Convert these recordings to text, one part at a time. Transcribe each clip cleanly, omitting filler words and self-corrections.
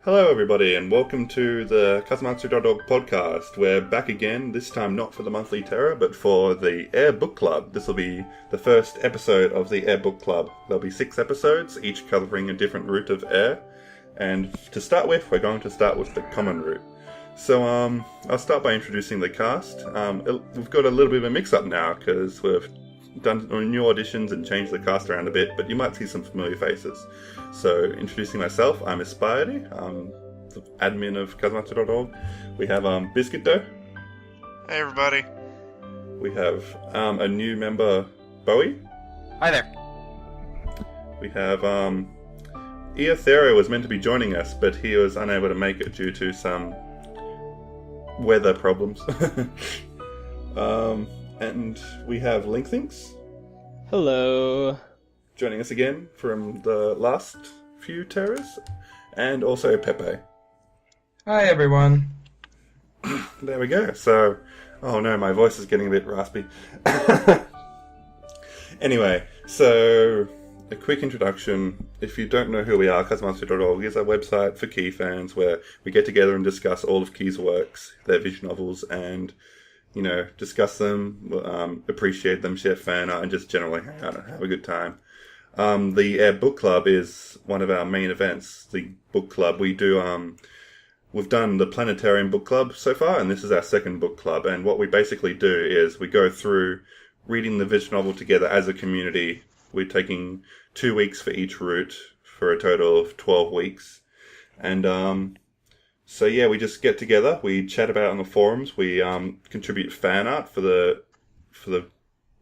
Hello, everybody, and welcome to the Kazumatsu.org podcast. We're back again, this time not for the monthly terror, but for the Air Book Club. This will be the first episode of the Air Book Club. There'll be 6 episodes, each covering a different route of air. And to start with, we're going to start with the common route. So, I'll start by introducing the cast. We've got a little bit of a mix-up now, because we've done new auditions and changed the cast around a bit, but you might see some familiar faces. So, introducing myself, I'm Aspiredy. I'm the admin of Kazumatsu.org. We have Biscuit Dough. Hey everybody. We have a new member, Bowie. Hi there. We have Eothero was meant to be joining us, but he was unable to make it due to some weather problems. And we have Linkthinks Hello. joining us again from the last few terrors, and also Pepe. Hi everyone. There we go. So, oh no, my voice is getting a bit raspy. Anyway, so a quick introduction. If you don't know who we are, Kazumatsu.org is a website for Key fans where we get together and discuss all of Key's works, their visual novels, and discuss them, appreciate them, share fan art, and just generally hang out and have a good time. The Air Book Club is one of our main events. The book club we do. We've done the Planetarium Book Club so far, and this is our second book club. And what we basically do is we go through reading the visual novel together as a community. We're taking 2 weeks for each route for a total of 12 weeks. And so yeah, we just get together, we chat about it on the forums, we contribute fan art for the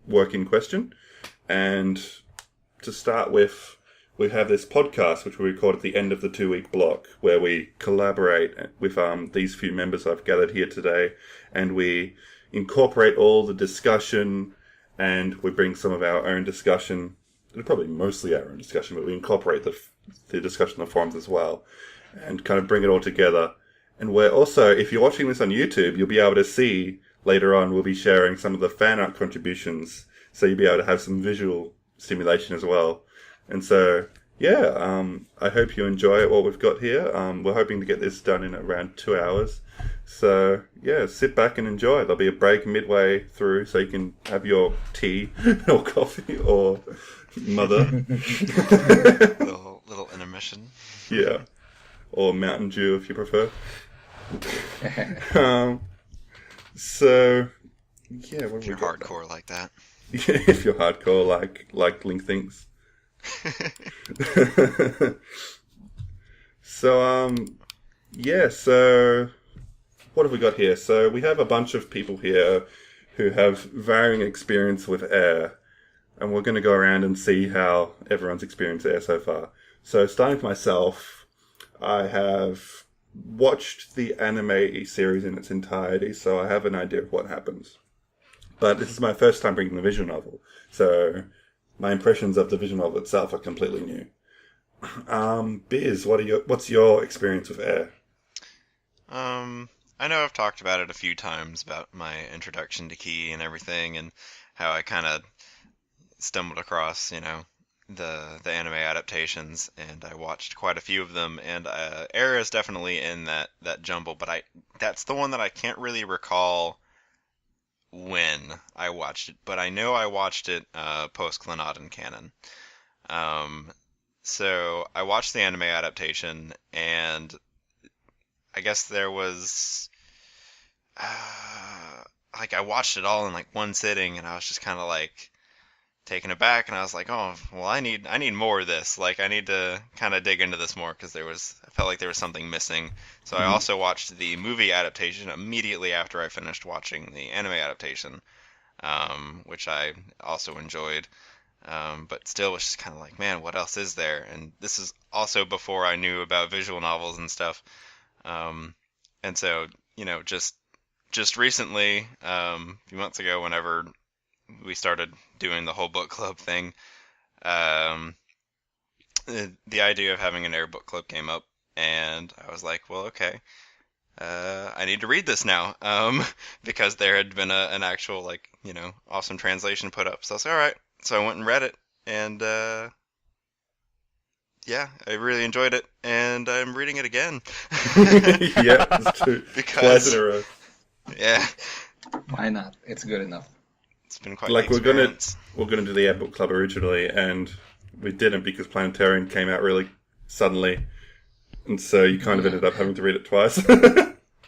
work in question. And to start with, we have this podcast which we record at the end of the 2-week block, where we collaborate with these few members I've gathered here today, and we incorporate all the discussion, and we bring some of our own discussion, probably mostly our own discussion, but we incorporate the discussion on the forums as well, and kind of bring it all together. And we're also, if you're watching this on YouTube, you'll be able to see later on we'll be sharing some of the fan art contributions, so you'll be able to have some visual stimulation as well. And so, yeah, I hope you enjoy what we've got here. We're hoping to get this done in around 2 hours. So, yeah, sit back and enjoy. Therell be a break midway through, so you can have your tea or coffee or mother. little intermission. Yeah. Or Mountain Dew if you prefer. So, yeah, what If you're hardcore like that. Yeah, if you're hardcore like Linkthinks. So, yeah, so what have we got here? So we have a bunch of people here who have varying experience with air, and we're going to go around and see how everyone's experienced air so far. So starting with myself, I have watched the anime series in its entirety, so I have an idea of what happens. But this is my first time reading the visual novel, so my impressions of the visual novel itself are completely new. Biz, what's your experience with air? I know I've talked about it a few times about my introduction to Key and everything, and how I kind of stumbled across, the anime adaptations, and I watched quite a few of them, and Air is definitely in that jumble, but that's the one that I can't really recall when I watched it, but I know I watched it post Clannad canon. So I watched the anime adaptation, and I guess there was I watched it all in like one sitting, and I was just kind of like taken aback, and I was like, oh well, I need more of this. Like, I need to kind of dig into this more, because I felt like there was something missing. So I also watched the movie adaptation immediately after I finished watching the anime adaptation, which I also enjoyed. But still was just kind of like, man, what else is there? And this is also before I knew about visual novels and stuff. And so, just recently, a few months ago, whenever we started doing the whole book club thing, the idea of having an air book club came up, and I was like, well, okay, I need to read this now, because there had been an actual, awesome translation put up. So I was like, all right. So I went and read it, and yeah, I really enjoyed it, and I'm reading it again. Yeah, it's twice Because, in a row. yeah, Why not? It's good enough. it's been quite Like the experience. we're gonna do the Book Club originally, and we didn't because Planetarian came out really suddenly, and so you kind of ended up having to read it twice.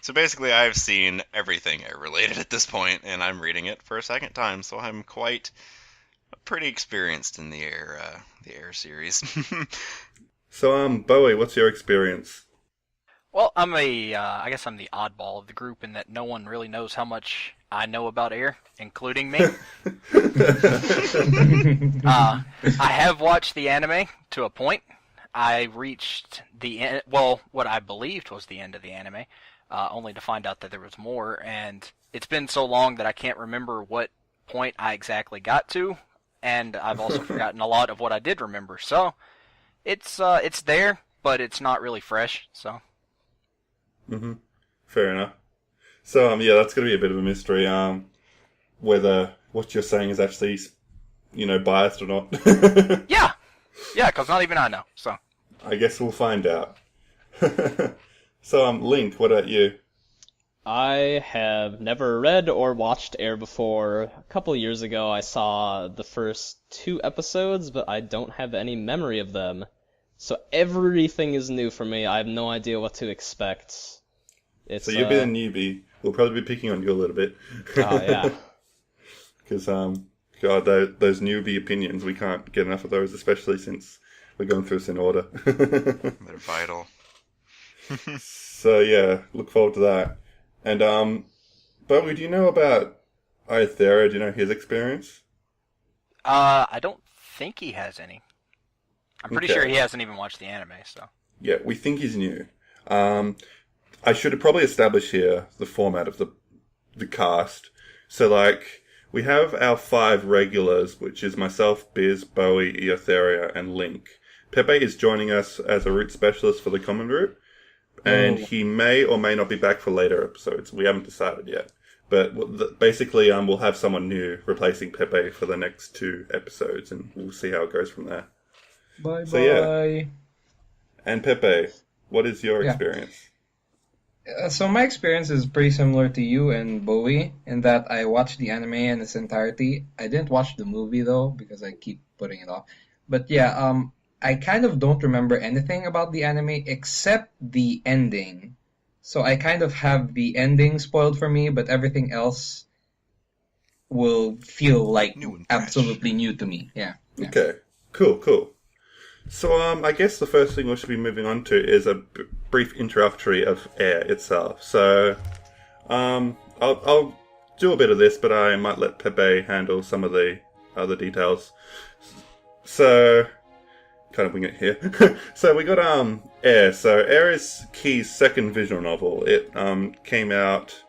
So basically, I've seen everything air related at this point, and I'm reading it for a second time, so I'm quite pretty experienced in the air series. So, Bowie, what's your experience? Well, I guess I'm the oddball of the group in that no one really knows how much I know about air, including me. I have watched the anime to a point. I reached the end, well, what I believed was the end of the anime, only to find out that there was more, and it's been so long that I can't remember what point I exactly got to, and I've also forgotten a lot of what I did remember. So it's there, but it's not really fresh. So Mm-hmm. Fair enough. So, yeah, that's going to be a bit of a mystery, whether what you're saying is actually, biased or not. yeah, because not even I know. So I guess we'll find out. So, Link, what about you? I have never read or watched Air before. A couple years ago, I saw the first 2 episodes, but I don't have any memory of them. So everything is new for me. I have no idea what to expect. So you'll be the newbie. We'll probably be picking on you a little bit. Oh, yeah. Because, God, those newbie opinions, we can't get enough of those, especially since we're going through this in order. They're vital. So, yeah, look forward to that. And, Bowie, do you know about Iothera? Do you know his experience? I don't think he has any. I'm pretty Okay. sure he hasn't even watched the anime. So Yeah, we think he's new. I should have probably established here the format of the cast. So, we have our 5 regulars, which is myself, Biz, Bowie, Iotheria, and Link. Pepe is joining us as a route specialist for the common route, and he may or may not be back for later episodes. We haven't decided yet. But basically, we'll have someone new replacing Pepe for the next 2 episodes, and we'll see how it goes from there. Bye So, bye. yeah. And Pepe, what is your experience? So my experience is pretty similar to you and Bowie in that I watched the anime in its entirety. I didn't watch the movie though because I keep putting it off. But yeah, I kind of don't remember anything about the anime except the ending. So I kind of have the ending spoiled for me, but everything else will feel like New and fresh. absolutely new to me. Yeah. Okay, cool. So, I guess the first thing we should be moving on to is a brief introductory of Air itself. So, I'll do a bit of this, but I might let Pepe handle some of the other details. So, kind of wing it here. So we got Air. So Air is Key's second visual novel. It came out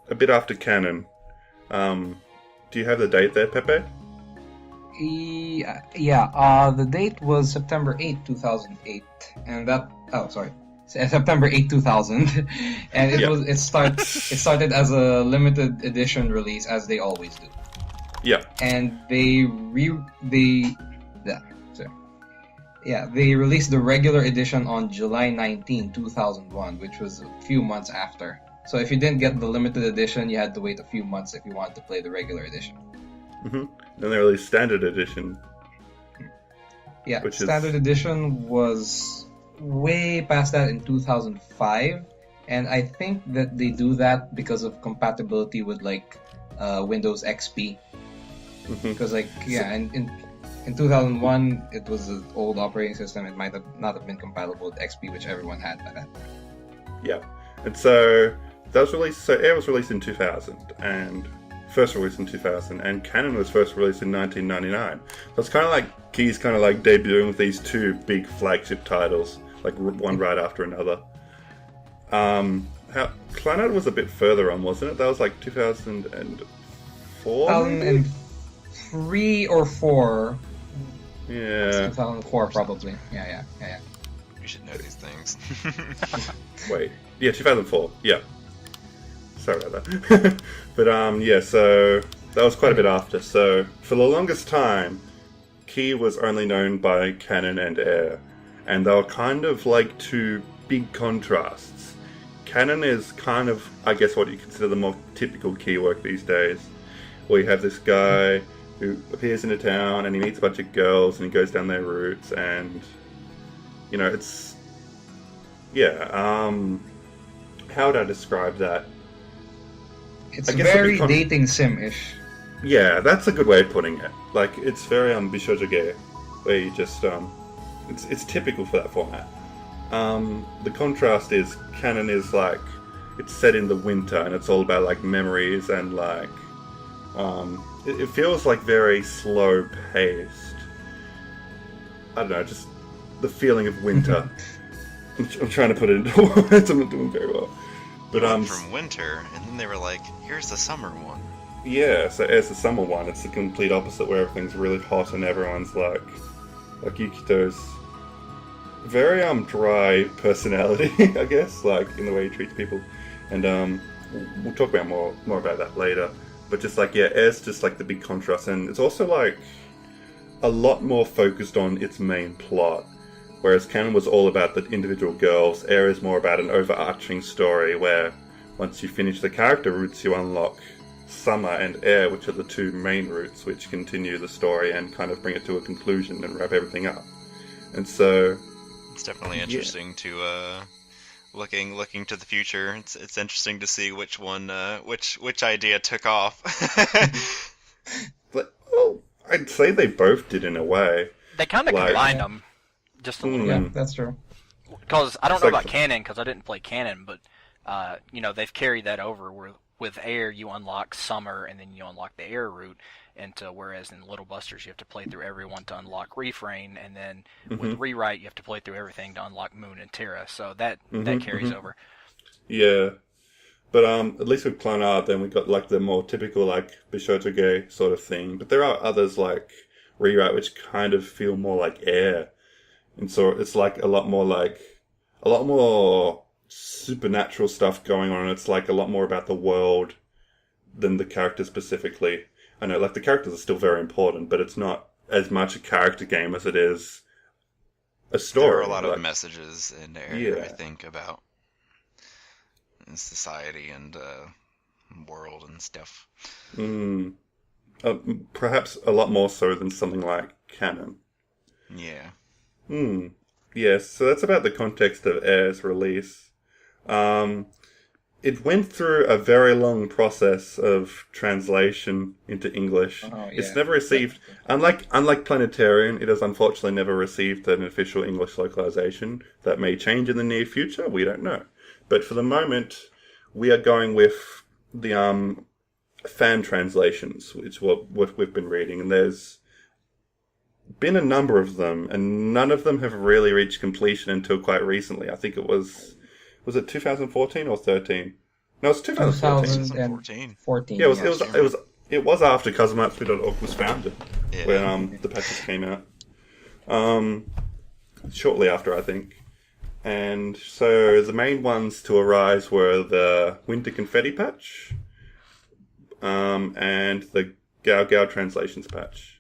a bit after canon. Do you have the date there, Pepe? The date was September 8, 2008, and September 8, 2000, and it started as a limited edition release as they always do. Yeah. And they released the regular edition on July 19, 2001, which was a few months after. So if you didn't get the limited edition, you had to wait a few months if you wanted to play the regular edition. Mm-hmm. Then they released Standard Edition. Yeah, Standard Edition was way past that in 2005, and I think that they do that because of compatibility with Windows XP. Because in 2001 it was an old operating system. It might not have been compatible with XP, which everyone had by then. Yeah, and so that was released. So Air was released in 2000 and. First released in 2000, and Canon was first released in 1999. So it's kind of like Key's debuting with these 2 big flagship titles, one right after another. Clannad was a bit further on, wasn't it? That was 2004? 2003 or 4. Yeah. 2004 probably. Yeah. We should know these things. Wait. Yeah, 2004. Yeah. Sorry about that. But so that was quite a bit after. So for the longest time, Key was only known by canon and air, and they were kind of like two big contrasts. Canon is kind of, I guess, what you consider the more typical Key work these days, where you have this guy who appears in a town and he meets a bunch of girls and he goes down their routes, and it's how would I describe that? It's very dating sim-ish. Yeah, that's a good way of putting it. Like, it's very bishoujo, where you just it's typical for that format. The contrast is canon is like it's set in the winter and it's all about like memories and like it feels like very slow paced. I don't know, just the feeling of winter. I'm trying to put it into words. I'm not doing very well. But from winter, and then they were like, "Here's the summer one." Yeah, so as the summer one, it's the complete opposite, where everything's really hot and everyone's like Yukito's very dry personality, I guess, like in the way he treats people, and we'll talk about more about that later. But just like Air's just like the big contrast, and it's also like a lot more focused on its main plot. Whereas Canon was all about the individual girls, Air is more about an overarching story where once you finish the character routes, you unlock Summer and Air, which are the two main routes, which continue the story and kind of bring it to a conclusion and wrap everything up. And so it's definitely interesting to looking to the future. It's interesting to see which one which idea took off. But I'd say they both did in a way. They kind of combined them. Just a little Yeah, bit. that's true. Because I don't know about canon, because I didn't play canon, but they've carried that over. Where with Air, you unlock Summer, and then you unlock the Air route. Whereas in Little Busters, you have to play through everyone to unlock Refrain, and then with Rewrite, you have to play through everything to unlock Moon and Terra. So that carries over. Yeah, but at least with Clonard, then we got like the more typical like Bishoujo sort of thing. But there are others like Rewrite, which kind of feel more like Air. And so it's like a lot more supernatural stuff going on. It's like a lot more about the world than the characters specifically. I know, like the characters are still very important, but it's not as much a character game as it is a story. There are a lot of messages in there, I think, about society and world and stuff. Perhaps a lot more so than something like Canon. Yeah. Yes, so that's about the context of Air's release. It went through a very long process of translation into English. It's never received, unlike Planetarian, it has unfortunately never received an official English localization. That may change in the near future, we don't know. But for the moment, we are going with the fan translations, which is what we've been reading, and there's been a number of them, and none of them have really reached completion until quite recently. I think it was it 2014 or 13? No, it's 2014. 2014. Yeah, it was after Kazumatsu.org was founded, when the patches came out. Shortly after, I think. And so the main ones to arise were the Winter Confetti patch, and the Gao Gao Translations patch.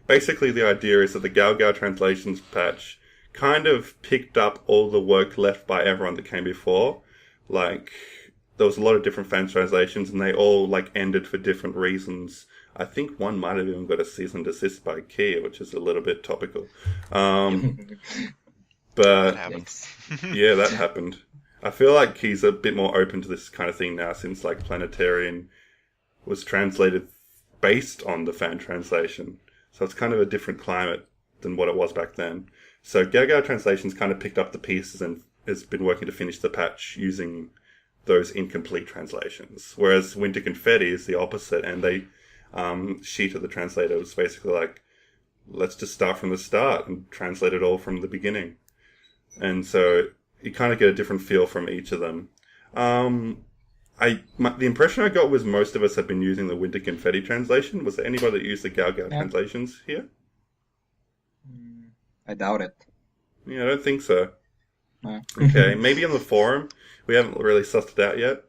Basically, the idea is that the Gao Gao Translations patch kind of picked up all the work left by everyone that came before. Like, there was a lot of different fan translations, and they all, like, ended for different reasons. I think one might have even got a cease and desist by Kia, which is a little bit topical. But that happens. Yeah, that happened. I feel like Key's a bit more open to this kind of thing now, since, like, Planetarian was translated based on the fan translation. So it's kind of a different climate than what it was back then. So Gao Gao Translations kind of picked up the pieces and has been working to finish the patch using those incomplete translations. Whereas Winter Confetti is the opposite, and they sheet of the translator was basically like, let's just start from the start and translate it all from the beginning. And so you kind of get a different feel from each of them. The impression I got was most of us have been using the Winter Confetti translation. Was there anybody that used the Gao Gao translations here? I doubt it. Yeah, I don't think so. No. Okay, maybe on the forum. We haven't really sussed it out yet.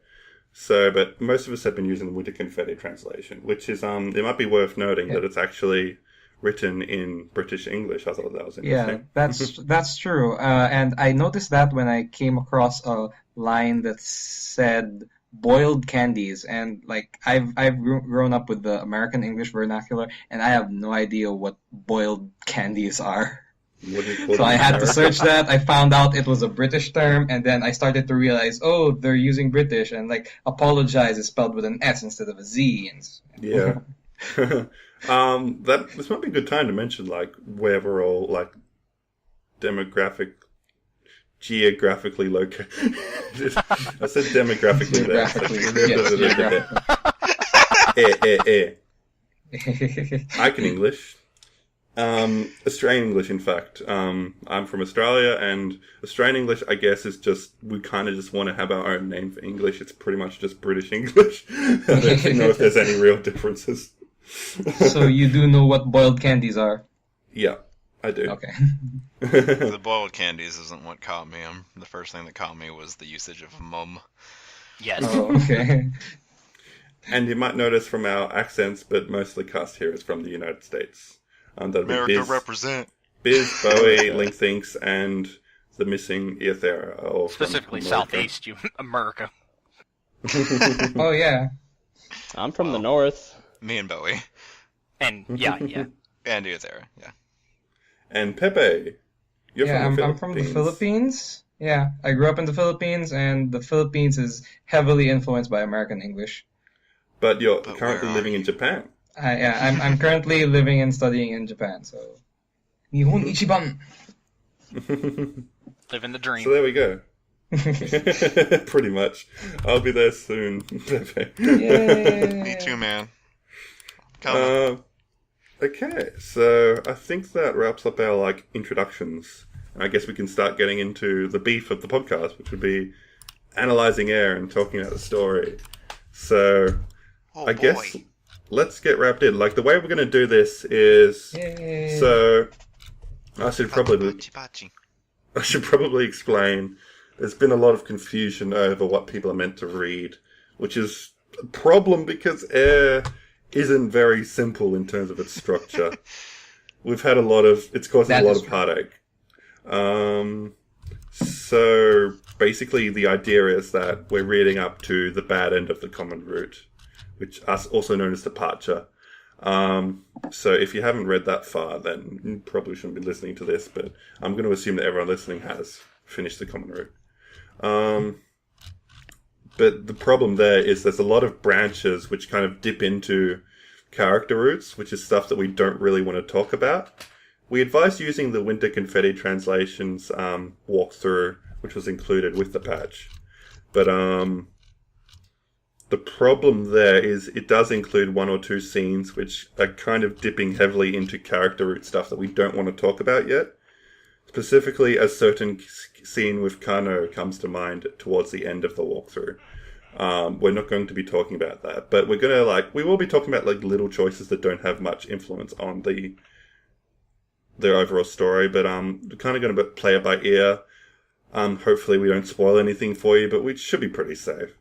So, but most of us have been using the Winter Confetti translation, which is, it might be worth noting that it's actually written in British English. I thought that was Yeah, interesting. that's true. And I noticed that when I came across a line that said boiled candies, and like I've grown up with the American English vernacular, and I have no idea what boiled candies are. What do you call So them I in had to America? search that. I found out it was a British term, and then I started to realize, oh, they're using British, and like apologize is spelled with an S instead of a Z. And Yeah. This might be a good time to mention like where we're all like geographically located. I said demographically there. Geographically, I can English. Australian English, in fact. I'm from Australia, and Australian English, I guess, is just, we kind of just want to have our own name for English. It's pretty much just British English. I don't know if there's any real differences. So you do know what boiled candies are? Yeah, I do. Okay. The boiled candies isn't what caught me. The first thing that caught me was the usage of mum. Yes. Oh, okay. And you might notice from our accents, but most of the cast here is from the United States. That'd be America represent. Biz, Bowie, Link Thinks, and the missing Ethera. Are all from Specifically America. Southeast America. Oh yeah. I'm from the north. Me and Bowie. And yeah. And Ethera, yeah. And Pepe, you're Yeah, from the I'm from the Philippines. Yeah, I grew up in the Philippines, and the Philippines is heavily influenced by American English. But you're But currently where are living in Japan. I'm currently living and studying in Japan. So, Nihon Ichiban. Living the dream. So there we go. Pretty much. I'll be there soon, Pepe. Yay. Me too, man. Coming. Okay, so I think that wraps up our introductions. I guess we can start getting into the beef of the podcast, which would be analyzing Air and talking about the story. So I guess let's get wrapped in. The way we're going to do this is Yay. so I should probably Bachi. explain. There's been a lot of confusion over what people are meant to read, which is a problem because Air isn't very simple in terms of its structure. We've had it's caused a lot of heartache. So basically the idea is that we're reading up to the bad end of the common root, which is also known as departure. So if you haven't read that far, then you probably shouldn't be listening to this, but I'm going to assume that everyone listening has finished the common root. But the problem there is there's a lot of branches which kind of dip into character roots, which is stuff that we don't really want to talk about. We advise using the Winter Confetti Translations walkthrough, which was included with the patch. But the problem there is it does include one or two scenes which are kind of dipping heavily into character root stuff that we don't want to talk about yet. Specifically, a certain scene with Kano comes to mind towards the end of the walkthrough. We're not going to be talking about that, but we're gonna we will be talking about little choices that don't have much influence on the overall story. But we're kind of going to play it by ear. Hopefully, we don't spoil anything for you, but we should be pretty safe.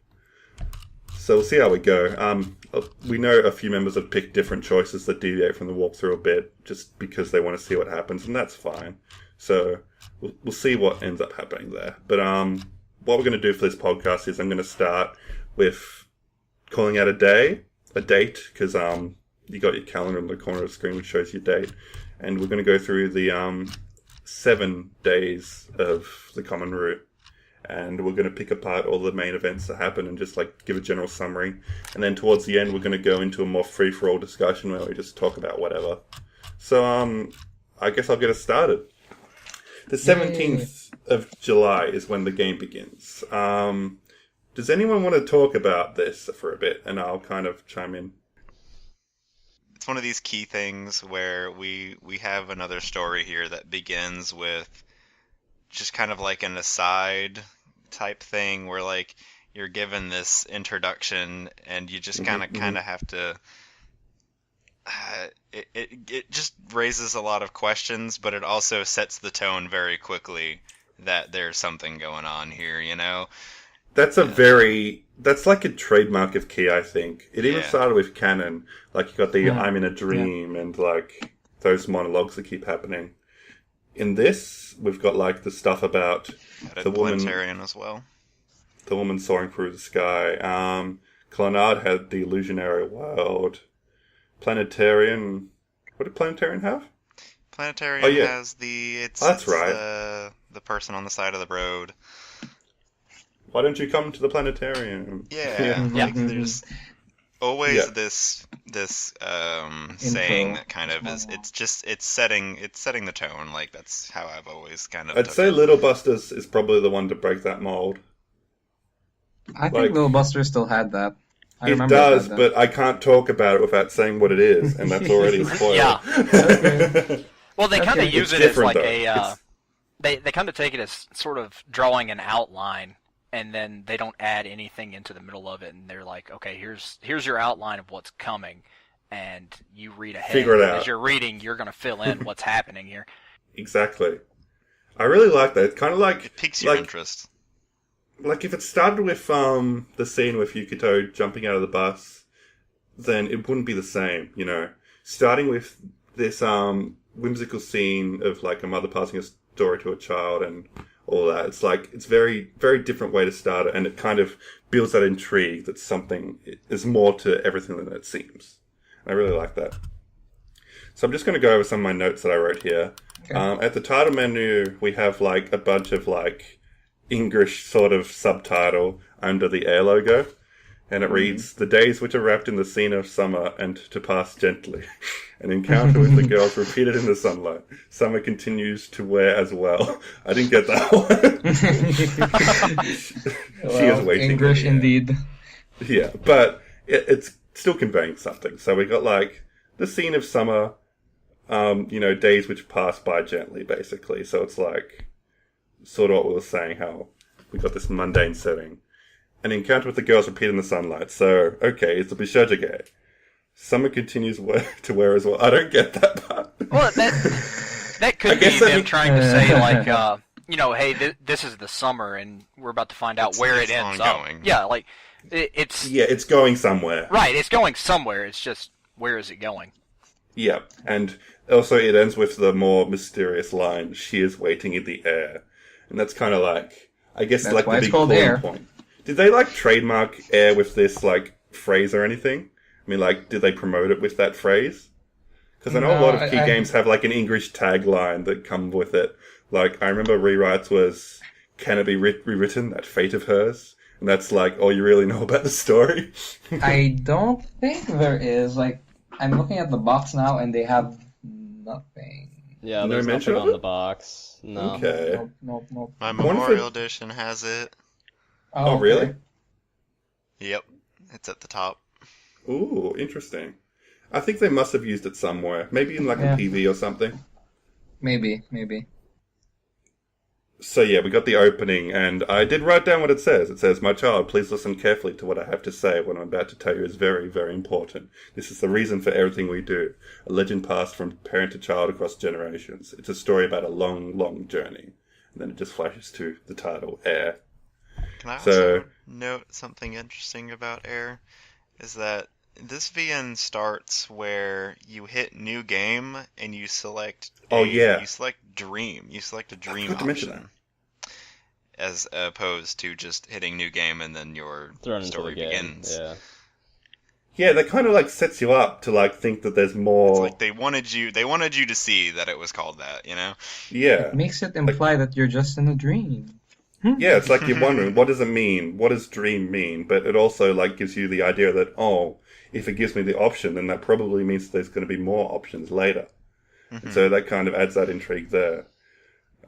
So we'll see how we go. We know a few members have picked different choices that deviate from the walkthrough a bit, just because they want to see what happens, and that's fine. So we'll see what ends up happening there. But what we're going to do for this podcast is I'm going to start with calling out a date, because you got your calendar in the corner of the screen which shows your date, and we're going to go through the 7 days of the common route, and we're going to pick apart all the main events that happen and just give a general summary, and then towards the end we're going to go into a more free-for-all discussion where we just talk about whatever. So I guess I'll get us started. The 17th of July is when the game begins. Does anyone want to talk about this for a bit? And I'll kind of chime in. It's one of these key things where we have another story here that begins with just kind of an aside type thing where you're given this introduction and you just kind of have to it just raises a lot of questions, but it also sets the tone very quickly that there's something going on here, That's that's like a trademark of Key, I think. It even started with Canon. You got the I'm in a dream and those monologues that keep happening. In this, we've got like the stuff about the woman, Planetarian as well. the woman soaring through the sky. Clonard had the illusionary world. Planetarian. What did Planetarian have? Planetarian Oh, yeah. has That's it's right. the person on the side of the road. Why don't you come to the planetarium? Yeah, like there's always Yeah. this saying that kind of is it's setting the tone. Like that's how I've always kind of I'd took say it. Little Busters is probably the one to break that mold. I think Like- Little Buster still had that. I It remember does, had that. but I can't talk about it without saying what it is, and that's already a spoiler. Yeah. Well, they kind of Okay. use It's it as different, like though. a. It's- They kind of take it as sort of drawing an outline, and then they don't add anything into the middle of it, and they're like, okay, here's your outline of what's coming, and you read ahead. Figure it out. As you're reading, you're going to fill in what's happening here. Exactly. I really like that. It's kind of like It piques your like, interest. like if it started with the scene with Yukito jumping out of the bus, then it wouldn't be the same, you know. Starting with this whimsical scene of like a mother passing a story to a child and all that, it's like it's very very different way to start it, and it kind of builds that intrigue that something is more to everything than it seems. I really like that. So I'm just going to go over some of my notes that I wrote here. Okay. At the title menu, we have like a bunch of like English sort of subtitle under the Air logo, and it reads, "The days which are wrapped in the scene of summer and to pass gently. An encounter with the girls repeated in the sunlight. Summer continues to wear as well." I didn't get that one. She is waiting. English Yeah. indeed. Yeah, but it's still conveying something. So we got like the scene of summer, days which pass by gently, basically. So it's like sort of what we were saying, how we got this mundane setting. An encounter with the girls repeated in the sunlight. So, okay, it's a Bishojage. Summer continues to wear as well. I don't get that part. Well, that I could be guess that them mean- trying to say like, hey, this is the summer, and we're about to find out where it It's ends ongoing. up. Yeah, like it's Yeah, it's going somewhere. right. It's going somewhere. It's just where is it going? Yeah, and also it ends with the more mysterious line, "She is waiting in the air." And that's kind of like, I guess, That's like why the it's big called calling air. point. Did they, like, trademark air with this, like, phrase or anything? I mean, like, did they promote it with that phrase? Because I know a lot of key games have, like, an English tagline that come with it. Like, I remember Rewrites was, "Can it be rewritten, that fate of hers?" And that's like, all you really know about the story. I don't think there is. Like, I'm looking at the box now, and they have nothing. Yeah, No there's mention nothing of on it? the box. No. Okay. Nope. My wonder if Memorial Edition has it. Oh, okay. really? Yep, it's at the top. Ooh, interesting. I think they must have used it somewhere. Maybe in, like, Yeah. a PV or something. Maybe. So yeah, we got the opening, and I did write down what it says. It says, "My child, please listen carefully to what I have to say. What I'm about to tell you is very, very important. This is the reason for everything we do. A legend passed from parent to child across generations. It's a story about a long, long journey." And then it just flashes to the title, Air. Can I So- also note something interesting about Air? Is that this VN starts where you hit new game and you select Oh, yeah. you select dream. You select a dream forgot to mention option. As opposed to just hitting new game and then your Thrown into story the game. begins. Yeah. Yeah, that kind of like sets you up to like think that there's It's more. like they wanted you to see that it was called that, you know? Yeah. It makes it imply that you're just in a dream. Yeah, it's like you're wondering, what does it mean? What does dream mean? But it also like gives you the idea that, oh, if it gives me the option, then that probably means there's going to be more options later. And so that kind of adds that intrigue there.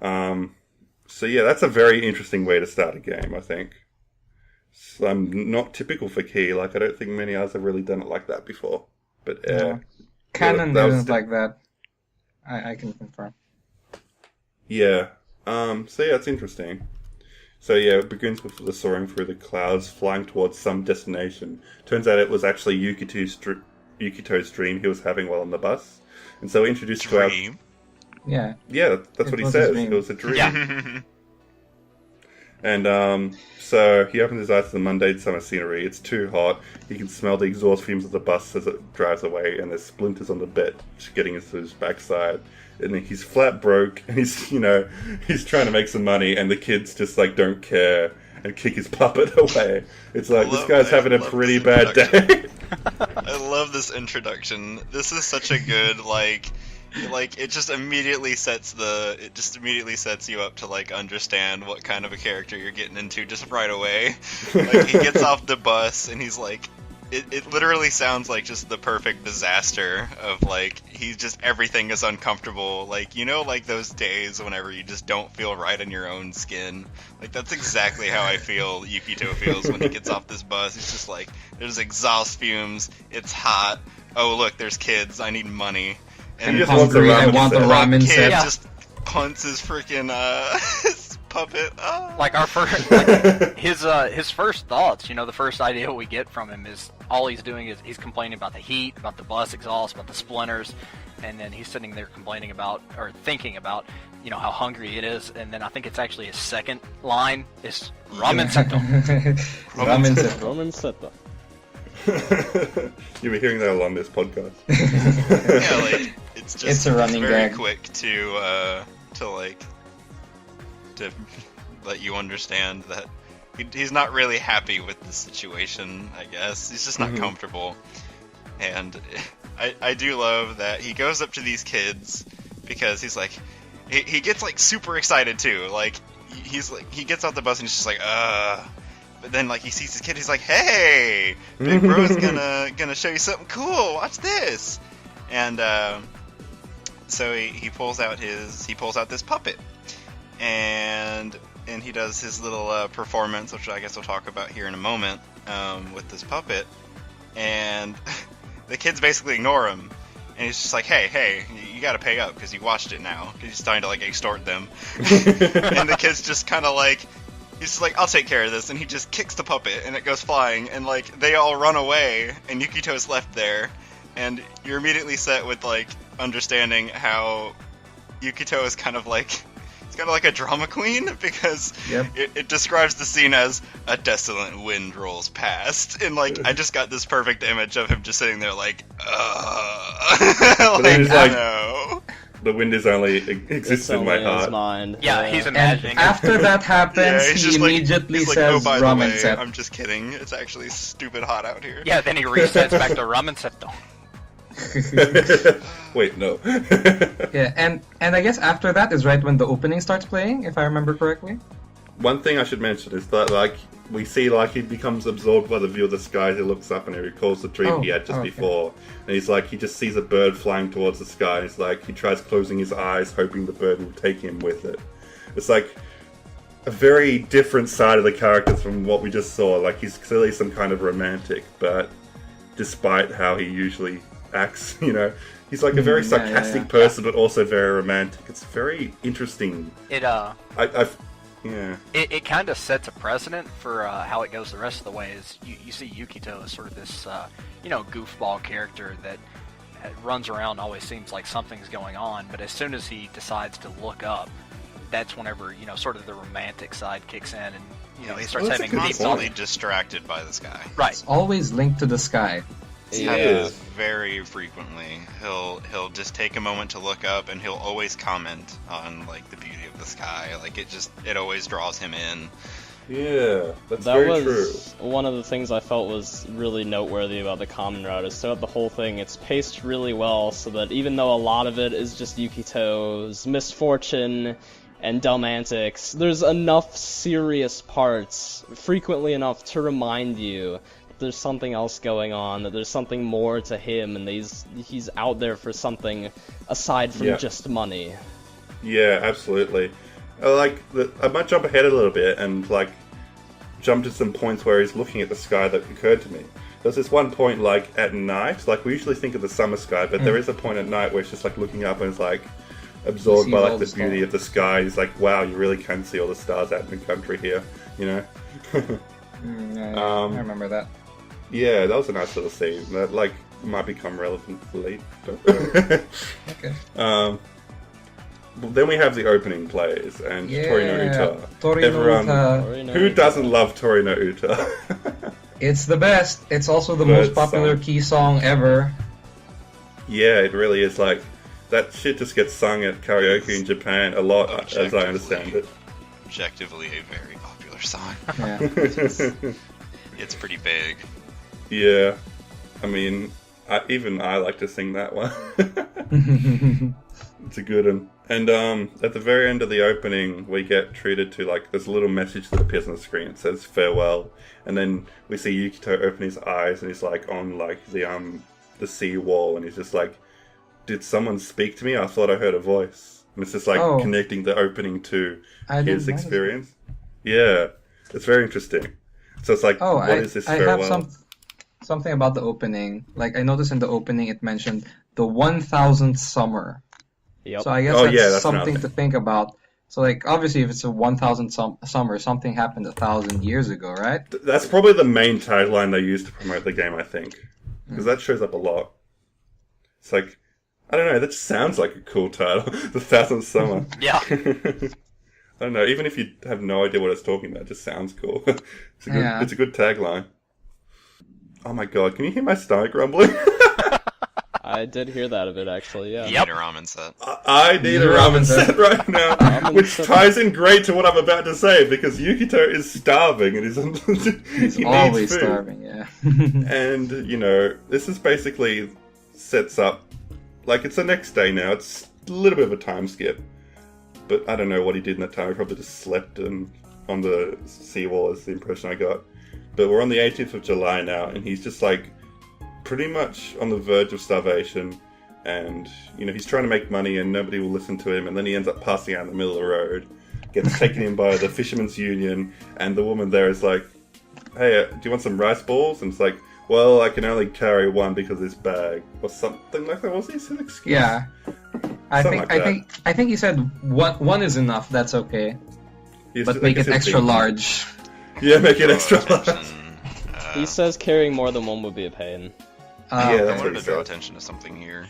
So yeah, that's a very interesting way to start a game, I think. Not typical for Key. Like, I don't think many others have really done it like that before. But No. Canon that was isn't the- like that. I can confirm. yeah. So yeah, it's interesting. So yeah, it begins with the soaring through the clouds, flying towards some destination. Turns out it was actually Yukito's dream he was having while on the bus. And so introduced to our... Dream. Yeah. Yeah, that's It what he was a says. dream. It was a dream. Yeah. And so he opens his eyes to the mundane summer scenery. It's too hot. He can smell the exhaust fumes of the bus as it drives away, and there's splinters on the bed getting into his backside. And then he's flat broke, and he's trying to make some money, and the kids just like don't care and kick his puppet away. It's like this guy's having a pretty bad day. I love this introduction. This is such a good like it just immediately sets you up to like understand what kind of a character you're getting into just right away. Like he gets off the bus and he's like it literally sounds like just the perfect disaster of like everything is uncomfortable, like like those days whenever you just don't feel right in your own skin. Like that's exactly how I feel Yukito feels when he gets off this bus. He's just like, there's exhaust fumes, it's hot, oh look, there's kids, I need money. And he just wants a ramen I want the set. ramen kid set. just punts his freaking his puppet. Oh. Like our first, his first thoughts. The first idea we get from him is all he's doing is he's complaining about the heat, about the bus exhaust, about the splinters, and then he's sitting there complaining about or thinking about how hungry it is. And then I think it's actually his second line is ramen seto. Ramen set. Roman Seta. You'll be hearing that along this podcast. Yeah, like it's a running very gag. quick to let you understand that he's not really happy with the situation. I guess he's just not comfortable, and I do love that he goes up to these kids because he's like he gets like super excited too. Like he gets off the bus and he's just like But then, like, he sees his kid, he's like, "Hey, Big Bro's gonna show you something cool. Watch this." And so he pulls out this puppet, and he does his little performance, which I guess we'll talk about here in a moment, with this puppet. And the kids basically ignore him, and he's just like, "Hey, you gotta pay up because you watched it now." Because he's starting to like extort them, and the kids just kind of like. He's just like, "I'll take care of this," and he just kicks the puppet, and it goes flying, and, like, they all run away, and Yukito's left there, and you're immediately set with, like, understanding how Yukito is kind of like a drama queen, because it describes the scene as a desolate wind rolls past, and, like, I just got this perfect image of him just sitting there like, But then he's like, no. the wind is only exists It's in my only in his heart. mind. Yeah, he's And imagining. after that happens, Yeah, he's he just like, immediately he's like, says "Oh, by the ramen way, set. I'm just kidding. It's actually stupid hot out here." Yeah, then he resets back to ramen seto. Wait, no. Yeah, and I guess after that is right when the opening starts playing, if I remember correctly. One thing I should mention is that, like, we see, like, he becomes absorbed by the view of the sky. He looks up and he recalls the dream he had just okay. before. And he's like, he just sees a bird flying towards the sky. And he's like, he tries closing his eyes, hoping the bird will take him with it. It's like a very different side of the characters from what we just saw. Like, he's clearly some kind of romantic, but despite how he usually acts, he's like a very sarcastic person, but also very romantic. It's very interesting. It kind of sets a precedent for how it goes the rest of the way. Is you see Yukito as sort of this goofball character that runs around, always seems like something's going on, but as soon as he decides to look up, that's whenever sort of the romantic side kicks in, and he starts having deep constantly thoughts. distracted by the sky. Right. It's always linked to the sky. Yeah, very frequently. He'll just take a moment to look up, and he'll always comment on like the beauty of the sky. Like it always draws him in. Yeah, that's That very was true. one of the things I felt was really noteworthy about the common route is throughout the whole thing, it's paced really well so that even though a lot of it is just Yukito's misfortune and dumb antics, there's enough serious parts, frequently enough, to remind you that there's something else going on, that there's something more to him, and he's out there for something aside from just money. Yeah, absolutely. I might jump ahead a little bit and jump to some points where he's looking at the sky that occurred to me. There's this one point at night, we usually think of the summer sky, but there is a point at night where it's just looking up and it's absorbed by the beauty of the sky. He's like, wow, you really can see all the stars out in the country here, I remember that. Yeah, that was a nice little scene that might become relevant later. Okay. then we have the opening plays and Torino Uta. Torino Everyone, Uta. who doesn't love Torino Uta? It's the best. It's also the Bird most popular song. key song ever. Yeah, it really is. Like, that shit just gets sung at karaoke in Japan a lot, as I understand it. Objectively a very popular song. Yeah. It's pretty big. Yeah. I mean, I like to sing that one. It's a good one. And at the very end of the opening, we get treated to, like, there's a little message that appears on the screen. It says farewell. And then we see Yukito open his eyes and he's, like, on, like, the sea wall. And he's just like, did someone speak to me? I thought I heard a voice. And it's just, like, connecting the opening to his experience. Yeah. It's very interesting. So it's like, what is this farewell? I have something about the opening. Like, I noticed in the opening it mentioned the 1000th summer. Yep. So I guess that's something to think about. So, like, obviously, if it's a 1000th summer, something happened 1,000 years ago, right? That's probably the main tagline they use to promote the game, I think. Because that shows up a lot. It's like, I don't know, that just sounds like a cool title. The 1000th Summer. Yeah. I don't know, even if you have no idea what it's talking about, it just sounds cool. It's a good tagline. Oh my god, can you hear my stomach rumbling? I did hear that a bit, actually, yeah. You need a ramen set. I need a ramen set right now, which ties in great to what I'm about to say, because Yukito is starving and he's he always needs food. starving, yeah. And, you know, this is basically sets up, like, it's the next day now, it's a little bit of a time skip. But I don't know what he did in that time, he probably just slept on the seawall is the impression I got. But we're on the 18th of July now, and he's just, like, pretty much on the verge of starvation, and you know he's trying to make money and nobody will listen to him, and then he ends up passing out in the middle of the road, gets taken in by the fisherman's union, and the woman there is like, hey, do you want some rice balls? And it's like, well, I can only carry one because of this bag, or something like that. Was this an excuse? Yeah. I Something think he said one is enough, that's okay. But make it extra large. Yeah, make it extra Attention. large. He says carrying more than one would be a pain. Yeah, I that's what wanted he to draw said. attention to something here.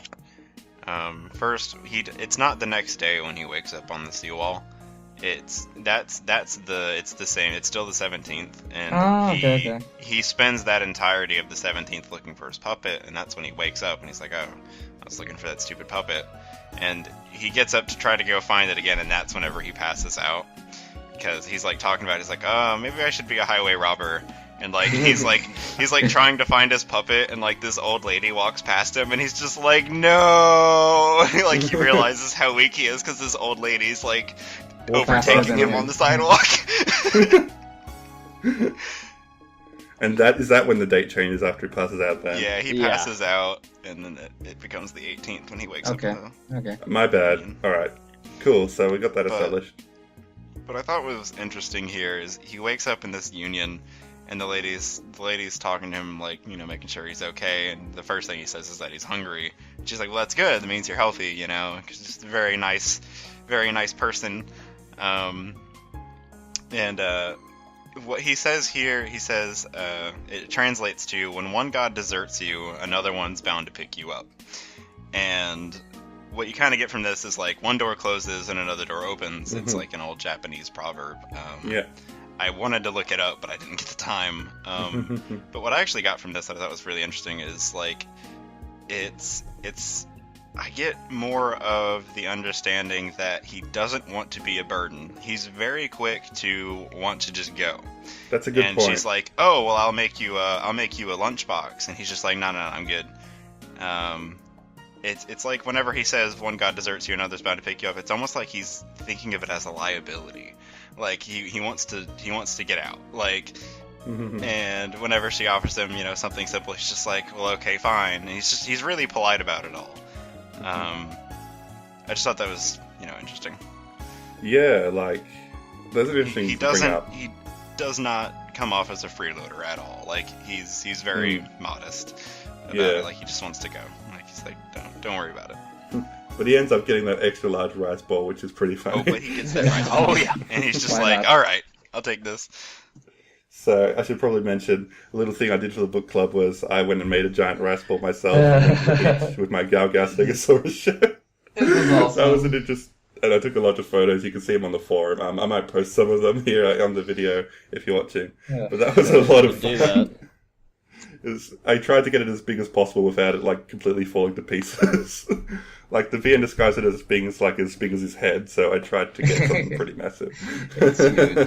First, it's not the next day when he wakes up on the seawall. It's the same. It's still the 17th, and he spends that entirety of the 17th looking for his puppet, and that's when he wakes up and he's like, oh, I was looking for that stupid puppet, and he gets up to try to go find it again, and that's whenever he passes out, because he's like talking about it, he's like, oh, maybe I should be a highway robber. And like he's like trying to find his puppet, and like this old lady walks past him, and he's just like, no, like he realizes how weak he is because this old lady's like overtaking him on the sidewalk. And is that when the date changes after he passes out then? Yeah, he passes out, and then it becomes the 18th when he wakes up. Okay. My bad. Alright. Cool, so we got that established. What I thought was interesting here is he wakes up in this union, and the lady's talking to him, like, you know, making sure he's okay, and the first thing he says is that he's hungry. She's like, well, that's good, that means you're healthy, you know, 'cause just a very nice person. What he says here, it translates to, when one god deserts you, another one's bound to pick you up. And what you kind of get from this is, like, one door closes and another door opens. It's like an old Japanese proverb. Yeah. I wanted to look it up, but I didn't get the time. But what I actually got from this that I thought was really interesting is, like, I get more of the understanding that he doesn't want to be a burden. He's very quick to want to just go. That's a good point. And she's like, oh, well, I'll make you a lunchbox. And he's just like, no, I'm good. It's like whenever he says one god deserts you, another's bound to pick you up, it's almost like he's thinking of it as a liability. Like he wants to get out. Like, and whenever she offers him, you know, something simple, he's just like, well, okay, fine. And he's really polite about it all. I just thought that was, you know, interesting. Yeah, like, those are interesting He to bring up. He does not come off as a freeloader at all. Like, he's very modest about it. Like, he just wants to go. Like, he's like, don't worry about it. But he ends up getting that extra large rice ball, which is pretty funny. Oh, but he gets that rice ball. Oh, yeah. And he's just Why like, not? all right, I'll take this. So I should probably mention a little thing I did for the book club was I went and made a giant rice ball myself and went to the beach with my Gao Stegosaurus shirt. It was awesome. That and I took a lot of photos. You can see them on the forum. I might post some of them here on the video if you're watching. Yeah. But that was a lot of Do that. fun. I tried to get it as big as possible without it like completely falling to pieces. Like the VN disguised it as being as big as his head, so I tried to get something pretty massive. It's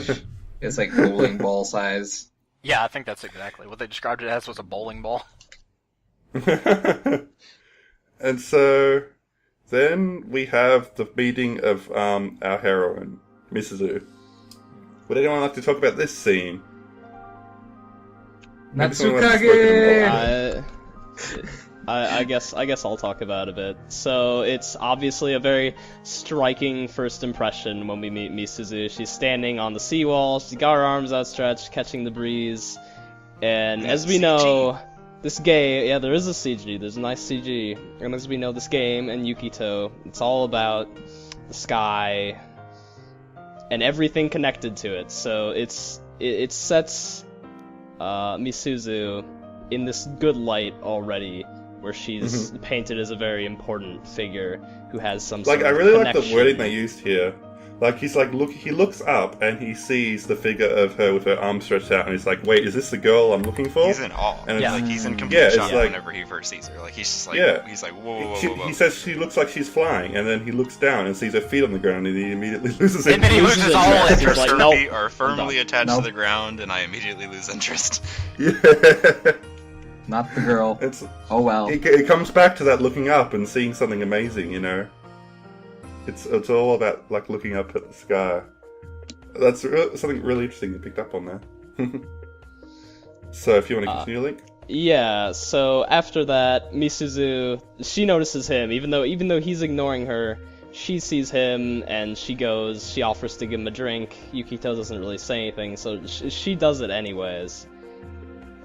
huge. It's like bowling ball size. Yeah, I think that's exactly what they described it as, was a bowling ball. And so then we have the meeting of our heroine, Misuzu. Would anyone like to talk about this scene? Maybe someone else has spoken Natsukage! I guess I'll talk about it a bit. So it's obviously a very striking first impression when we meet Misuzu. She's standing on the seawall, she's got her arms outstretched, catching the breeze. And as we know, this game, yeah, there is a CG, there's a nice CG. And as we know, this game and Yukito, it's all about the sky and everything connected to it. So it sets Misuzu in this good light already, where she's painted as a very important figure who has some Like, sort I of really like the connection. wording they used here. Like, he looks up and he sees the figure of her with her arms stretched out, and he's like, "Wait, is this the girl I'm looking for?" He's in awe. And Yeah. Like, he's in complete Yeah, it's shock like- whenever he first sees her. Like, he's just like, Yeah. he's like, whoa, whoa, whoa, She- whoa, whoa. he says she looks like she's flying, and then he looks down and sees her feet on the ground, and he immediately loses And then he interest. loses Loses all interest. interest. Like, Her nope, feet are firmly done. attached Nope. to the ground, and I immediately lose interest. Yeah. Not the girl. It's Oh well. it comes back to that looking up and seeing something amazing, you know. It's all about like looking up at the sky. That's something really interesting you picked up on there. So if you want to continue, Link. Yeah, so after that, Misuzu, she notices him, even though he's ignoring her, she sees him, and she offers to give him a drink. Yukito doesn't really say anything, so she does it anyways.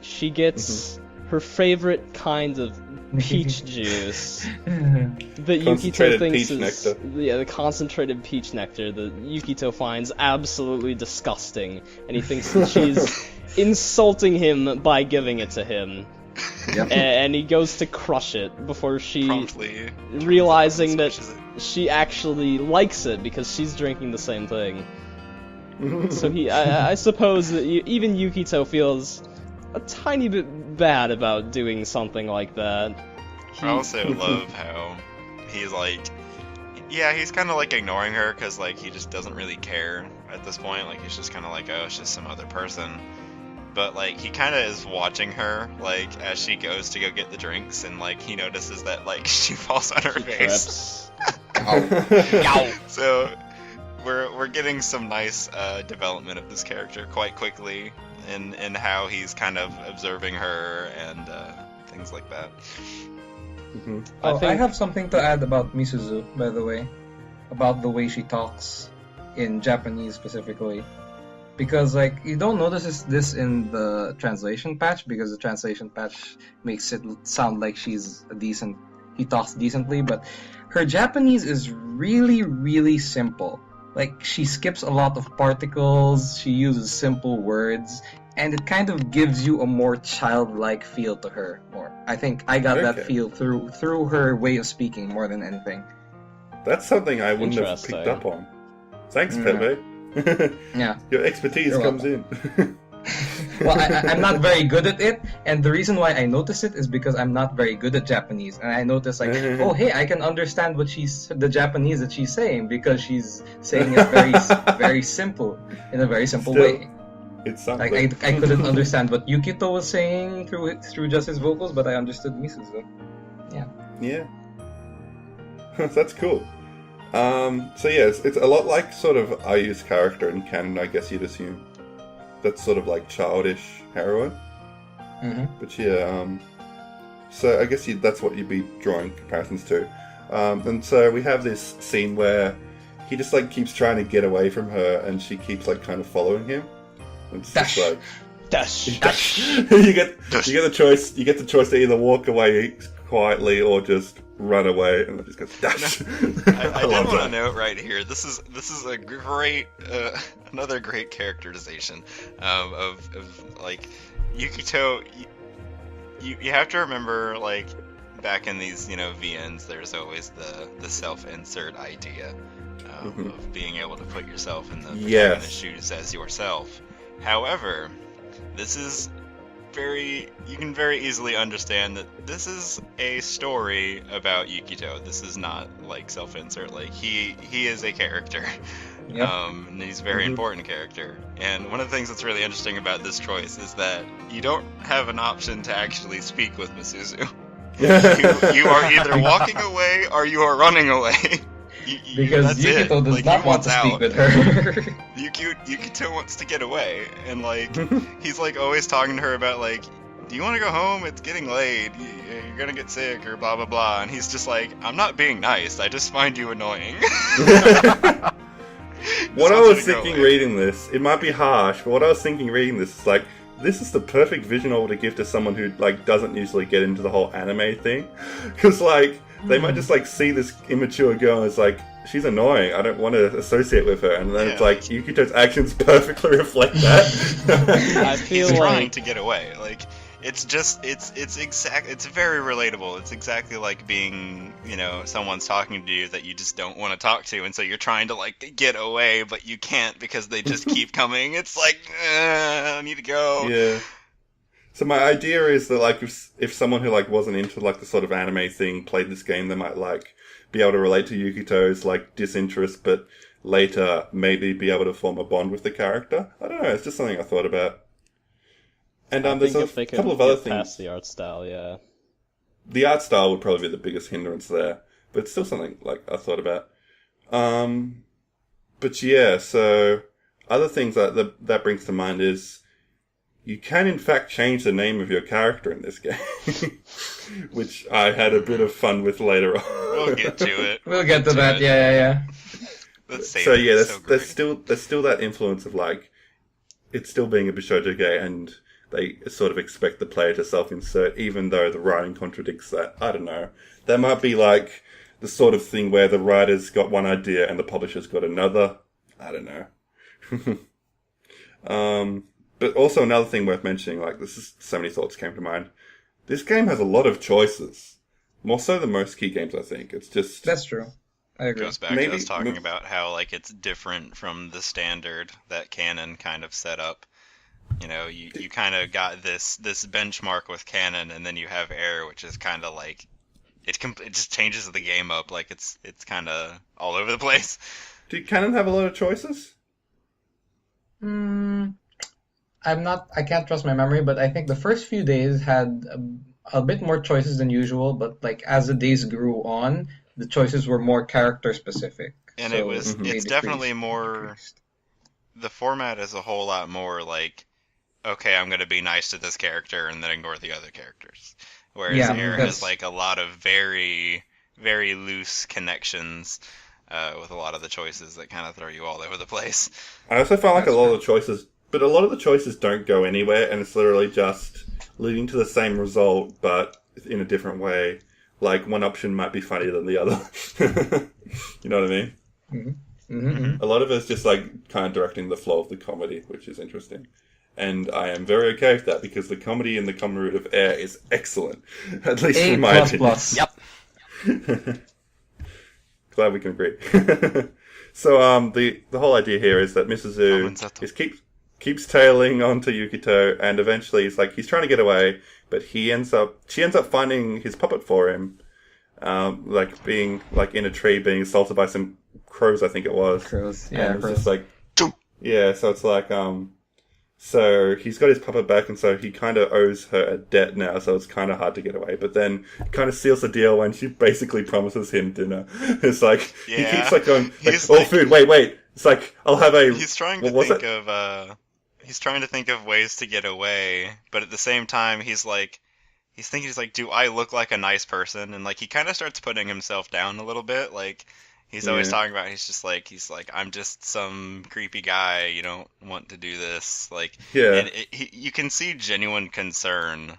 She gets her favorite kind of peach juice that Yukito Concentrated thinks peach is nectar. the concentrated peach nectar that Yukito finds absolutely disgusting, and he thinks that she's insulting him by giving it to him. Yep. And he goes to crush it before she Promptly realizing that squishes it. she actually likes it because she's drinking the same thing. So I suppose that even Yukito feels a tiny bit bad about doing something like that. I also love how he's like, yeah, he's kind of like ignoring her because like he just doesn't really care at this point. Like he's just kind of like, oh, it's just some other person. But like he kind of is watching her like as she goes to go get the drinks, and like he notices that like she falls on her face. Trips. Yow. So we're getting some nice development of this character quite quickly in how he's kind of observing her and things like that. I have something to add about Misuzu, by the way, about the way she talks in Japanese specifically, because like you don't notice this in the translation patch, because the translation patch makes it sound like he talks decently, but her Japanese is really, really simple. Like, she skips a lot of particles, she uses simple words, and it kind of gives you a more childlike feel to her. More, I think I got that Okay. feel through her way of speaking more than anything. That's something I wouldn't have picked Interesting. up on. Thanks, Yeah. Pepe. Yeah. Your expertise You're comes in. Well, I'm not very good at it, and the reason why I notice it is because I'm not very good at Japanese, and I notice like, oh hey, I can understand what the Japanese that she's saying because she's saying it very very simple in a very simple Still, way. It's Like something. I couldn't understand what Yukito was saying through just his vocals, but I understood Misuzu. Yeah. That's cool. So yeah, it's a lot like sort of Ayu's character in canon, I guess you'd assume. That's sort of like childish heroine. Mm-hmm. But yeah, so I guess that's what you'd be drawing comparisons to. And so we have this scene where he just like keeps trying to get away from her, and she keeps like kind of following him. It's Dash. just like Dash. you get the choice. You get the choice to either walk away quietly or just run away, and it just goes dash. I did love want to that. note right here. This is a great another great characterization of like Yukito. You have to remember, like, back in these VNs, there's always the self-insert idea of being able to put yourself in the Yes. protagonist's shoes as yourself. However, this is you can very easily understand that this is a story about Yukito. This is not like self-insert. Like he is a character. Yep. And he's a very Mhm. important character. And one of the things that's really interesting about this choice is that you don't have an option to actually speak with Misuzu. You are either walking away or you are running away. Because that's it. Yukito does Like, not he want wants to speak out. with her. Yukito wants to get away, and like he's like always talking to her about like, do you want to go home? It's getting late. You're gonna get sick or blah blah blah. And he's just like, I'm not being nice. I just find you annoying. What I Just was wants you to go thinking away. reading this, it might be harsh, but what I was thinking reading this is like, this is the perfect visual novel to give to someone who like doesn't usually get into the whole anime thing, because like they might just like see this immature girl as like, she's annoying, I don't want to associate with her, and then it's Yeah. like Yukito's actions perfectly reflect that. I feel He's trying like to get away. Like it's very relatable. It's exactly like being, someone's talking to you that you just don't want to talk to, and so you're trying to like get away, but you can't because they just keep coming. It's like, I need to go. Yeah. So my idea is that like if someone who like wasn't into like the sort of anime thing played this game, they might like be able to relate to Yukito's like disinterest, but later maybe be able to form a bond with the character. I don't know. It's just something I thought about. And I there's think a if they could couple of other get things. past the art style, yeah. The art style would probably be the biggest hindrance there, but it's still something like I thought about. But yeah, so other things that brings to mind is you can in fact change the name of your character in this game, which I had a bit of fun with later on. We'll get to it. We'll get to that. Yeah. Let's save So it. yeah, It's so great. there's still that influence of like it's still being a Bishoujo game, and they sort of expect the player to self-insert, even though the writing contradicts that. I don't know. That might be like the sort of thing where the writer's got one idea and the publisher's got another. I don't know. But also another thing worth mentioning, like so many thoughts came to mind. This game has a lot of choices, more so than most key games. I think it's just That's true. I agree. Goes back Maybe- to us talking about how like it's different from the standard that Canon kind of set up. You kind of got this benchmark with Canon, and then you have Air, which is kind of like it just changes the game up. Like it's kind of all over the place. Do Canon have a lot of choices? I can't trust my memory, but I think the first few days had a bit more choices than usual, but like as the days grew on, the choices were more character specific. And So it was Mhm. they it's definitely decreased- more. decreased. The format is a whole lot more like, okay, I'm going to be nice to this character and then ignore the other characters. Whereas Yeah, Air that's- has like a lot of very, very loose connections with a lot of the choices that kind of throw you all over the place. I also found like That's a lot of the choices, but a lot of the choices don't go anywhere, and it's literally just leading to the same result, but in a different way. Like one option might be funnier than the other. You know what I mean? Mhm. A lot of it's just like kind of directing the flow of the comedy, which is interesting. And I am very okay with that because the comedy in the common root of Air is excellent, at least A in my plus opinion. plus. Yep. Glad we can agree. So the whole idea here is that Misuzu Comenzato. keeps tailing onto Yukito, and eventually he's trying to get away, but she ends up finding his puppet for him, like being like in a tree being assaulted by some crows, I think it was. Crows. And Yeah, it's crows. just like, yeah, so it's like, so he's got his puppet back, and so he kind of owes her a debt now, so it's kind of hard to get away. But then kind of seals the deal when she basically promises him dinner. It's like, he Yeah. keeps like going, like, He's oh, like- food, wait. It's like, I'll have a... He's trying what to was think it? of he's trying to think of ways to get away, but at the same time he's like do I look like a nice person? And like he kind of starts putting himself down a little bit. Like he's always Yeah. talking about he's like I'm just some creepy guy, you don't want to do this. Like Yeah. and you can see genuine concern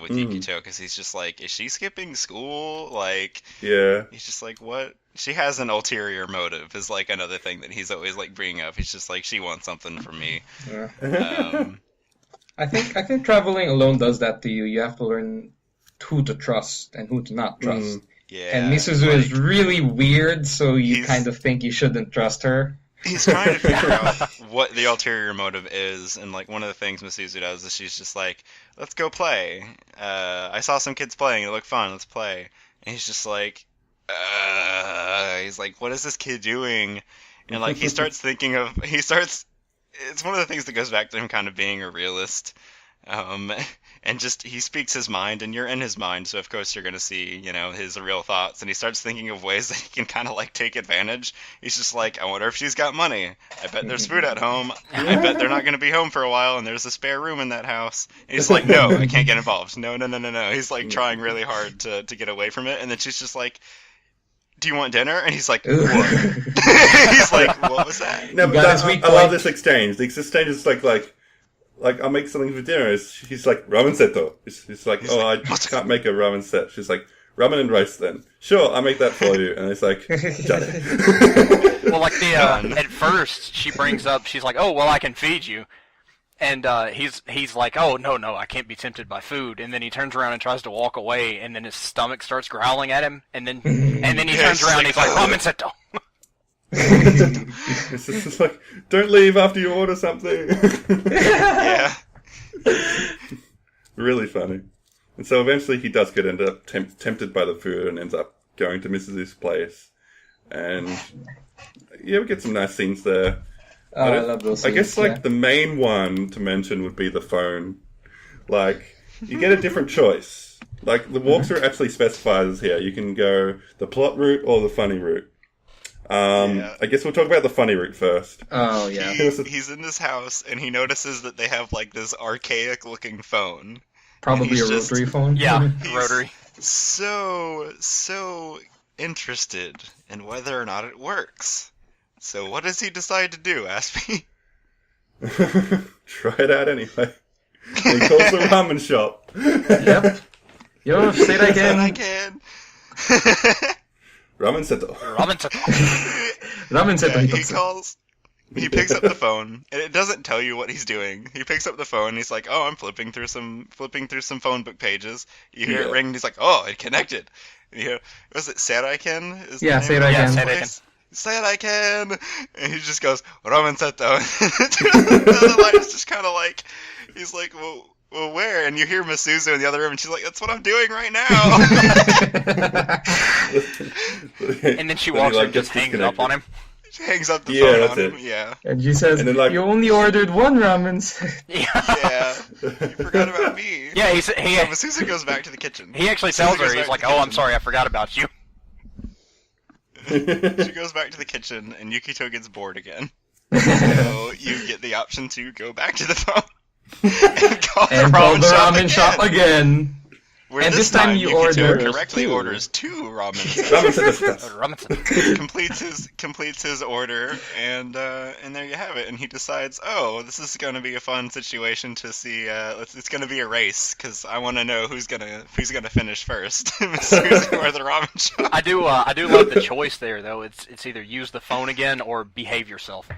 with Mm. Yukito because he's just like, is she skipping school? Like Yeah. he's just like, what? She has an ulterior motive is like another thing that he's always like bringing up. He's just like, she wants something from me. Yeah. Um, I think traveling alone does that to you. You have to learn who to trust and who to not trust. Yeah. And Misuzu is like, really weird, so you He's- kind of think you shouldn't trust her. he's trying to figure out what the ulterior motive is, and like one of the things Misuzu does is she's just like, "Let's go play. I saw some kids playing. It looked fun. Let's play." And he's just like, he's like, "What is this kid doing?" And like he starts thinking of It's one of the things that goes back to him kind of being a realist. And just he speaks his mind, and you're in his mind, so of course you're gonna see, his real thoughts. And he starts thinking of ways that he can kind of like take advantage. He's just like, I wonder if she's got money. I bet there's food at home. I bet they're not gonna be home for a while, and there's a spare room in that house. And he's like, no, I can't get involved. No, no, no, no, no. He's like trying really hard to get away from it, and then she's just like, do you want dinner? And he's like, what? He's like, what was that? No, but got his weak I love point. this exchange. The exchange is like I'll make something for dinner. He's like, ramen seto. He's like, He's oh, like, I can't make a ramen set. She's like, ramen and rice then. Sure, I'll make that for you. And it's like, done. Well, like at first she brings up, she's like, "Oh, well, I can feed you," and he's like, "Oh, no, I can't be tempted by food." And then he turns around and tries to walk away, and then his stomach starts growling at him, and then he turns around and he's like, "Ramen seto." It's just like, don't leave after you order something. Yeah. Really funny. And so eventually he does get end up tempted by the food and ends up going to Mrs.'s place. And yeah, we get some nice scenes there. Oh, I love those I guess scenes, like the main one to mention would be the phone. Like, you get a different choice. Like, the walkthrough actually specifies here. You can go the plot route or the funny route. Yeah. I guess we'll talk about the funny route first. Oh, yeah. He's in this house, and he notices that they have like this archaic-looking phone. Probably he's a just- rotary phone. Yeah, He's- rotary. So interested in whether or not it works. So what does he decide to do, Aspie? Try it out anyway. He calls the ramen shop. Yep. Yo, say that And I again. can. Ramen seto. Ramen seto. Ramen set Yeah, the he pizza. calls. He picks up the phone, and it doesn't tell you what he's doing. He picks up the phone, and he's like, "Oh, I'm flipping through some phone book pages." You hear it Yeah. ring, and he's like, "Oh, it connected." And you hear, was it Seraiken? Is the Yeah, name of Seraiken. Yeah, the Seraiken. place? Seraiken, and he just goes ramen seto. The other line is just kind of like, he's like, well, where? And you hear Masuzu in the other room, and she's like, "That's what I'm doing right now." And then she he, walks like, and just gets hangs up on him. She hangs up the Yeah, phone that's on him. it. Yeah, And she says, And then, like- you only ordered one ramen set. Yeah. yeah. You forgot about me. Yeah, So Masuzu goes back to the kitchen. he actually Masuzu tells goes her, he's back like, to the "Oh, I'm kitchen. sorry, I forgot about you." She goes back to the kitchen, and Yukito gets bored again. So you get the option to go back to the phone and call And the call ramen the shop ramen again. shop again. Where And this this time you Yukito order correctly two. orders 2 ramen. Ramen seto. Ramen seto. completes his order, and there you have it. And he decides, oh, this is going to be a fun situation to see. It's going to be a race because I want to know who's gonna finish first, Masuzu or the ramen shop. I do love the choice there though. It's either use the phone again or behave yourself.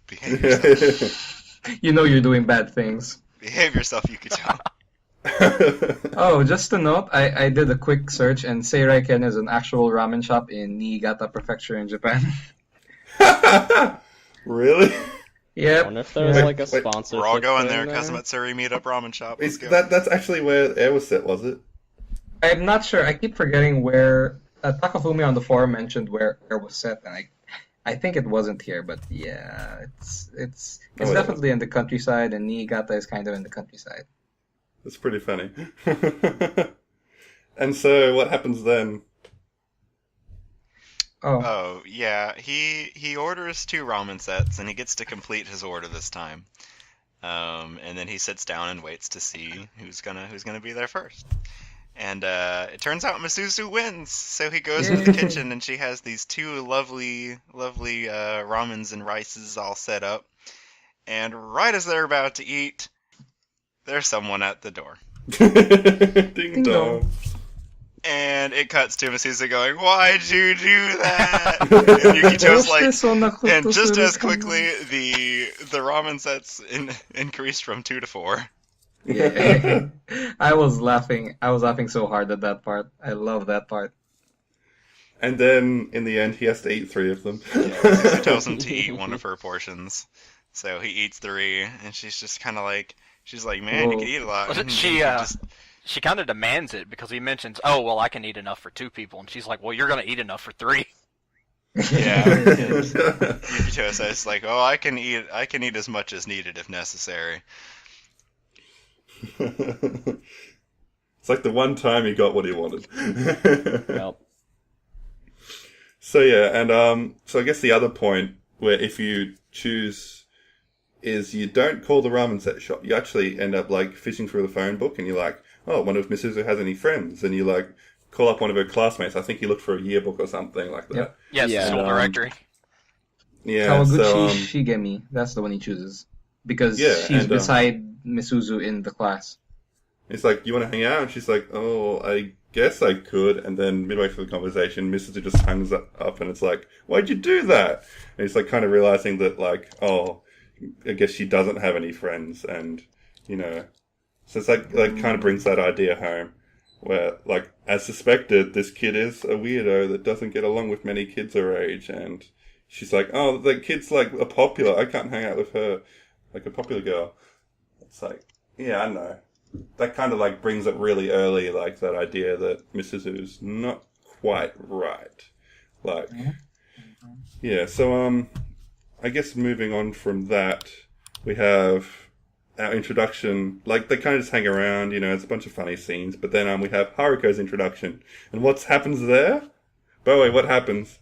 Behave yourself. You know you're doing bad things. Behave yourself, Yukito. Oh, just a note, I did a quick search, and Seiraiken is an actual ramen shop in Niigata Prefecture in Japan. Really? I Yep. wonder if there's Wait, like a wait. sponsor. We're all going there. Kazumatsuri Meetup Ramen Shop. Let's Is go. that's actually where Air was set, was it? I'm not sure. I keep forgetting where Takafumi on the forum mentioned where it was set, and I think it wasn't here, but yeah, it's whatever. definitely in the countryside, and Niigata is kind of in the countryside. That's pretty funny. And so, what happens then? Oh, Oh yeah, he orders 2 ramen sets, and he gets to complete his order this time. And then he sits down and waits to see who's gonna be there first. And it turns out Masuzu wins, so he goes to the Yay. kitchen, and she has these 2 lovely ramens and rices all set up. And right as they're about to eat, there's someone at the door. Ding Ding dong. dong. And it cuts to Masuzu going, "Why'd you do that?" And Yukito's like, and just as quickly, the ramen sets increased from 2 to 4. Yeah. I was laughing so hard at that part. I love that part. And then, in the end, he has to eat 3 of them. He tells him to eat one of her portions. So he eats 3, and she's just kind of like, man, you can eat a lot. And She kind of demands it because he mentions, oh, well, I can eat enough for 2 people. And she's like, well, you're going to eat enough for 3. Yeah. Yukito says, like, oh, I can eat as much as needed if necessary. It's like the one time he got what he wanted. Yep. So yeah, and so I guess the other point where if you choose is you don't call the ramen set shop. You actually end up like fishing through the phone book, and you're like, oh, I wonder if Miss Suzu has any friends, and you like call up one of her classmates. I think you look for a yearbook or something like that. Yep. Yes, Yeah. the school directory. Yeah. Kawaguchi So Shigemi, that's the one he chooses. Because Yeah, she's and, beside Misuzu in the class. it's like, you want to hang out? And she's like, oh, I guess I could. And then midway through the conversation, Mrs. just hangs up and it's like, why'd you do that? And he's like kind of realizing that like, oh, I guess she doesn't have any friends. And, you know, so it's like kind of brings that idea home where like, as suspected, this kid is a weirdo that doesn't get along with many kids her age. And she's like, oh, the kid's like a popular. I can't hang out with her, like a popular girl. It's like, yeah, I know. That kind of like brings it really early, like that idea that Mrs. U's not quite right. Like, yeah. So I guess moving on from that, we have our introduction. Like they kind of just hang around, you know. It's a bunch of funny scenes, but then we have Haruko's introduction, and what happens there? Bowie, what happens?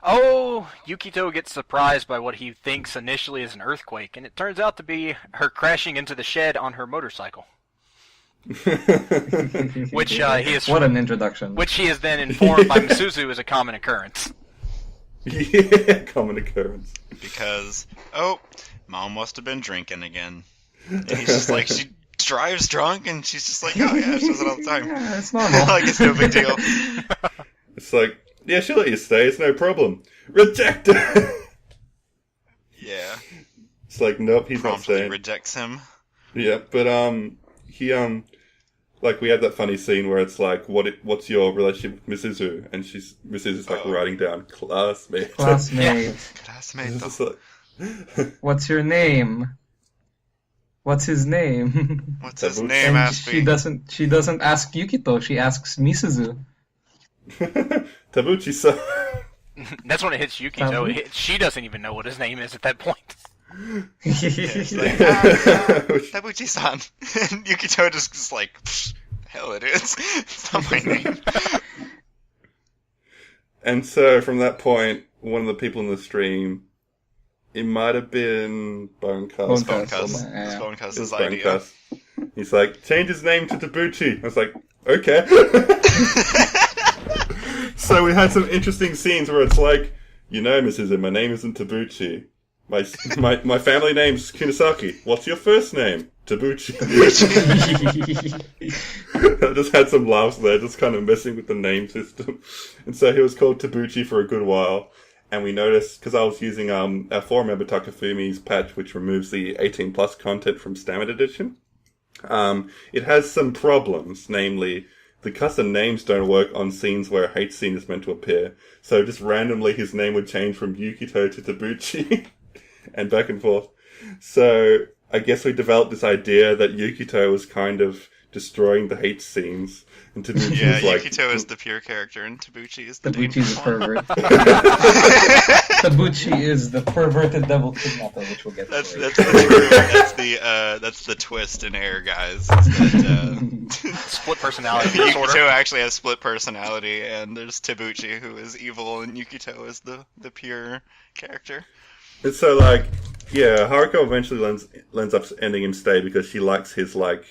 Oh, Yukito gets surprised by what he thinks initially is an earthquake, and it turns out to be her crashing into the shed on her motorcycle. Which he is What an introduction. Which he is then informed by Misuzu is a common occurrence. Yeah, common occurrence. Because, oh, Mom must have been drinking again. And he's just like, she drives drunk, and she's just like, oh yeah, she does it all the time. Yeah, it's normal. Like, it's no big deal. It's like, yeah, she'll let you stay. It's no problem. Rejected. Yeah. It's like, nope, he's not Promptly staying. rejects him. Yeah, but he like we had that funny scene where it's like, what's your relationship with Misuzu? And Misuzu's like writing down classmate. Classmate. Classmate. It's just like, What's your name? What's his name? What's his And name, And Aspie? she doesn't ask Yukito, she asks Misuzu. Tabuchi-san. That's when it hits Yukito. She doesn't even know what his name is at that point. It's like, Tabuchi-san. And Yukito just is like, hell it is. It's not my name. And so from that point, one of the people in the stream, it might have been Bonecast. Bonecast. Yeah. It's It was Bonecast's idea. Bonecast. He's like, change his name to Tabuchi. I was like, okay. So we had some interesting scenes where it's like, you know, Mrs. My name isn't Tabuchi. My family name's Kunisaki. What's your first name? Tabuchi. I just had some laughs there, just kind of messing with the name system. And so he was called Tabuchi for a good while. And we noticed, because I was using our forum member Takafumi's patch, which removes the 18 plus content from Standard Edition. It has some problems, namely, the custom names don't work on scenes where a hate scene is meant to appear. So just randomly his name would change from Yukito to Tabuchi. And back and forth. So I guess we developed this idea that Yukito was kind of destroying the hate scenes. And Tabuchi Yeah, was like... Yukito is the pure character, and Tabuchi is the Tabuchi's a demon. pervert. Tabuchi is the perverted devil kidnapper, which we'll get to That's later. that's the twist in Air, guys. Is that, Split personality disorder. Yukito actually has split personality, and there's Tabuchi, who is evil, and Yukito is the pure character. And so, like, yeah, Haruko eventually lends up ending him stay because she likes his, like,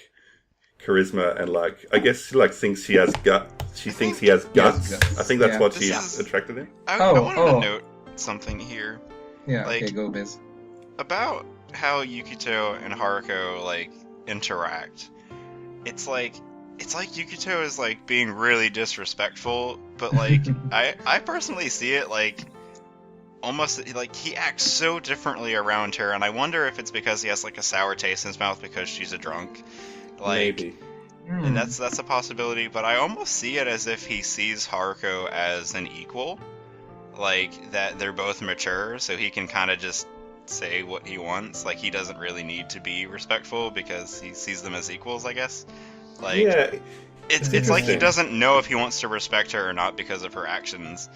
charisma and, like, I guess she, like, thinks he has guts. She thinks he has guts. guts. I think that's Yeah. what This she's is- attracted him. I wanted to note something here Yeah, Like- okay, go Biz. about how Yukito and Haruko, like, interact. It's like Yukito is, like, being really disrespectful, but, like, I personally see it, like, almost, like, he acts so differently around her, and I wonder if it's because he has, like, a sour taste in his mouth because she's a drunk. Like, Maybe. and that's a possibility. But I almost see it as if he sees Haruko as an equal, like that they're both mature, so he can kind of just say what he wants. Like he doesn't really need to be respectful because he sees them as equals, I guess. Like Yeah, it's like he doesn't know if he wants to respect her or not because of her actions.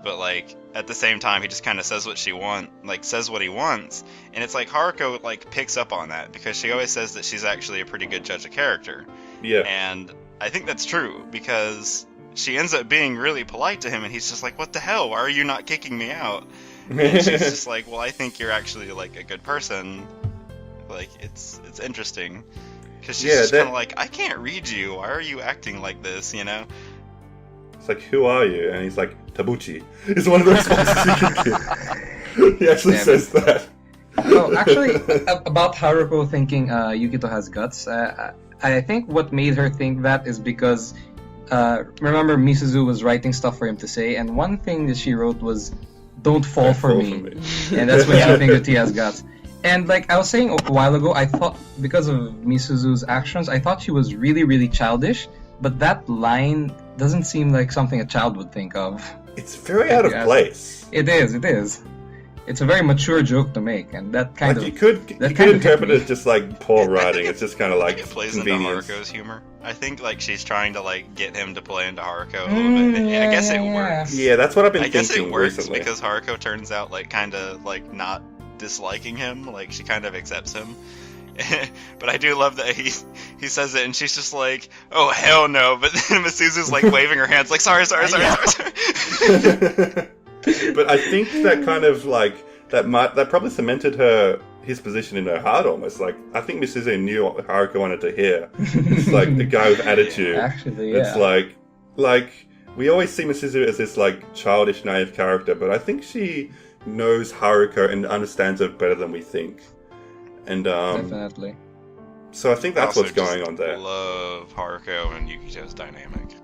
But like at the same time, he just kind of says what says what he wants, and it's like Haruko like picks up on that because she always says that she's actually a pretty good judge of character. yeah. And I think that's true because she ends up being really polite to him, and he's just like, "What the hell? Why are you not kicking me out?" And she's just like, "Well, I think you're actually like a good person." Like it's interesting because she's just kind of like, "I can't read you. Why are you acting like this?" You know? It's like, who are you? And he's like, Tabuchi. It's one of the responses you can give. He actually says that. Oh, actually, about Haruko thinking Yukito has guts, I think what made her think that is because, remember, Misuzu was writing stuff for him to say, and one thing that she wrote was, "Don't fall for me." And that's when she thinks that he has guts. And like I was saying a while ago, I thought, because of Misuzu's actions, I thought she was really, really childish, but that line doesn't seem like something a child would think of. It's very out of place. It is. It's a very mature joke to make, and that kind of... You could interpret it just like poor writing. It's just kind of like it plays convenience. into Haruko's humor. I think like she's trying to like get him to play into Haruko a little bit. I guess it works. Yeah, that's what I've been I thinking guess it works recently. because Haruko turns out like kind of like not disliking him. Like she kind of accepts him. But I do love that he says it and she's just like, "Oh hell no!" But then Misuzu's like waving her hands like, sorry. But I think that kind of like that probably cemented his position in her heart almost. Like I think Misuzu knew what Haruko wanted to hear. It's like a guy with attitude. Actually, yeah. It's like we always see Misuzu as this like childish, naive character, but I think she knows Haruko and understands her better than we think. And Definitely. So I think that's what's going on there. I love Haruko and Yukito's dynamic.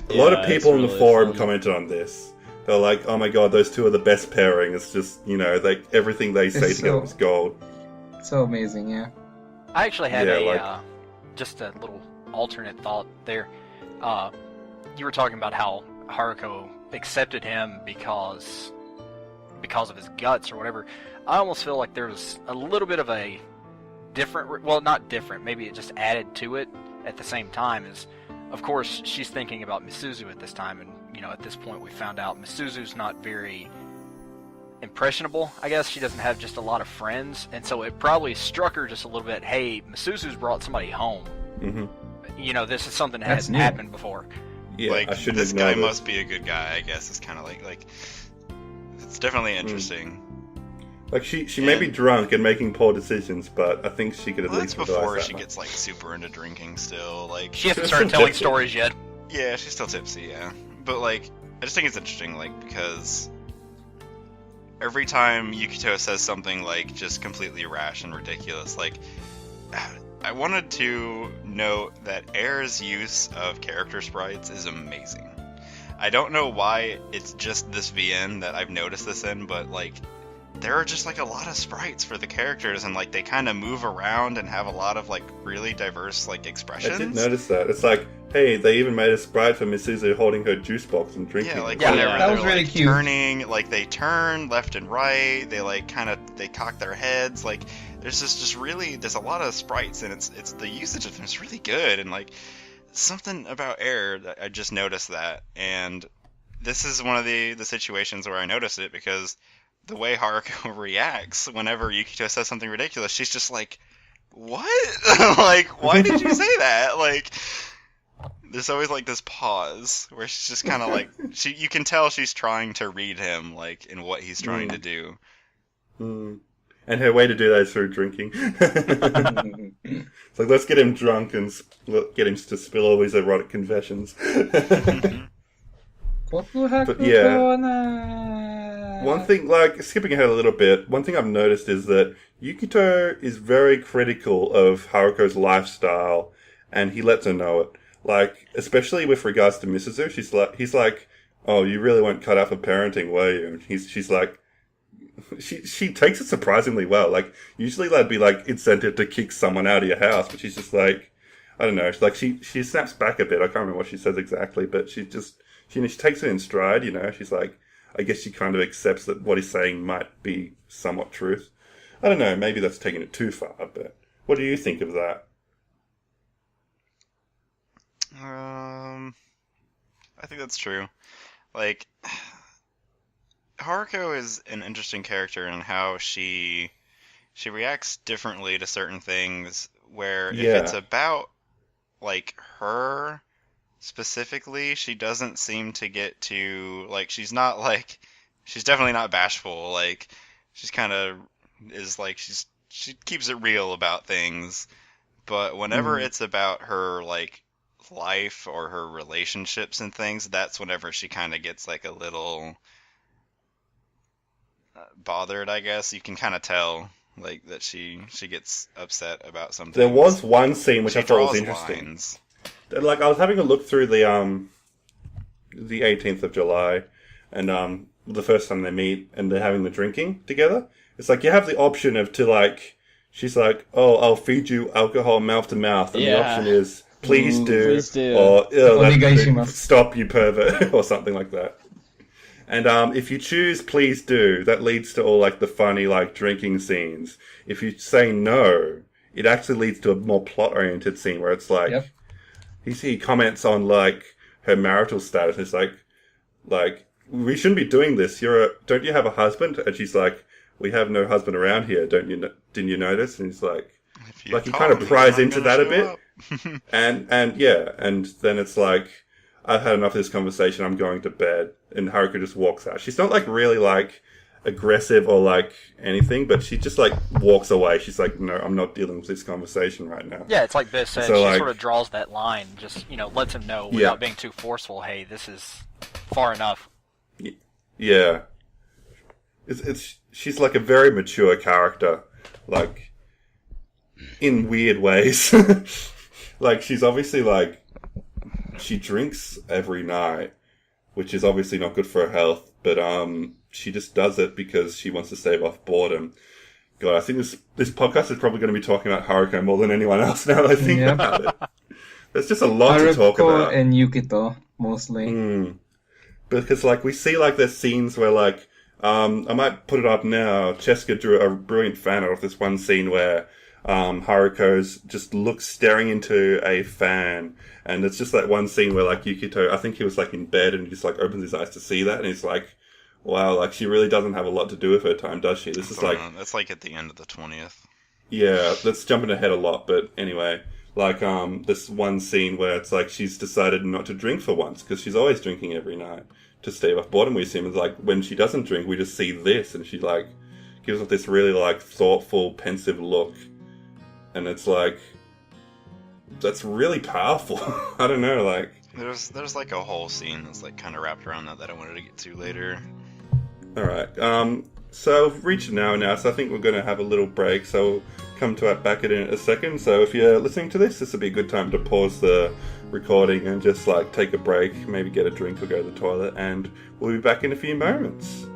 A lot of people in the forum fun. commented on this. They're like, "Oh my god, those two are the best pairing." It's just, like everything they say together is gold. So amazing, yeah. I actually had Yeah, just a little alternate thought there. You were talking about how Haruko accepted him because of his guts or whatever. I almost feel like there's a little bit of a different, well, not different, maybe it just added to it at the same time. Is, of course, she's thinking about Misuzu at this time, and at this point we found out Misuzu's not very impressionable. I guess she doesn't have just a lot of friends, and so it probably struck her just a little bit. Hey, Misuzu's brought somebody home. Mm-hmm. This is something that That's hasn't new. happened before. Yeah, Like I shouldn't this have guy known must be a good guy. I guess it's kind of like it's definitely interesting. Like she may be drunk and making poor decisions, but I think she could at Well, least that's realize before that she much. gets like super into drinking still. Like She hasn't She's started still telling tipsy. stories yet. yeah, she's still tipsy, yeah. But like I just think it's interesting, like because every time Yukito says something like just completely rash and ridiculous, like I wanted to note that Air's use of character sprites is amazing. I don't know why it's just this VN that I've noticed this in, but like there are just like a lot of sprites for the characters, and like they kind of move around and have a lot of like really diverse like expressions. I did notice that. It's like, hey, they even made a sprite for Misuzu holding her juice box and drinking. Yeah, like Yeah, whenever that they're was really like cute. turning, like they turn left and right. They like they cock their heads. Like there's there's a lot of sprites, and it's the usage of them is really good, and like something about Air that I just noticed that, and this is one of the situations where I noticed it because the way Haruko reacts whenever Yukito says something ridiculous, she's just like, "What? Like, why did you say that?" Like, there's always like this pause where she's just kind of like, you can tell she's trying to read him, like, in what he's trying to do. And her way to do that is through drinking. It's like, let's get him drunk and get him to spill all his erotic confessions. But yeah, one thing, like, skipping ahead a little bit, one thing I've noticed is that Yukito is very critical of Haruko's lifestyle, and he lets her know it. Like, especially with regards to Misuzu, he's like, "Oh, you really weren't cut out for parenting, were you?" And she's like, she takes it surprisingly well. Like, usually that'd be like incentive to kick someone out of your house, but she's just like, I don't know. Like she snaps back a bit. I can't remember what she says exactly, but she takes it in stride. You know, she's like, I guess she kind of accepts that what he's saying might be somewhat truth. I don't know. Maybe that's taking it too far. But what do you think of that? I think that's true. Like, Haruko is an interesting character in how she reacts differently to certain things. Where if it's Yeah. about like her specifically, she doesn't seem to get to like she's not like she's definitely not bashful. Like she's kind of is like she keeps it real about things. But whenever Mm. it's about her like life or her relationships and things, that's whenever she kind of gets like a little bothered, I guess. You can kind of tell like that she gets upset about some There things. was one scene which She I thought was draws interesting. lines. Like I was having a look through the 18th of July, and the first time they meet and they're having the drinking together. It's like you have the option of to like, she's like, "Oh, I'll feed you alcohol mouth to mouth," and the Yeah. option is, "Please Ooh, do," please do. or Onegaishimasu. "Stop, you pervert," or something like that. And if you choose "please do," that leads to all like the funny like drinking scenes. If you say no, it actually leads to a more plot-oriented scene where it's like. Yep. He comments on like her marital status. It's like we shouldn't be doing this. Don't you have a husband? And she's like, we have no husband around here. Didn't you notice? And he's like If you he call kind of me, pries I'm into gonna that a show bit. up. And yeah, and then it's like, I've had enough of this conversation. I'm going to bed. And Haruka just walks out. She's not like really like aggressive or like anything, but she just like walks away. She's like, no, I'm not dealing with this conversation right now. Yeah, it's like Biz said. So, She like- sort of draws that line, just lets him know Yeah. without being too forceful. Hey, this is far enough. Yeah. She's like a very mature character, like in weird ways. Like she's obviously like she drinks every night, which is obviously not good for her health, but she just does it because she wants to stave off boredom. God, I think this podcast is probably going to be talking about Haruko more than anyone else now that I think Yep. about it. There's just a lot to talk Haruko about. and Yukito, mostly. Because like we see like there's scenes where like I might put it up now. Cheska drew a brilliant fan art of this one scene where Haruko's just looks staring into a fan, and it's just that one scene where like Yukito, I think he was like in bed and he just like opens his eyes to see that, and he's like, wow, like she really doesn't have a lot to do with her time, does she? This is like That's like at the end of the 20th. yeah, that's jumping ahead a lot, but anyway, like this one scene where it's like she's decided not to drink for once because she's always drinking every night to stave off boredom. We see him as like when she doesn't drink, we just see this, and she like gives off this really like thoughtful, pensive look, and it's like that's really powerful. I don't know, like There's like a whole scene that's like kind of wrapped around that I wanted to get to later. all right. So we've reached an hour now, so I think we're going to have a little break. So we'll come to it back in a second. So if you're listening to this would be a good time to pause the recording and just like take a break, maybe get a drink or go to the toilet, and we'll be back in a few moments.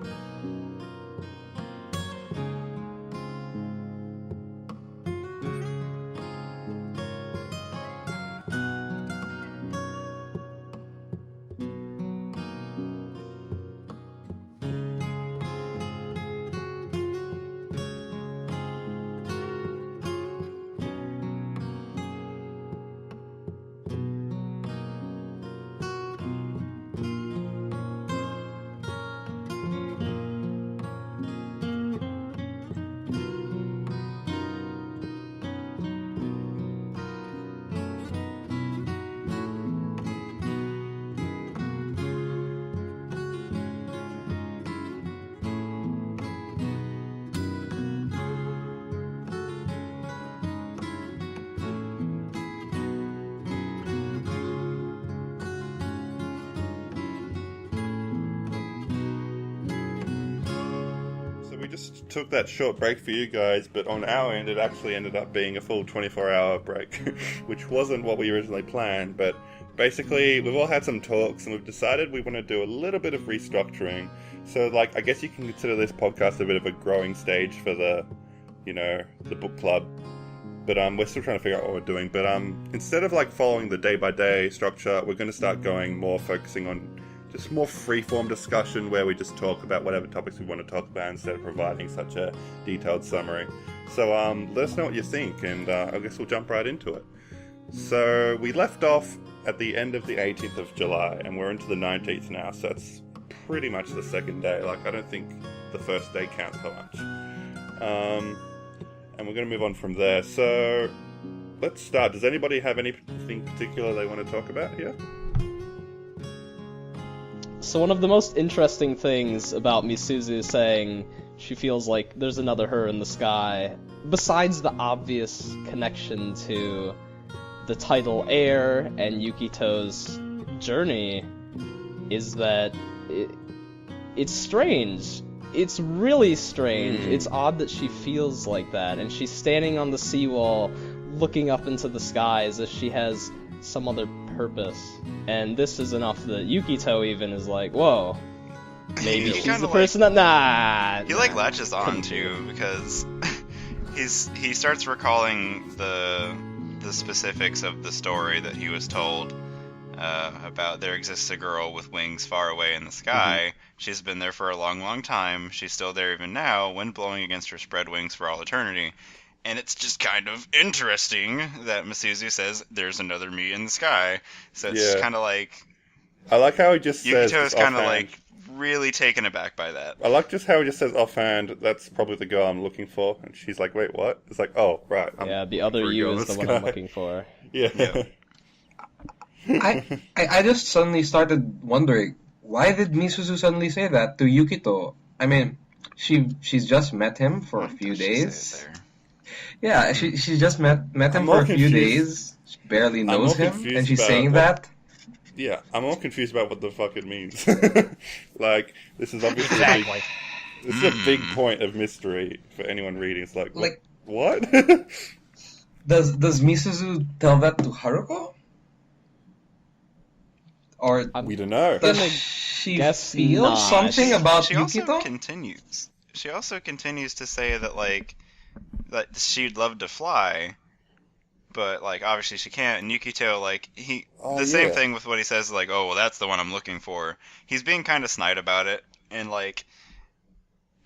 Just took that short break for you guys, but on our end it actually ended up being a full 24-hour break, which wasn't what we originally planned, but basically we've all had some talks and we've decided we want to do a little bit of restructuring. So like I guess you can consider this podcast a bit of a growing stage for the book club. but we're still trying to figure out what we're doing. But instead of like following the day-by-day structure, we're going to start going more focusing on just more free-form discussion where we just talk about whatever topics we want to talk about instead of providing such a detailed summary. So let us know what you think, and I guess we'll jump right into it. So we left off at the end of the 18th of July, and we're into the 19th now, so it's pretty much the second day. Like, I don't think the first day counts that much. And we're going to move on from there. So let's start. Does anybody have anything particular they want to talk about here? So one of the most interesting things about Misuzu saying she feels like there's another her in the sky, besides the obvious connection to the title Air and Yukito's journey, is that it's strange. It's really strange. It's odd that she feels like that, and she's standing on the seawall looking up into the sky as if she has some other purpose. And this is enough that Yukito even is like, whoa, maybe she's the person that... He latches on to, because he starts recalling the specifics of the story that he was told about there exists a girl with wings far away in the sky. Mm-hmm. She's been there for a long, long time. She's still there even now, wind blowing against her spread wings for all eternity. And it's just kind of interesting that Misuzu says there's another me in the sky. So it's just kind of like... I like how he just says... Yukito's kind of like really taken aback by that. I like just how he just says offhand, that's probably the girl I'm looking for. And she's like, wait, what? It's like, oh, right. The other you is the one I'm looking for. Yeah. I just suddenly started wondering, why did Misuzu suddenly say that to Yukito? I mean, she's just met him for a few days. Yeah, she's just met him for a few days. She barely knows him, and she's saying that. Yeah, I'm all confused about what the fuck it means. Like, this is obviously this is a big point of mystery for anyone reading. It's like what? Does Misuzu tell that to Haruko? Or we don't know. Does she feel something about Yukito? She also continues to say that that she'd love to fly, but obviously she can't. And Yukito, same thing with what he says, oh well, that's the one I'm looking for. He's being kind of snide about it, and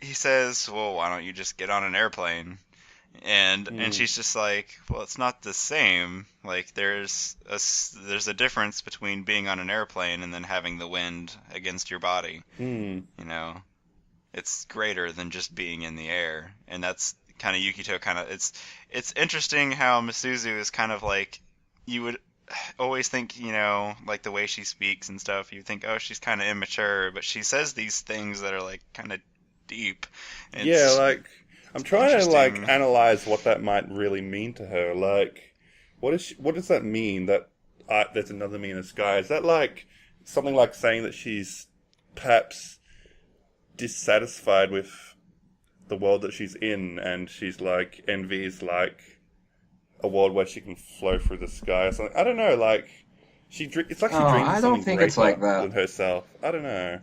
he says, well, why don't you just get on an airplane? And she's just like, well, it's not the same. There's a difference between being on an airplane and then having the wind against your body. You know, it's greater than just being in the air, and that's kind of Yukito. It's interesting how Misuzu is kind of you would always think, the way she speaks and stuff. You think, oh, she's kind of immature, but she says these things that are kind of deep. I'm trying to analyze what that might really mean to her. What does that mean that there's another me in the sky? Is that something like saying that she's perhaps dissatisfied with the world that she's in, and she's envies a world where she can flow through the sky or something? I don't know. It's she dreams of I don't think it's like that than herself. I don't know.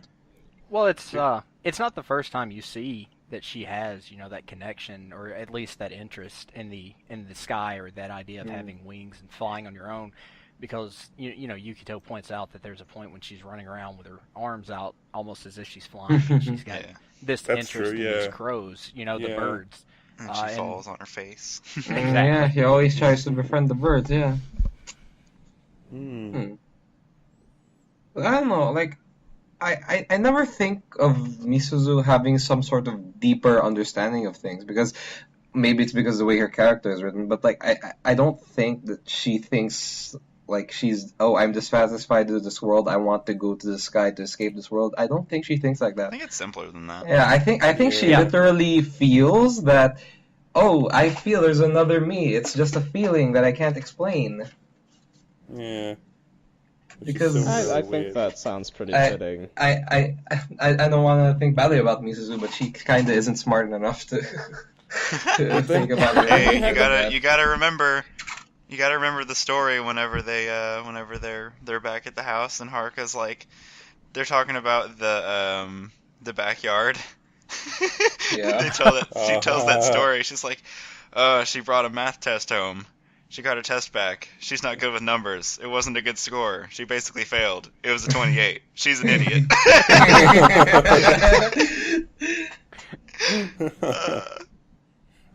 Well, it's not the first time you see that she has, that connection, or at least that interest in the sky, or that idea of having wings and flying on your own, because Yukito points out that there's a point when she's running around with her arms out, almost as if she's flying. And she's got this interest in these crows, the birds. And she falls on her face. Exactly. Yeah, he always tries to befriend the birds. Yeah. But I don't know, I never think of Misuzu having some sort of deeper understanding of things, because maybe it's because of the way her character is written, but I don't think that she thinks she's, oh, I'm dissatisfied with this world, I want to go to the sky to escape this world. I don't think she thinks like that. I think it's simpler than that. Yeah, I think she literally feels that, oh, I feel there's another me. It's just a feeling that I can't explain. Yeah. Because I think that sounds pretty fitting. I don't want to think badly about Misuzu, but she kind of isn't smart enough to think about it. Hey, you gotta remember the story whenever they're back at the house, and Haruka's they're talking about the backyard. Yeah. She tells that story. She's like, She brought a math test home. She got her test back. She's not good with numbers. It wasn't a good score. She basically failed. It was a 28. She's an idiot.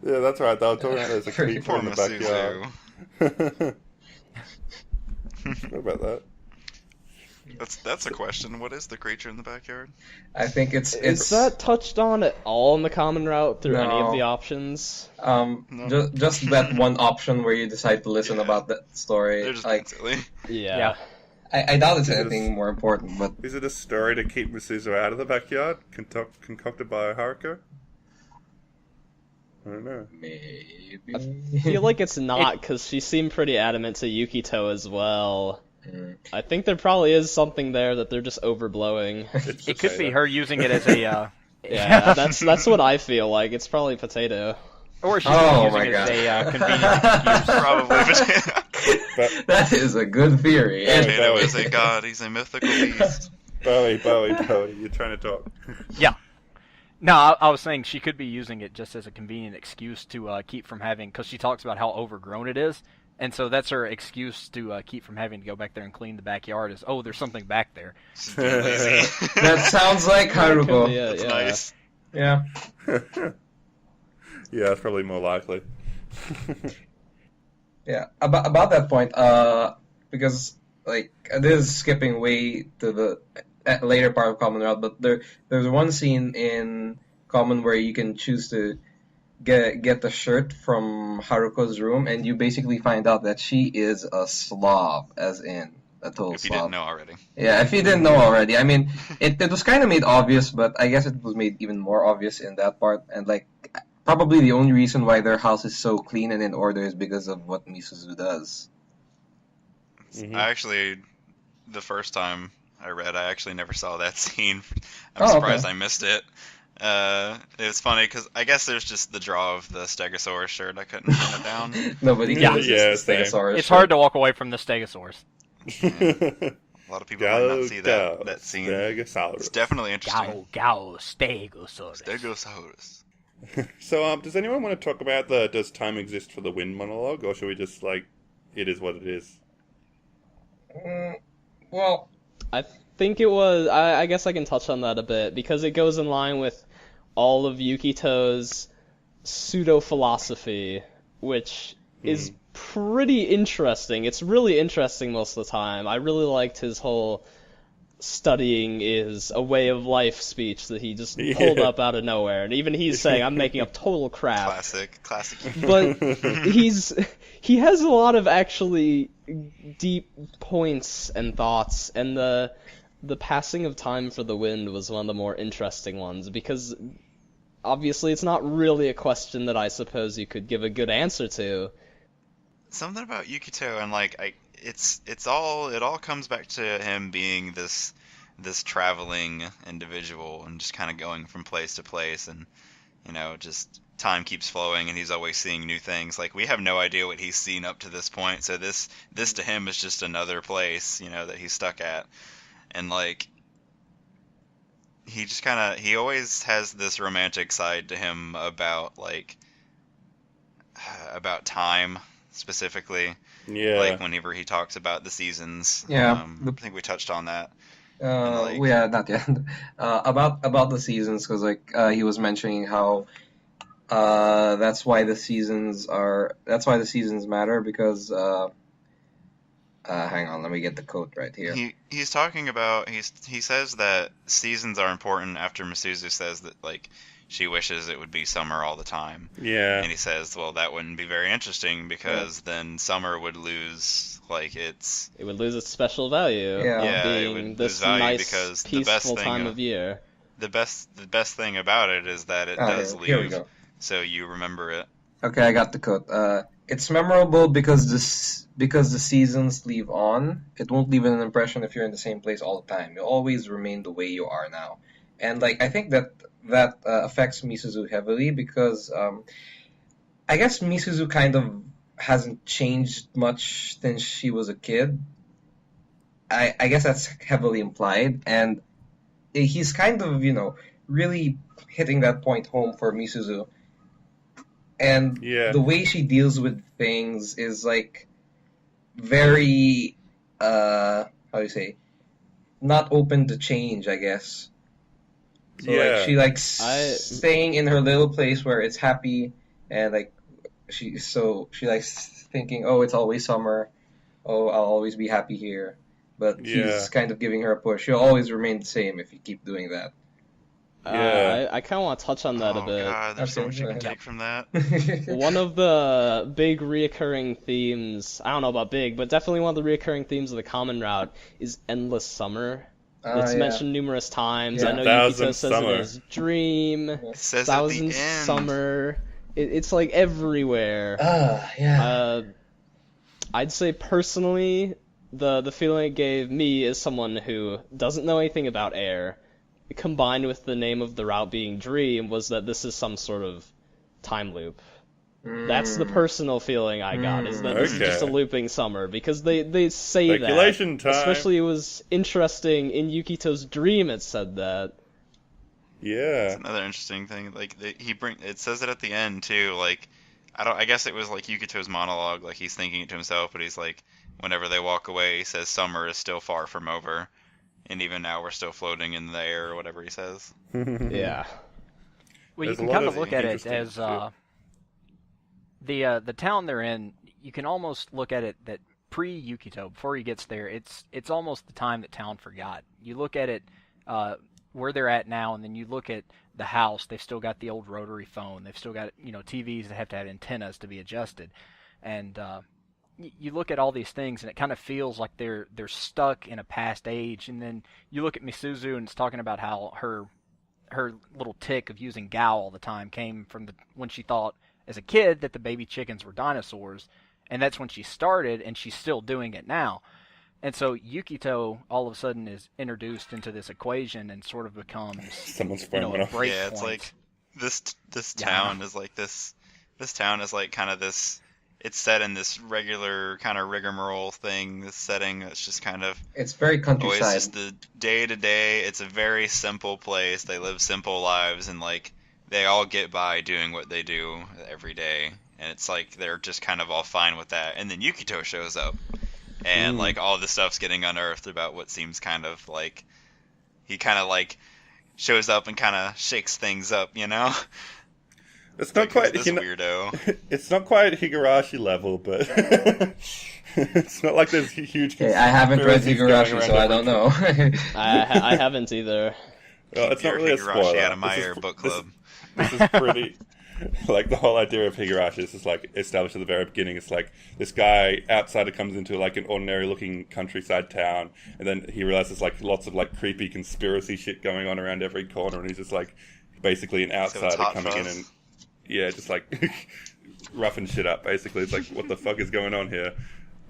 Yeah, that's right. They were talking about there's a creeper Poor in the backyard. Masuzu. What about that? That's a question. What is the creature in the backyard? I think it's Is that touched on at all in the common route through any of No. the options? No. just that one option where you decide to listen Yeah. about that story. They're just Like being silly. Yeah. I doubt it's Yes. anything more important, but Is it a story to keep Masuzu out of the backyard, concocted by Haruko? I don't know. maybe. I feel like it's not, because she seemed pretty adamant to Yukito as well. I think there probably is something there that they're just overblowing. It's It could be potato. her using it as a. Yeah, that's what I feel like. It's probably potato. Or she's Oh using my it as God. a convenient excuse. Probably potato. But That is a good theory. Yeah. Potato is a god. He's a mythical beast. Bowie, you're trying to talk. Yeah. No, I was saying she could be using it just as a convenient excuse to keep from having, because she talks about how overgrown it is, and so that's her excuse to keep from having to go back there and clean the backyard. Is there's something back there. She's being lazy. That sounds like Haruko. Yeah, That's yeah. nice. Yeah. Yeah, that's probably more likely. Yeah. About that point, because like this is skipping way to the later part of Common Route, but there's one scene in Common where you can choose to get the shirt from Haruko's room, and you basically find out that she is a Slav, as in a total If you Slav. didn't know already. Yeah, if you didn't know already. I mean, it was kind of made obvious, but I guess it was made even more obvious in that part. And like, probably the only reason why their house is so clean and in order is because of what Misuzu does. Mhm. I actually, the first time I read, I actually never saw that scene. I'm Oh, okay. surprised I missed it. It's funny because I guess there's just the draw of the Stegosaurus shirt. I couldn't pin it down. Nobody Yeah. can Yeah, resist the same. Stegosaurus. It's hard to walk away from the Stegosaurus. A lot of people might Go, not see go, that scene. Stegosaurus. It's definitely interesting. Gao, Stegosaurus. Stegosaurus. So, does anyone want to talk about the "Does time exist for the wind" monologue, or should we just like, it is what it is? Well, I think it was. I guess I can touch on that a bit because it goes in line with all of Yukito's pseudo philosophy, which is pretty interesting. It's really interesting most of the time. I really liked his whole studying is a way of life speech that he just pulled up out of nowhere, and even he's saying I'm making up total crap. Classic. But he has a lot of actually deep points and thoughts, and the passing of time for the wind was one of the more interesting ones, because obviously it's not really a question that I suppose you could give a good answer to. Something about Yukito and like it all comes back to him being this traveling individual and just kind of going from place to place, and just time keeps flowing and he's always seeing new things. Like, we have no idea what he's seen up to this point, so this to him is just another place that he's stuck at. And like, he always has this romantic side to him about time specifically. Yeah. Like whenever he talks about the seasons. Yeah. I think we touched on that. yeah, not yet. About the seasons, because he was mentioning how that's why the seasons matter, because hang on, let me get the quote right here. He's talking about he says that seasons are important after Masuzu says that like she wishes it would be summer all the time. Yeah. And he says, well, that wouldn't be very interesting because then summer would lose its special value. Yeah. Yeah, it being would this lose value nice, because the peaceful best thing time of year. the best thing about it is that it does Here we leave, go. so you remember it. Okay, I got the quote. It's memorable because the seasons leave on. It won't leave an impression if you're in the same place all the time. You'll always remain the way you are now. And I think that affects Misuzu heavily, because I guess Misuzu kind of hasn't changed much since she was a kid. I guess that's heavily implied, and he's kind of really hitting that point home for Misuzu. and Yeah. the way she deals with things is like very how do you say, not open to change, I guess. So like Yeah. she likes staying in her little place where it's happy, and like she likes thinking, oh, it's always summer, oh, I'll always be happy here. But Yeah. he's kind of giving her a push. She'll always remain the same if you keep doing that. Yeah. I kind of want to touch on that a bit. God, there's so Okay, much you go can ahead. take from that. One of the big reoccurring themes, I don't know about big, but definitely one of the reoccurring themes of the common route is endless summer. It's yeah. mentioned numerous times. Yeah. I know Thousand Yukito says Summer. it as dream, It says at the thousand end. summer. It's like everywhere. Yeah. I'd say personally, the feeling it gave me as someone who doesn't know anything about air, combined with the name of the route being Dream, was that this is some sort of time loop. That's the personal feeling I got, is that this is just a Okay. looping summer, because they say that. Speculation time. Especially it was interesting in Yukito's dream it said that. Yeah. That's another interesting thing. Like it says it at the end too. Like I guess it was like Yukito's monologue. Like he's thinking it to himself, but he's like, whenever they walk away, he says summer is still far from over, and even now we're still floating in the air or whatever he says. Yeah. Well, There's you a can lot kind of of look at it interesting as the town they're in. You can almost look at it that pre-Yukito, before he gets there, it's almost the time that town forgot. You look at it where they're at now, and then you look at the house. They've still got the old rotary phone. They've still got TVs that have to have antennas to be adjusted, and you look at all these things, and it kind of feels like they're stuck in a past age. And then you look at Misuzu, and it's talking about how her little tick of using Gao all the time came from when she thought as a kid that the baby chickens were dinosaurs, and that's when she started, and she's still doing it now. And so Yukito all of a sudden is introduced into this equation and sort of becomes Someone's phone a went off. break Yeah, it's point. like this Yeah. town is like this. This town is like kind of this. It's set in this regular kind of rigmarole thing. This setting that's just kind of It's very always countryside. just the day to day. It's a very simple place. They live simple lives, and like they all get by doing what they do every day. And it's like they're just kind of all fine with that. And then Yukito shows up, and like all this stuff's getting unearthed about what seems kind of like he kind of like shows up and kind of shakes things up, you know? It's not Like, quite who's this weirdo. It's not quite Higurashi level, but it's not like there's huge. Okay, I haven't read conspiracies going Higurashi, around so I every- don't know. I haven't either. Well, it's not Your really a Higurashi spoiler. out of my This is- ear, book club. This is pretty. Like the whole idea of Higurashi is just like established at the very beginning. It's like this guy outsider comes into like an ordinary looking countryside town, and then he realizes like lots of like creepy conspiracy shit going on around every corner, and he's just like basically an So it's outsider hot coming in fuzz. and just like roughing shit up. Basically, it's like what the fuck is going on here?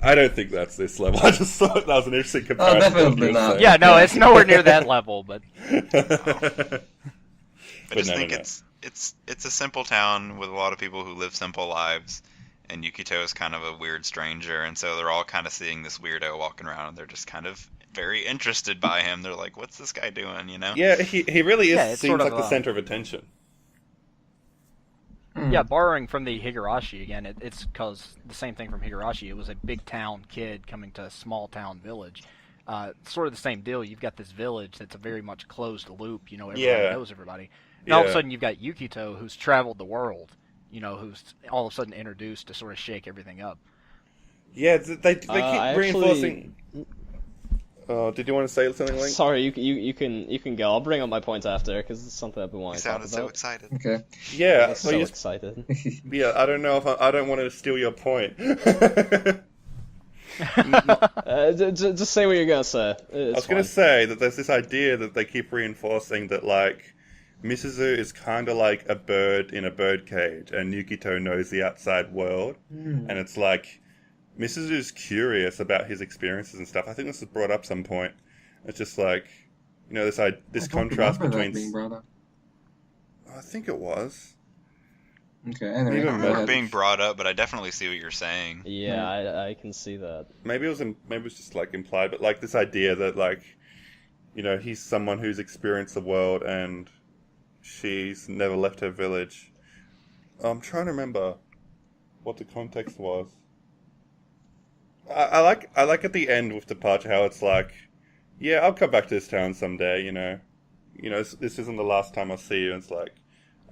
I don't think that's this level. I just thought that was an interesting comparison. definitely not. Yeah, no, it's nowhere near that level, but I just no, think no. it's a simple town with a lot of people who live simple lives, and Yukito is kind of a weird stranger, and so they're all kind of seeing this weirdo walking around, and they're just kind of very interested by him. They're like, "What's this guy doing?" You know? Yeah, he really is. Yeah, it's Seems sort of, like the center of attention. yeah, borrowing from the Higurashi again, it's because the same thing from Higurashi. It was a big town kid coming to a small town village. Sort of the same deal. You've got this village that's a very much closed loop. Everybody Yeah. knows everybody. And all of a Yeah. sudden, you've got Yukito, who's traveled the world. Who's all of a sudden introduced to sort of shake everything up. Yeah, they keep I reinforcing. Oh, did you want to say something, Link? Sorry, you can go. I'll bring up my points after because it's something I've been He wanting to talk sounded so about. excited. Okay. Yeah, I'm so well, excited. I don't know if I don't want to steal your point. Just say what you're gonna say. I was going to say that there's this idea that they keep reinforcing that, like, Misuzu is kind of like a bird in a bird cage, and Yukito knows the outside world. And it's like, Misuzu's curious about his experiences and stuff. I think this was brought up some point. It's just like, this I don't contrast remember that between... being brought up. I think it was. Okay, I anyway. Even don't remember better. it being brought up, but I definitely see what you're saying. Yeah, I can see that. Maybe it was just, like, implied, but, like, this idea that, like, he's someone who's experienced the world and she's never left her village. I'm trying to remember what the context was. I like at the end with Departure how it's like, yeah, I'll come back to this town someday. This isn't the last time I'll see you. And it's like,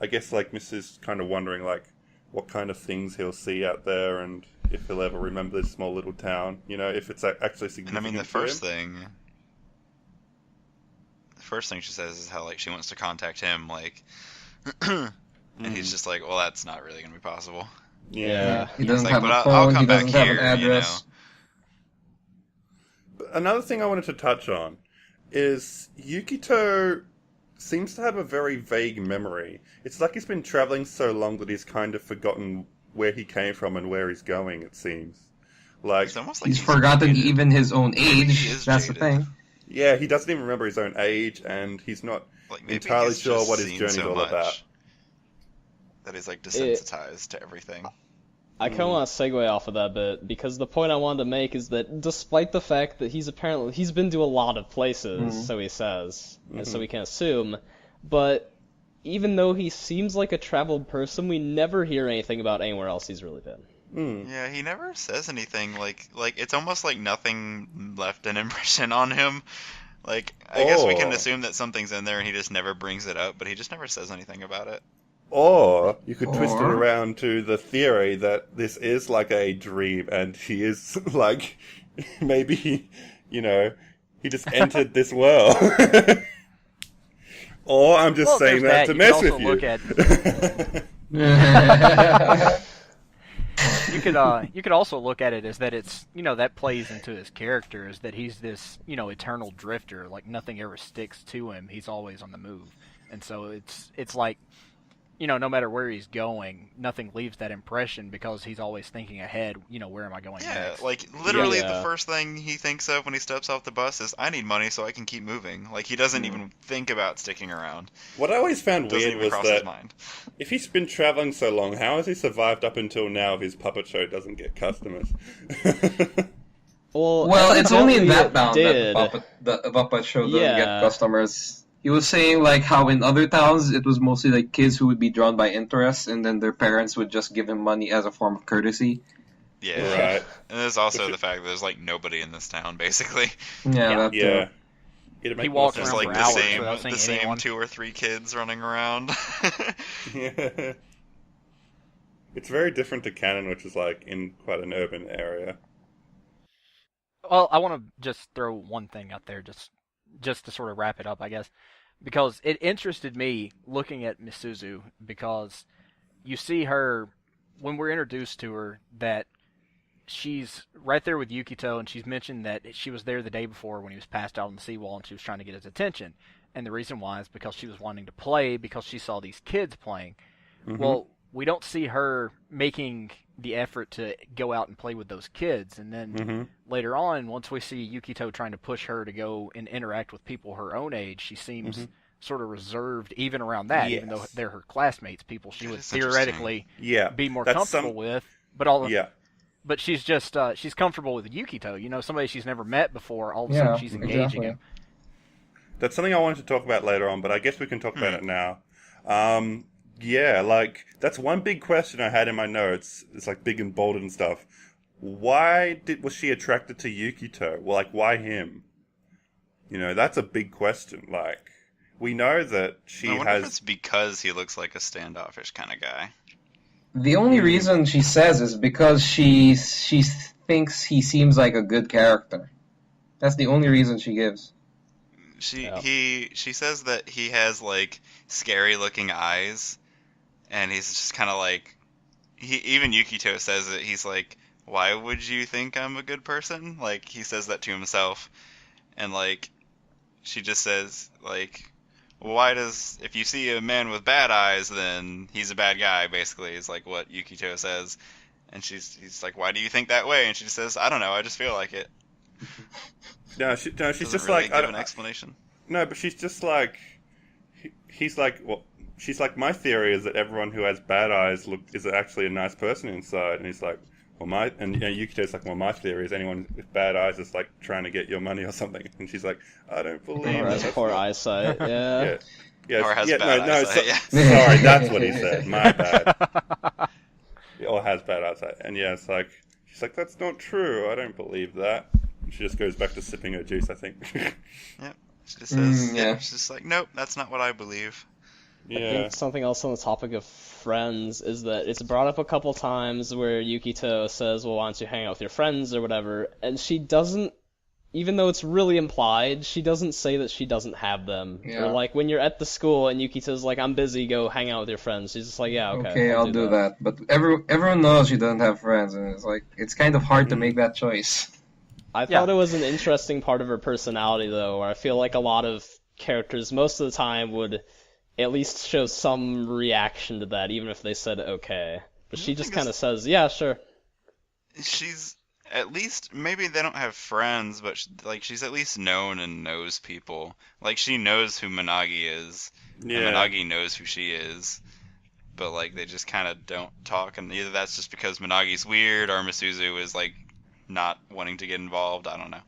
I guess like Mrs. kind of wondering like what kind of things he'll see out there and if he'll ever remember this small little town. If it's actually significant. And I mean, to the first him. thing she says is how like she wants to contact him, like, and he's just like, well, that's not really gonna be possible. Yeah. He doesn't It's like, have but a I'll phone. come He back doesn't have here, an address. But another thing I wanted to touch on is Yukito seems to have a very vague memory. It's like he's been traveling so long that he's kind of forgotten where he came from and where he's going, it seems. Like, It's almost like He's forgotten jaded. even his own Maybe age. he is That's the jaded. thing. yeah, he doesn't even remember his own age, and he's not Like, maybe entirely he's sure just what his seen journey's so all much about. that he's like desensitized to everything. I kind of want to segue off of that bit because the point I wanted to make is that despite the fact that he's been to a lot of places, so he says, and so we can assume, but even though he seems like a traveled person, we never hear anything about anywhere else he's really been. Yeah, he never says anything. Like it's almost like nothing left an impression on him. Like, I guess we can assume that something's in there and he just never brings it up, but he just never says anything about it. Or you could twist it Or- around to the theory that this is like a dream and he is like, maybe, he just entered this world. Or I'm just Well, saying there's that to that. mess You with could you. You could also look at it as that it's that plays into his character is that he's this eternal drifter, like nothing ever sticks to him. He's always on the move, and so it's like no matter where he's going, nothing leaves that impression because he's always thinking ahead. Where am I going Yeah, next? like literally Yeah. the first thing he thinks of when he steps off the bus is, I need money so I can keep moving. Like, he doesn't even think about sticking around. What I always found Doesn't weird even was cross his that mind. if he's been traveling so long, how has he survived up until now if his puppet show doesn't get customers? Well, it's only in evidently that it bound did. that the Puppet Show doesn't Yeah. get customers. He was saying like how in other towns it was mostly like kids who would be drawn by interest, and then their parents would just give him money as a form of courtesy. Yeah. Right. And there's also the fact that there's like nobody in this town, basically. Yeah, Yeah. that too. Yeah. It'd make He more walks There's sense. around like for the hours same without seeing the same anyone. 2 or 3 kids running around. Yeah. It's very different to Canon, which is like in quite an urban area. Well, I want to just throw one thing out there, just to sort of wrap it up, I guess, because it interested me looking at Misuzu because you see her when we're introduced to her that she's right there with Yukito, and she's mentioned that she was there the day before when he was passed out on the seawall, and she was trying to get his attention, and the reason why is because she was wanting to play because she saw these kids playing. Well, we don't see her making the effort to go out and play with those kids. And then later on, once we see Yukito trying to push her to go and interact with people her own age, she seems sort of reserved even around that, even though Yes. they're her classmates, people she would is theoretically Yeah. be more that's comfortable some- with. But Yeah. but she's just she's comfortable with Yukito, somebody she's never met before. All of a sudden, she's engaging exactly. him. That's something I wanted to talk about later on, but I guess we can talk about it now. Yeah, like, that's one big question I had in my notes. It's like big and bold and stuff. Was she attracted to Yukito? Well, like, why him? That's a big question. Like, we know that she I wonder if it's has... because he looks like a standoffish kind of guy. The only reason she says is because she thinks he seems like a good character. That's the only reason she gives. She says that he has like scary looking eyes, and he's just kind of like, even Yukito says it. He's like, why would you think I'm a good person? Like, he says that to himself, and like, she just says like, if you see a man with bad eyes, then he's a bad guy, basically, is like what Yukito says. And he's like, why do you think that way? And she just says, I don't know, I just feel like it. she's Doesn't just really like... give an explanation. No, but she's just like... He's like... Well, she's like, my theory is that everyone who has bad eyes is actually a nice person inside. And he's like, well, Yukito's like, well, my theory is anyone with bad eyes is like trying to get your money or something. And she's like, I don't believe Or that. has That's poor not-" eyesight, yeah. Yeah. Yeah, Or has yeah, bad eyesight, yeah. Sorry, that's what he said. My bad. or has bad eyesight. And yeah, it's like she's like, that's not true. I don't believe that. And she just goes back to sipping her juice, I think. Yep. She just says, yeah. she's just like, nope, that's not what I believe. I Yeah. think something else on the topic of friends is that it's brought up a couple times where Yukito says, well, why don't you hang out with your friends or whatever, and she doesn't, even though it's really implied, she doesn't say that she doesn't have them. Yeah. Or like when you're at the school and Yukito's like, I'm busy, go hang out with your friends. She's just like, yeah, okay. Okay, I'll do that. But everyone knows she doesn't have friends, and it's like it's kind of hard to make that choice. I thought it was an interesting part of her personality, though, where I feel like a lot of characters most of the time would at least show some reaction to that, even if they said okay. But she just kind of says, yeah, sure. She's at least, maybe they don't have friends, but she's at least known and knows people. Like, she knows who Managi is, Yeah. and Managi knows who she is. But, like, they just kind of don't talk, and either that's just because Managi's weird, or Misuzu is, like, not wanting to get involved. I don't know.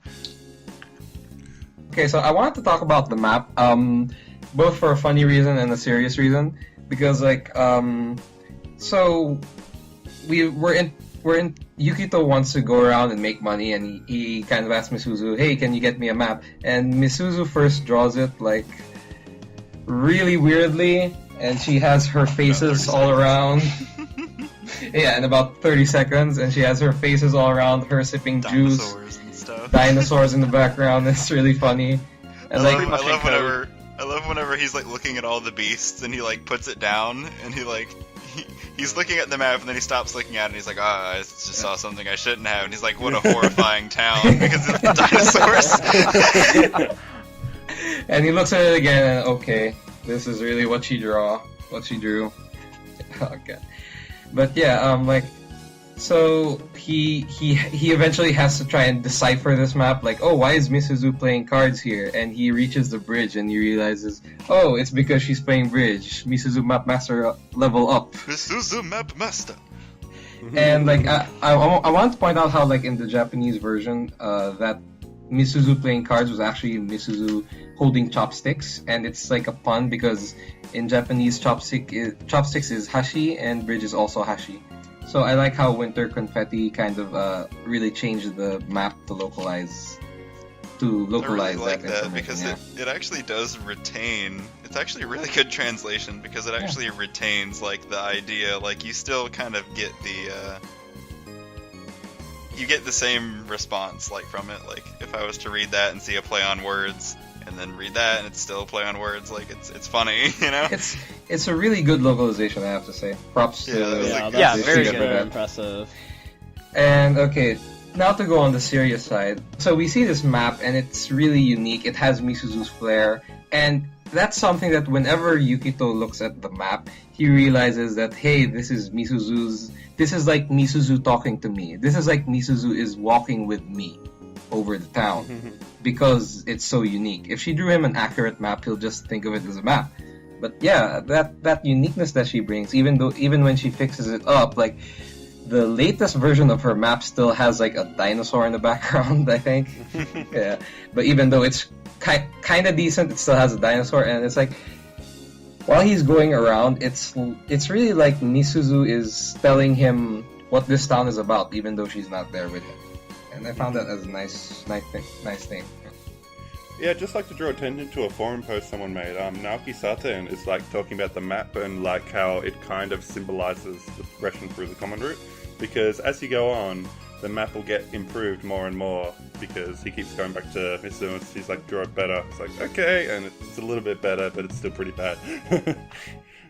Okay, so I wanted to talk about the map, both for a funny reason and a serious reason, because so we're in Yukito wants to go around and make money, and he kind of asks Misuzu, hey, can you get me a map? And Misuzu first draws it like really weirdly, and she has her faces all around. Yeah, in about 30 seconds, and she has her faces all around, her sipping juice, Dinosaurs and stuff. dinosaurs in the background. It's really funny. And I like, love whenever he's like looking at all the beasts and he like puts it down and he's looking at the map and then he stops looking at it and he's like, I just saw something I shouldn't have, and he's like, what a horrifying town because of the dinosaurs. and he looks at it again and okay, this is really what she drew. Okay. But yeah, so he eventually has to try and decipher this map. Like, oh, why is Misuzu playing cards here? And he reaches the bridge and he realizes, oh, it's because she's playing bridge. Misuzu Map Master level up. Misuzu Map Master. And like, I want to point out how like in the Japanese version, that Misuzu playing cards was actually Misuzu holding chopsticks, and it's like a pun because in Japanese chopsticks is hashi and bridge is also hashi. So I like how Winter Confetti kind of really changed the map to localize I really like that that because it actually does retain. It's actually a really good translation because it actually retains like the idea. Like you still kind of get you get the same response like from it. Like if I was to read that and see a play on words, and then read that and it's still a play on words, like it's funny, you know. It's a really good localization, I have to say. Props to very good, impressive. And okay, now to go on the serious side. So we see this map and it's really unique. It has Misuzu's flair, and that's something that whenever Yukito looks at the map, he realizes that, hey, this is like Misuzu talking to me. This is like Misuzu is walking with me over the town because it's so unique. If she drew him an accurate map, he'll just think of it as a map. But yeah, that uniqueness that she brings, even when she fixes it up, like the latest version of her map still has like a dinosaur in the background, I think. Yeah, but even though it's kind of decent, it still has a dinosaur, and it's like while he's going around, it's really like Misuzu is telling him what this town is about, even though she's not there with him. And I found that as a nice thing. Yeah, I'd just like to draw attention to a forum post someone made. Naoki Saten is like talking about the map and like how it kind of symbolizes the progression through the common route. Because as you go on, the map will get improved more and more because he keeps going back to Misuzu and he's like, draw it better. It's like, okay, and it's a little bit better, but it's still pretty bad.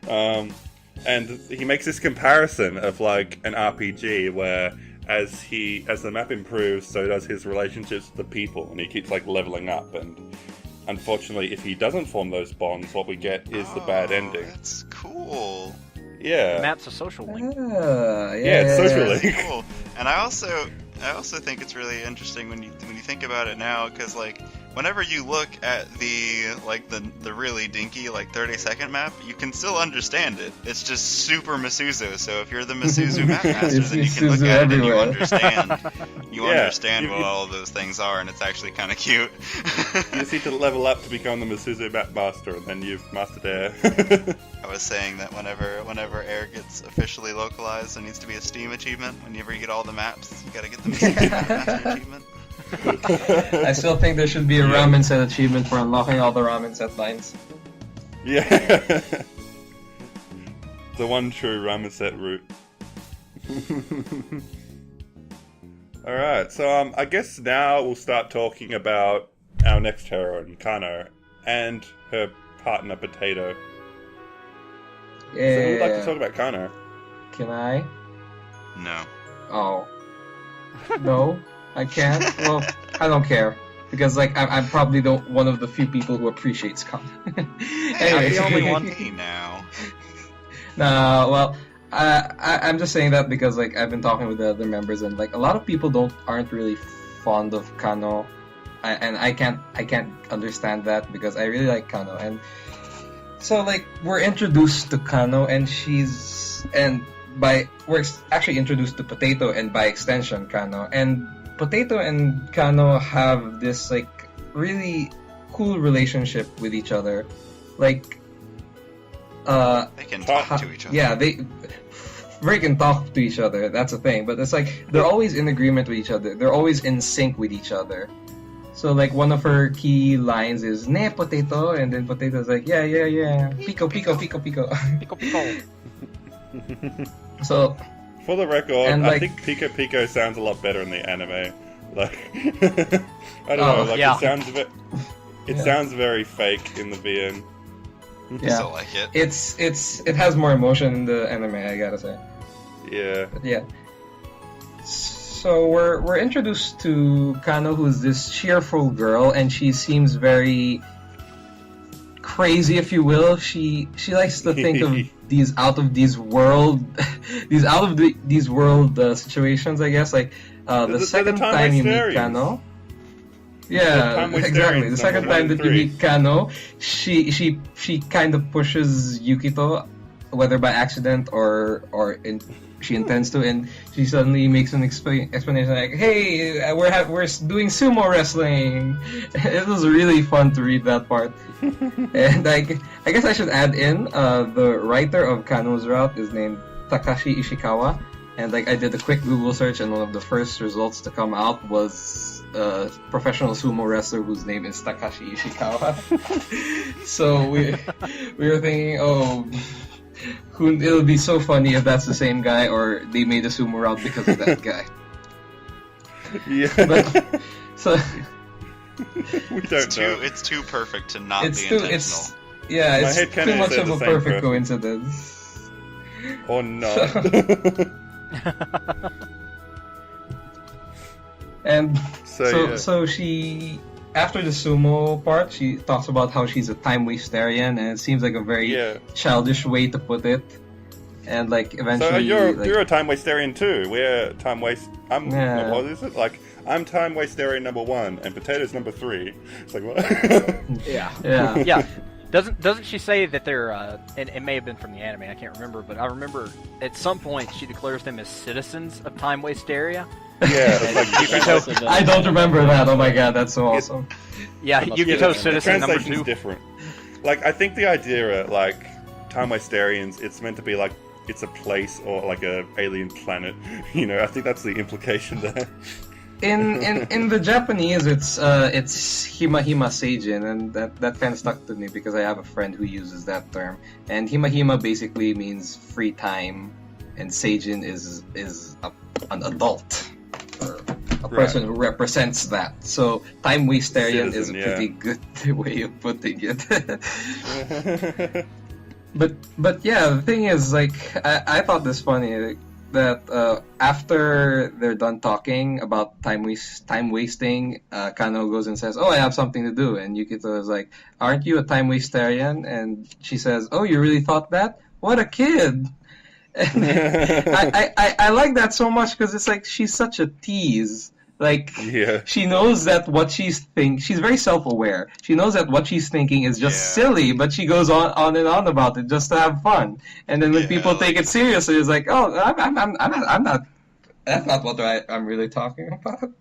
And he makes this comparison of like an RPG where as the map improves, so does his relationships with the people, and he keeps like leveling up. And unfortunately, if he doesn't form those bonds, what we get is the bad ending. That's cool. Yeah, The map's a social link. it's social link. Cool. And I also think it's really interesting when you think about it now, because like whenever you look at the really dinky 30-second map, you can still understand it. It's just super Misuzu. So if you're the Misuzu map master, then you can look at it and you understand. You understand what all of those things are, and it's actually kind of cute. You just need to level up to become the Misuzu map master, and then you've mastered air. I was saying that whenever Air gets officially localized, there needs to be a Steam achievement. Whenever you get all the maps, you gotta get the master achievement. I still think there should be a ramen set achievement for unlocking all the ramen set lines. Yeah. The one true ramen set route. Alright, so I guess now we'll start talking about our next heroine, Kano, and her partner, Potato. Yeah. So who'd like to talk about Kano? Can I? No. Oh. No, I can't. Well, I don't care. Because, like, I'm probably one of the few people who appreciates Kano. I'm the only one. Hey, now. Nah, well, I'm just saying that because, like, I've been talking with the other members, and, like, a lot of people aren't really fond of Kano. And I can't understand that because I really like Kano. And so, like, we're introduced to Kano, and we're actually introduced to Potato, and by extension, Kano. And Potato and Kano have this, like, really cool relationship with each other. Like, they can talk to each other. Yeah, they can talk to each other. That's the thing. But it's like they're always in agreement with each other. They're always in sync with each other. So, like, one of her key lines is "Ne Potato," and then Potato's like, "Yeah, pico, pico, pico, pico." Pico, pico. So, for the record, and, I like, think Pico Pico sounds a lot better in the anime. Like, I don't know, like, yeah. it sounds very fake in the VN. I still like it. it has more emotion in the anime, I gotta say. Yeah. But yeah. So we're introduced to Kano, who's this cheerful girl, and she seems very crazy, if you will. She likes to think of these out of these world situations, I guess. Like the second time you meet Kano. Yeah, exactly. The second time that you meet Kano, she kind of pushes Yukito, whether by accident or she intends to, and she suddenly makes an explanation like, "Hey, we're doing sumo wrestling." It was really fun to read that part. And I guess I should add in the writer of Kano's route is named Takashi Ishikawa, and, like, I did a quick Google search, and one of the first results to come out was a professional sumo wrestler whose name is Takashi Ishikawa. So we were thinking, it'll be so funny if that's the same guy, or they made a sumo route because of that guy. Yeah. But, so we don't know. It's too perfect to not be intentional. It's headcanon too much said of the a same perfect person. coincidence. Or not. And So she, after the sumo part, she talks about how she's a time wastarian, and it seems like a very childish way to put it. And, like, eventually, so you're a time wastarian too. We're time waste. Yeah. What is it? Like, I'm time wastarian number 1, and Potato's number 3. It's like, what? Yeah. Yeah. Doesn't she say that they're, and it may have been from the anime, I can't remember, but I remember at some point she declares them as citizens of Time Wasteria. Yeah, it's like Yukito. I don't remember that. Oh my god, that's so awesome. Yeah, Yukito citizen number 2. Translation's different. Like, I think the idea, like, time wastarians, it's meant to be like it's a place or like a alien planet. You know, I think that's the implication there. In the Japanese, it's Hima Hima Seijin, and that kind of stuck to me because I have a friend who uses that term. And Hima Hima basically means free time, and Seijin is an adult, or a person who represents that. So time wastarian is a pretty good way of putting it. But yeah, the thing is, like, I thought this funny. Like, that after they're done talking about time wasting, Kano goes and says, "Oh, I have something to do," and Yukito is like, "Aren't you a time wastarian?" And she says, "Oh, you really thought that? What a kid!" And I like that so much because it's like she's such a tease. Like, she knows that what she's very self-aware. She knows that what she's thinking is just silly, but she goes on and on about it just to have fun. And then when people take it seriously, it's like, oh, I'm not. That's not what I'm really talking about.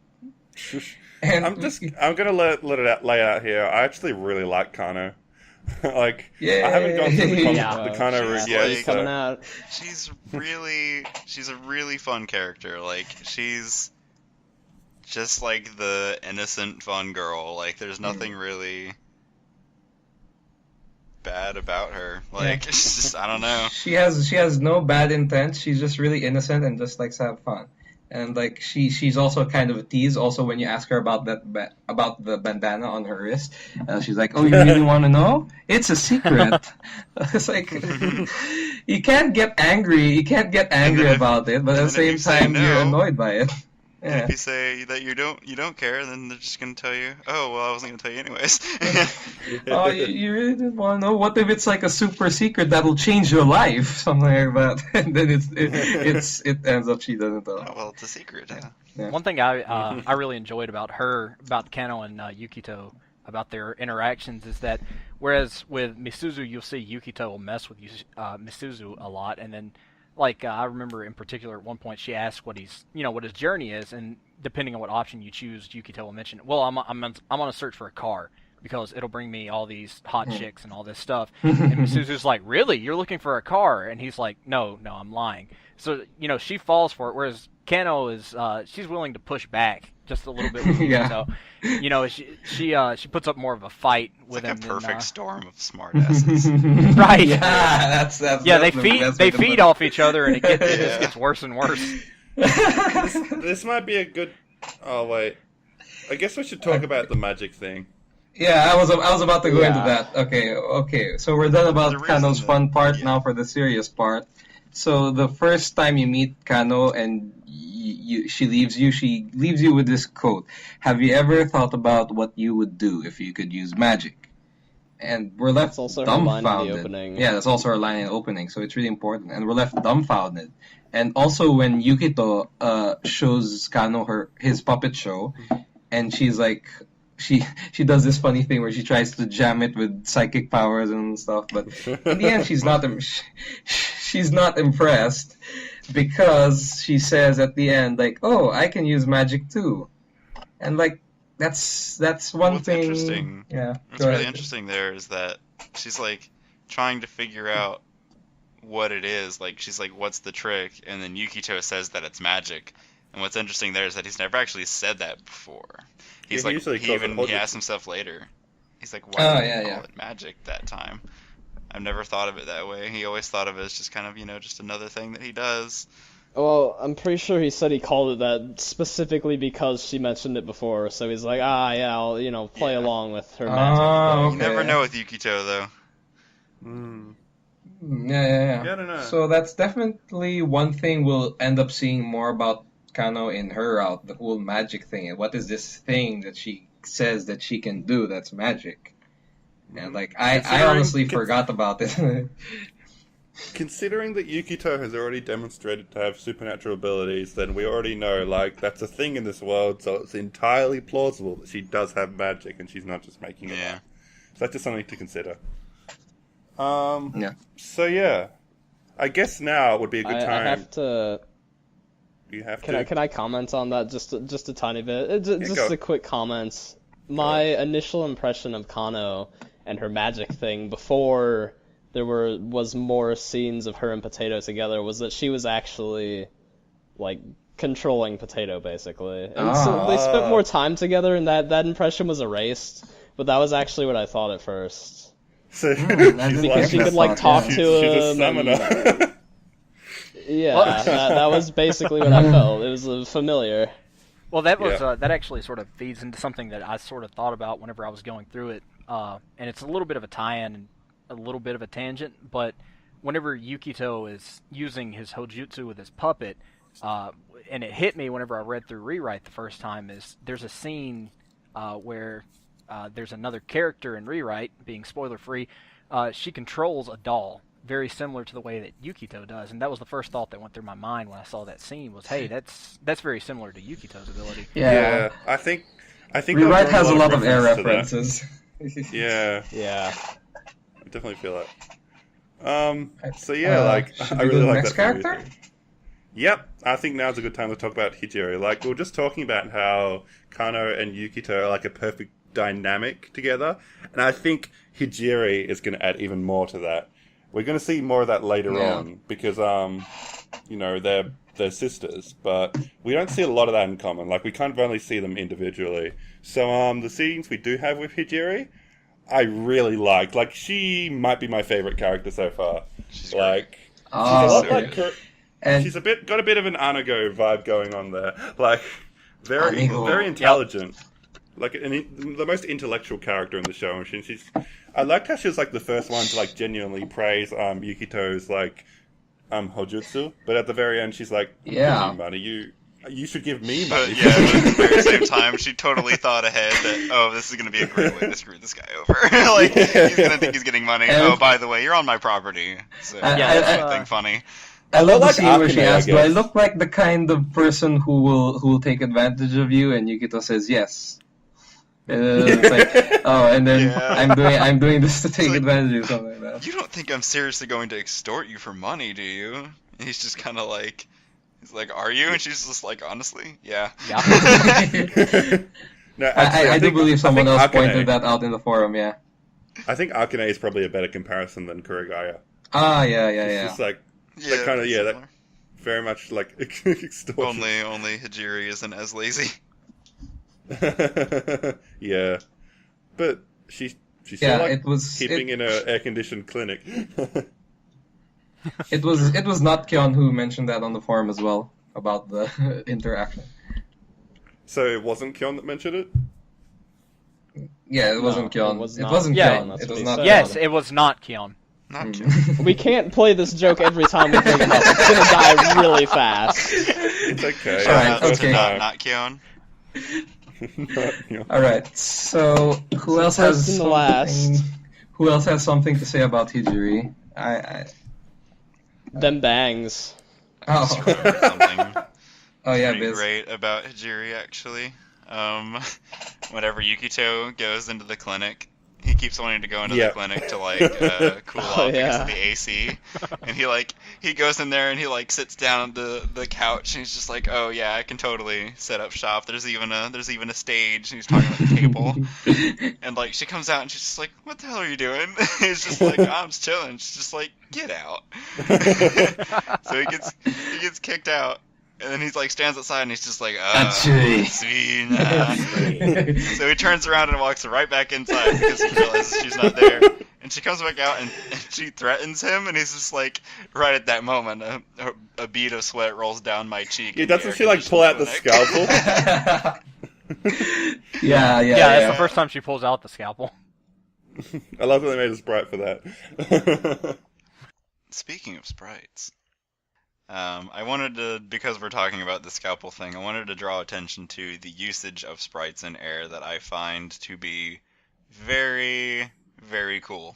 And I'm gonna let it lay out here. I actually really like Kano. Like, Yay. I haven't gone through Yeah. the Kano route She's yet. like- coming So. out. She's a really fun character. Like, she's just like the innocent fun girl. Like, there's nothing really bad about her. Like, it's just, I don't know. She has no bad intent. She's just really innocent and just likes to have fun. And like she's also kind of a tease. Also, when you ask her about about the bandana on her wrist, she's like, "Oh, you really want to know? It's a secret." It's like you can't get angry. You can't get angry then if- about it, but at the and then same if you say time, you're no- annoyed by it. And Yeah. if you say that you don't care, then they're just gonna tell you, "Oh, well, I wasn't gonna tell you anyways." Oh, you really didn't want to know? What if it's like a super secret that'll change your life, something like that? And then it ends up she doesn't know. Oh, well, it's a secret. Yeah. One thing I really enjoyed about Kano and Yukito, about their interactions, is that whereas with Misuzu you'll see Yukito will mess with Misuzu a lot, and then like I remember in particular at one point she asked what his journey is, and depending on what option you choose, Yukito will mention, well, I'm on a search for a car because it'll bring me all these hot chicks and all this stuff. And Misuzu's like, really? You're looking for a car? And he's like, no, I'm lying. So, she falls for it, whereas Kano is, she's willing to push back just a little bit with Yukito. She puts up more of a fight with It's like him. a perfect storm of smartasses. Right. Yeah, that's Yeah, that's they feed off each other, and it just gets worse and worse. This might be a good. Oh wait, I guess we should talk about the magic thing. Yeah, I was about to go into Yeah. that. Okay. So we're done about The reason Kano's that- fun part. yeah. Now for the serious part. So the first time you meet Kano and she leaves you with this quote. Have you ever thought about what you would do if you could use magic? And we're left That's also her line in the dumbfounded. opening. Yeah, that's also our line in the opening, so it's really important. And we're left dumbfounded. And also when Yukito shows Kano his puppet show, and she's like, she does this funny thing where she tries to jam it with psychic powers and stuff, but in the end she's not impressed, because she says at the end, like, oh, I can use magic too. And like that's one What's thing. interesting- Yeah. What's go really ahead. interesting there is that she's like trying to figure out what it is. Like, she's like, what's the trick? And then Yukito says that it's magic. And what's interesting there is that he's never actually said that before. He's Yeah, he like, usually calls it he logic. asked himself later. He's like, why Oh, did yeah, he yeah. call it magic that time? I've never thought of it that way. He always thought of it as just kind of, just another thing that he does. Well, I'm pretty sure he said he called it that specifically because she mentioned it before, so he's like, yeah, I'll, play Yeah. along with her magic. Oh, You okay. never know with Yukito, though. Yeah. Yeah, I don't know. So that's definitely one thing we'll end up seeing more about Kano in her route, the whole magic thing. And what is this thing that she says that she can do that's magic? And like I Considering- honestly forgot about this. Considering that Yukito has already demonstrated to have supernatural abilities, then we already know, like, that's a thing in this world, so it's entirely plausible that she does have magic and she's not just making it Yeah. up. So that's just something to consider. Yeah. So yeah, I guess now would be a good I time. have to. You have Can to. I comment on that just a tiny bit? Just go. a quick comment. My initial impression of Kano and her magic thing before there was more scenes of her and Potato together was that she was actually like controlling Potato basically. And so they spent more time together and that impression was erased. But that was actually what I thought at first. So I she's didn't like, think She that could like thought, talk yeah. to she's a him. summoner. Yeah, that was basically what I felt. It was familiar. Well, that was Yeah. that actually sort of feeds into something that I sort of thought about whenever I was going through it, and it's a little bit of a tie-in and a little bit of a tangent. But whenever Yukito is using his hojutsu with his puppet, and it hit me whenever I read through Rewrite the first time, is there's a scene where there's another character in Rewrite, being spoiler-free. She controls a doll, very similar to the way that Yukito does, and that was the first thought that went through my mind when I saw that scene was, hey, that's very similar to Yukito's ability. Yeah, I think. Rewrite I've has a drawn lot of air reference to that. references. Yeah, Yeah. I definitely feel that. So yeah, like should I we go really to the like next that movie character? thing. Yep, I think now's a good time to talk about Hijiro. Like we were just talking about how Kano and Yukito are like a perfect dynamic together. And I think Hijiri is going to add even more to that. We're going to see more of that later on because, they're sisters, but we don't see a lot of that in common. Like, we kind of only see them individually. So, the scenes we do have with Hijiri, I really liked. Like, she might be my favorite character so far. She's a lot like and she's got a bit of an Anago vibe going on there. Like, very intelligent. Like, the most intellectual character in the show. And I liked how she was, like, the first one to, like, genuinely praise Yukito's, like, Hojutsu. But at the very end, she's like, give me money. You should give me money. But at the very same time, she totally thought ahead that, this is going to be a great way to screw this guy over. Like, he's going to think he's getting money. By the way, you're on my property. So, something funny. I love the scene where she asks, do I look like the kind of person who will take advantage of you? And Yukito says, yes. It's like, and then I'm doing this to take advantage of you, something like that. You don't think I'm seriously going to extort you for money, do you? And he's just kind of like... He's like, are you? And she's just like, honestly, yeah. No, I do believe someone else pointed that out in the forum, yeah. I think Akane is probably a better comparison than Kurigaya. Yeah. It's just like, that very much like extortion. Only Hijiri isn't as lazy. Yeah. But she's still keeping in an air-conditioned clinic. It was not Kyon who mentioned that on the forum as well, about the interaction. So it wasn't Kyon that mentioned it? Yeah, it wasn't Kyon. It wasn't Kyon. It was not. Yes, it was not Kyon. Not Kyon. We can't play this joke every time we bring it up. It's gonna die really fast. It's okay. Okay. Not Kyon. Alright, so who else has something to say about Hijiri? Them bangs. Something Biz. great about Hijiri, actually. Whenever Yukito goes into the clinic, he keeps wanting to go into the clinic to cool off because of the AC, and he goes in there and he sits down on the couch and he's just like, oh yeah, I can totally set up shop. There's even a stage, and he's talking about the table, and she comes out and she's just like, what the hell are you doing? He's just like, I'm just chilling. She's just like, get out. So he gets kicked out. And then he's stands outside and he's just like, sweet. So he turns around and walks right back inside because he realizes she's not there. And she comes back out and she threatens him, and he's just like, right at that moment, a bead of sweat rolls down my cheek. Yeah, doesn't she pull out the scalpel? Yeah, that's the first time she pulls out the scalpel. I love that they made a sprite for that. Speaking of sprites. I wanted to, because we're talking about the scalpel thing, I wanted to draw attention to the usage of sprites in Air that I find to be very, very cool.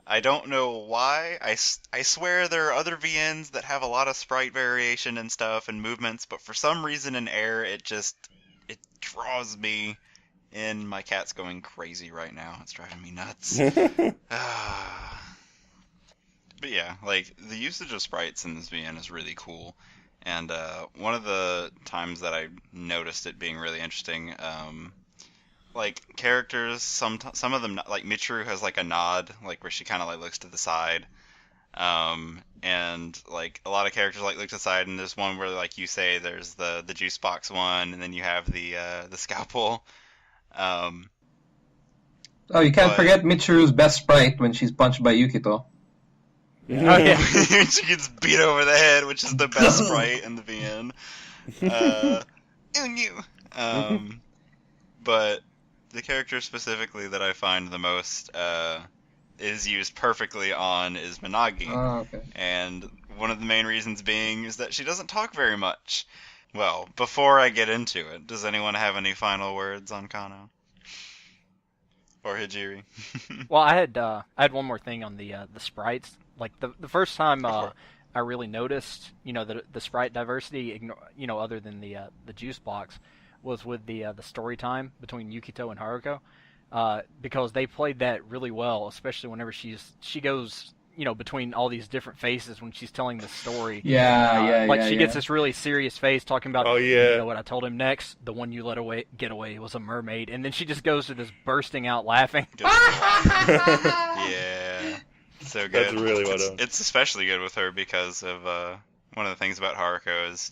I don't know why. I swear there are other VNs that have a lot of sprite variation and stuff and movements, but for some reason in Air it draws me in. My cat's going crazy right now. It's driving me nuts. But yeah, the usage of sprites in this VN is really cool. And one of the times that I noticed it being really interesting, characters, some of them, Michiru has a nod, where she kind of looks to the side. And a lot of characters look to the side, and there's one where you say there's the juice box one, and then you have the scalpel. You can't forget Michiru's best sprite when she's punched by Yukito. Oh, yeah. She gets beat over the head, which is the best sprite in the VN. But the character specifically that I find the most is used perfectly on is Minagi. Oh, okay. And one of the main reasons being is that she doesn't talk very much. Well, before I get into it, does anyone have any final words on Kano? Or Hijiri? Well, I had one more thing on the sprites. The first time I really noticed, the sprite diversity, other than the juice box, was with the story time between Yukito and Haruko, because they played that really well, especially whenever she goes, between all these different faces when she's telling the story. Yeah, Like yeah, she yeah. gets this really serious face talking about, Oh, yeah. you know what I told him next? The one you get away was a mermaid. And then she just goes to this bursting out laughing. Yeah, so good. That's really well done. It's especially good with her because of one of the things about Haruko is,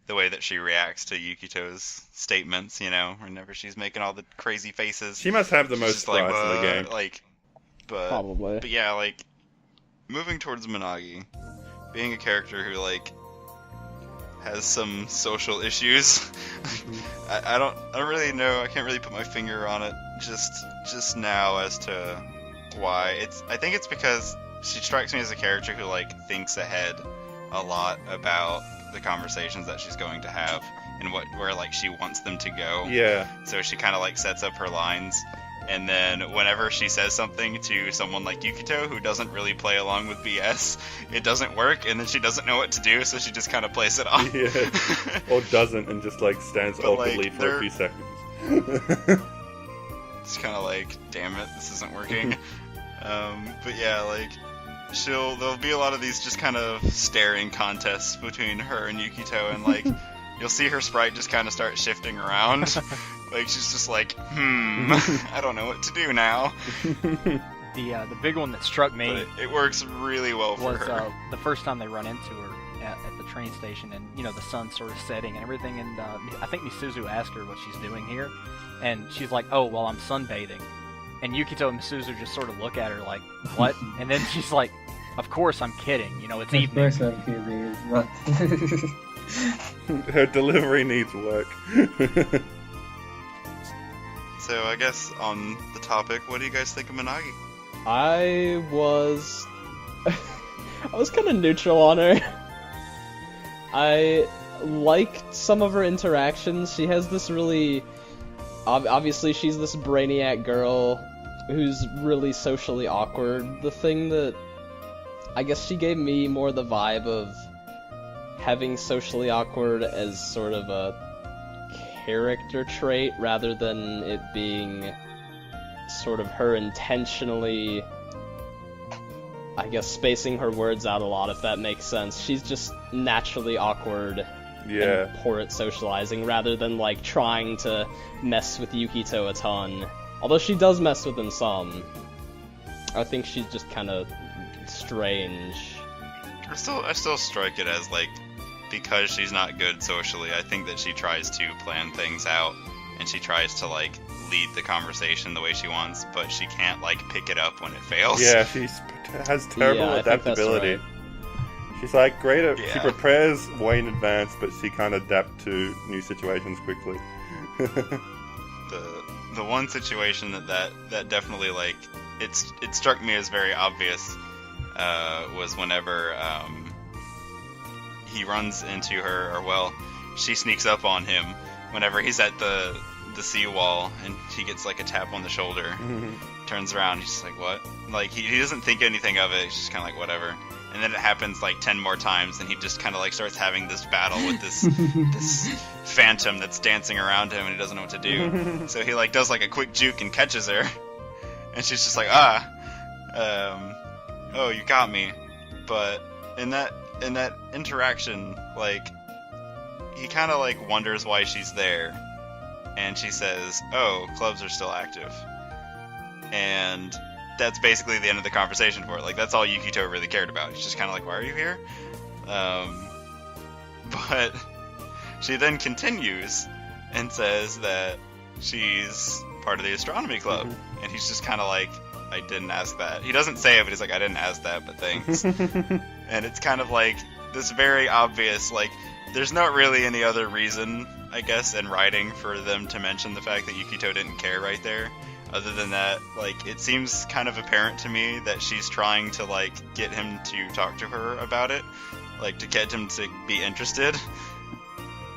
the way that she reacts to Yukito's statements, whenever she's making all the crazy faces. She must have the She's most just like, sprites in the game. Probably. But yeah, moving towards Minagi, being a character who, has some social issues. I don't really know, I can't really put my finger on it just now as to why. I think it's because she strikes me as a character who, thinks ahead a lot about the conversations that she's going to have and where she wants them to go. Yeah. So she kind of sets up her lines, and then whenever she says something to someone like Yukito who doesn't really play along with BS, it doesn't work, and then she doesn't know what to do, so she just kind of plays it off. Yeah. Or doesn't, and just stands But, awkwardly for a few seconds. It's kind of damn it, this isn't working. But yeah, there'll be a lot of these just kind of staring contests between her and Yukito, and you'll see her sprite just kind of start shifting around. She's just I don't know what to do now. The big one that struck me But it works really well for was her. the first time they run into her at the train station, and the sun's sort of setting and everything, and I think Misuzu asked her what she's doing here, and she's like, "Oh, well, I'm sunbathing," and Yukito and Misuzu just sort of look at her like, "What?" And then she's like, "Of course I'm kidding, it's Of evening." course I'm kidding. But Her delivery needs work. So I guess on the topic, what do you guys think of Minagi? I was kind of neutral on her. I liked some of her interactions. She has this really... Obviously, she's this brainiac girl who's really socially awkward. The thing that... I guess she gave me more the vibe of having socially awkward as sort of a character trait rather than it being sort of her intentionally, I guess, spacing her words out a lot, if that makes sense. She's just naturally awkward Yeah. and poor at socializing rather than trying to mess with Yukito a ton. Although she does mess with him some. I think she's just kind of strange. I still strike it as because she's not good socially, I think that she tries to plan things out and she tries to lead the conversation the way she wants, but she can't pick it up when it fails. Yeah, she has terrible Yeah, I think that's adaptability. right. She's great at... She Yeah. prepares way in advance, but she can't adapt to new situations quickly. The one situation that definitely it struck me as very obvious was whenever he runs into her, or she sneaks up on him whenever he's at the seawall, and he gets a tap on the shoulder. Turns around, he's just what? He doesn't think anything of it. He's just kind of whatever. And then it happens 10 more times, and he just kind of starts having this battle with this phantom that's dancing around him, and he doesn't know what to do. So he does a quick juke and catches her, and she's just oh, you got me. But in that interaction, he kind of wonders why she's there, and she says, "Oh, clubs are still active," and that's basically the end of the conversation for it. That's all Yukito really cared about. He's just kind of "Why are you here?" But she then continues and says that she's part of the astronomy club, and he's just kind of "I didn't ask that." He doesn't say it, but he's "I didn't ask that, but thanks." And it's kind of this very obvious, there's not really any other reason, I guess, in writing for them to mention the fact that Yukito didn't care right there. Other than that, it seems kind of apparent to me that she's trying to, get him to talk to her about it. To get him to be interested.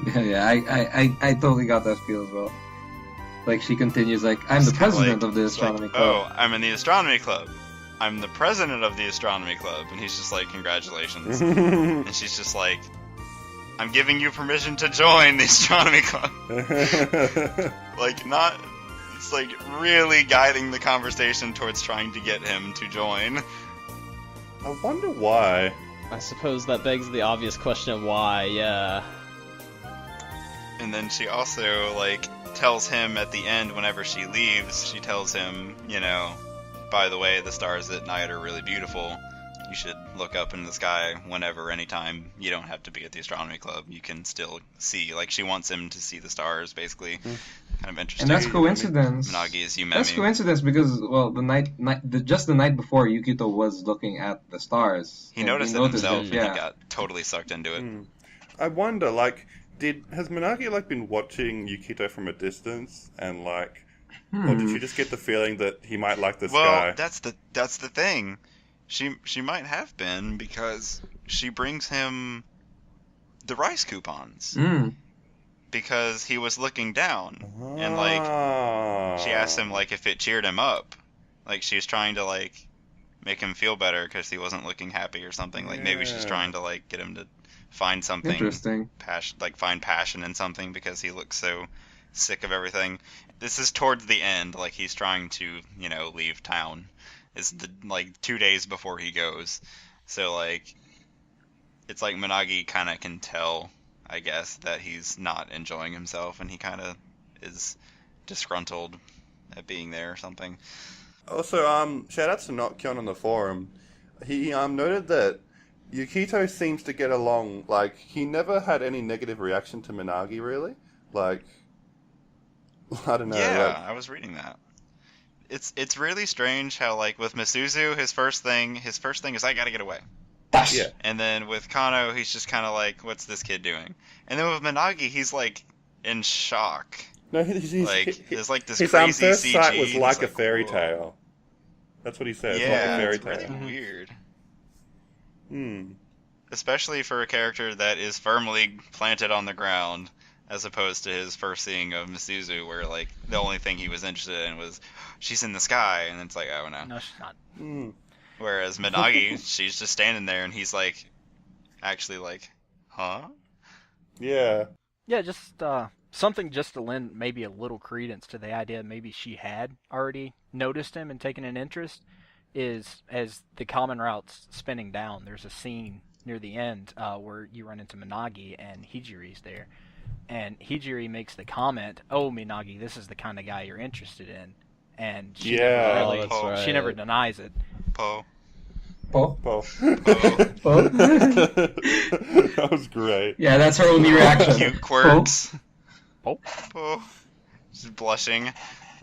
yeah, I totally got that feel as well. She continues I'm the president of the astronomy club. Oh, I'm in the astronomy club. I'm the president of the astronomy club. And he's just congratulations. And she's just I'm giving you permission to join the astronomy club. Not... It's really guiding the conversation towards trying to get him to join. I wonder why. I suppose that begs the obvious question of why, yeah. And then she also, like, tells him at the end whenever she leaves, she tells him, you know, by the way, the stars at night are really beautiful. You should look up in the sky whenever, anytime. You don't have to be at the astronomy club. You can still see. Like, she wants him to see the stars, basically. Kind of interesting. And that's coincidence. Minagi is Yumemi. That's coincidence because, well, just the night before, Yukito was looking at the stars. He and noticed it himself, and he got totally sucked into it. I wonder, like, has Minagi, like, been watching Yukito from a distance, and, like, or did she just get the feeling that he might like this guy? Well, that's the thing. She might have been, because she brings him the rice coupons. Because he was looking down, and, like, she asked him, like, if it cheered him up. Like, she's trying to, like, make him feel better because he wasn't looking happy or something. Like, maybe she's trying to, like, get him to find something. Interesting. Find passion in something because he looks so sick of everything. This is towards the end, like, he's trying to, you know, leave town. It's, like, 2 days before he goes. So, like, it's like Minagi kind of can tell, I guess, that he's not enjoying himself, and he kind of is disgruntled at being there or something. Also, shout out to Notkion on the forum. He noted that Yukito seems to get along, like, he never had any negative reaction to Minagi, really. Like, I don't know. Yeah, like, I was reading that. It's really strange how, like, with Misuzu, his first thing is, I gotta get away. Yeah. And then with Kano, he's just kind of like, what's this kid doing? And then with Minagi, he's, like, in shock. No, there's, like, this his crazy first CG. sight was like a like, fairy whoa. tale. That's what he said. Yeah, like a fairy it's tale. really weird. Especially for a character that is firmly planted on the ground, as opposed to his first seeing of Misuzu, where, like, the only thing he was interested in was, she's in the sky, and it's like, oh no. No, she's not. Whereas Minagi, she's just standing there, and he's like, actually like, huh? Yeah. Yeah, just something just to lend maybe a little credence to the idea maybe she had already noticed him and taken an interest is as the common route's spinning down, there's a scene near the end where you run into Minagi and Hijiri's there. And Hijiri makes the comment, "Oh, Minagi, this is the kind of guy you're interested in." And she she never denies it. Po. That was great. Yeah, that's her only reaction. Cute quirks. Po. Po. She's blushing.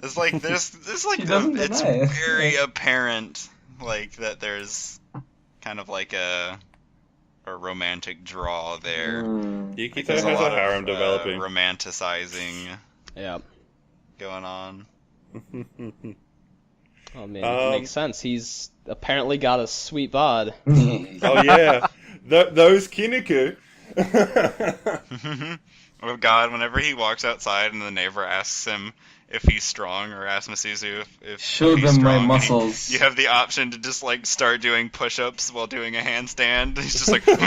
It's like there's like She doesn't it's deny it. very apparent, like, that there's kind of like a romantic draw there. Yukito There's has a a lot harem of developing. romanticizing Yeah. going on. Oh man, it makes sense. He's apparently got a sweet bod. Oh yeah, those Kinuku. Oh god, whenever he walks outside and the neighbor asks him if he's strong, or asks Misuzu if Show he's them my strong, muscles. you have the option to just, like, start doing push-ups while doing a handstand. He's just like, It's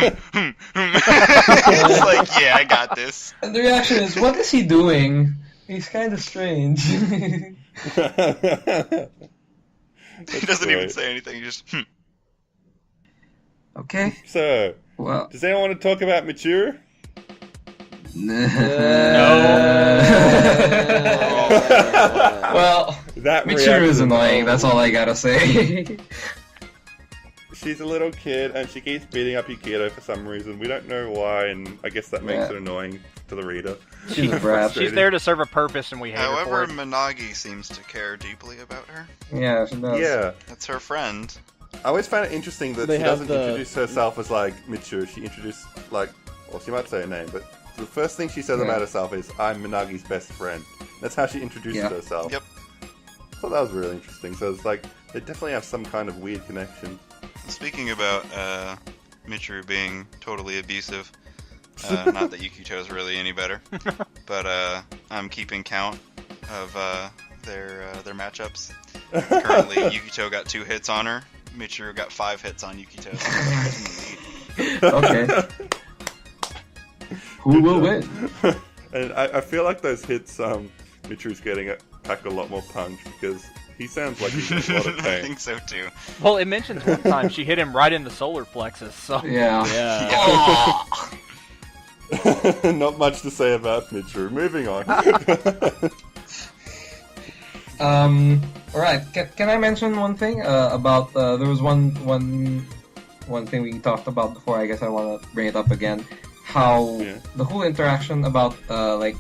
like, yeah, I got this. And the reaction is, what is he doing? He's kind of strange. He doesn't even say anything. He just, Okay. So, Well. does anyone want to talk about Michiru? Well, That Michiru is reaction- annoying, that's all I gotta say. She's a little kid, and she keeps beating up Yukito for some reason. We don't know why, and I guess that makes it annoying to the reader. She's a brat. She's there to serve a purpose, and we hate her for however, it. Minagi seems to care deeply about her. Yeah, she does. Yeah. That's her friend. I always find it interesting that They she have doesn't the- introduce herself as, like, Michiru. She introduced, like, well, she might say her name, but the first thing she says about herself is, I'm Minagi's best friend. That's how she introduces herself. Yep. I thought that was really interesting. So it's like, they definitely have some kind of weird connection. Speaking about Michiru being totally abusive, not that Yukito's really any better, but I'm keeping count of their matchups. Currently, Yukito got 2 hits on her. Michiru got 5 hits on Yukito. Okay. Who will win? And I feel like those hits, Michiru's getting pack a lot more punch because He sounds like he's in a lot of I pain. think so too. Well, it mentions one time she hit him right in the solar plexus, so... Yeah. Yeah. Not much to say about Mitru. Moving on. All right. Can I mention one thing about? There was one thing we talked about before. I guess I want to bring it up again. How the whole interaction about like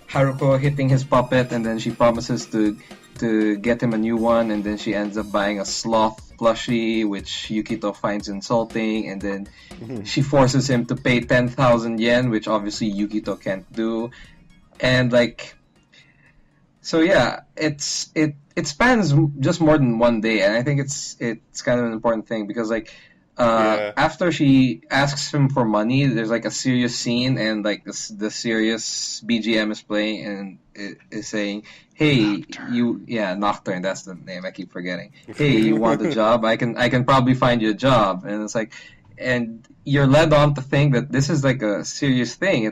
Haruko hitting his puppet, and then she promises to get him a new one, and then she ends up buying a sloth plushie, which Yukito finds insulting, and then she forces him to pay 10,000 yen, which obviously Yukito can't do, and like. So yeah, it spans just more than one day, and I think it's kind of an important thing because like after she asks him for money, there's like a serious scene, and like the serious BGM is playing, and it is saying, "Hey, Nocturne, that's the name I keep forgetting. Hey, you want a job? I can probably find you a job." And it's like, and you're led on to think that this is like a serious thing.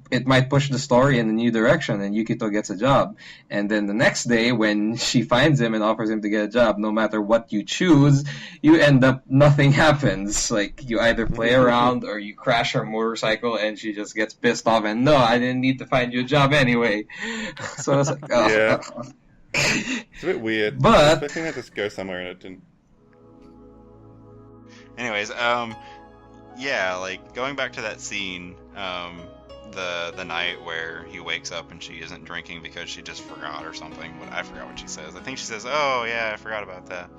It might push the story in a new direction, and Yukito gets a job. And then the next day, when she finds him and offers him to get a job, no matter what you choose, you end up nothing happens. Like, you either play around or you crash her motorcycle, and she just gets pissed off. And no, I didn't need to find you a job anyway. So it's like, yeah, it's a bit weird. But I think I just go somewhere and it didn't. Anyways, yeah, like going back to that scene, the night where he wakes up and she isn't drinking because she just forgot or something. I forgot what she says. I think she says, "Oh yeah, I forgot about that,"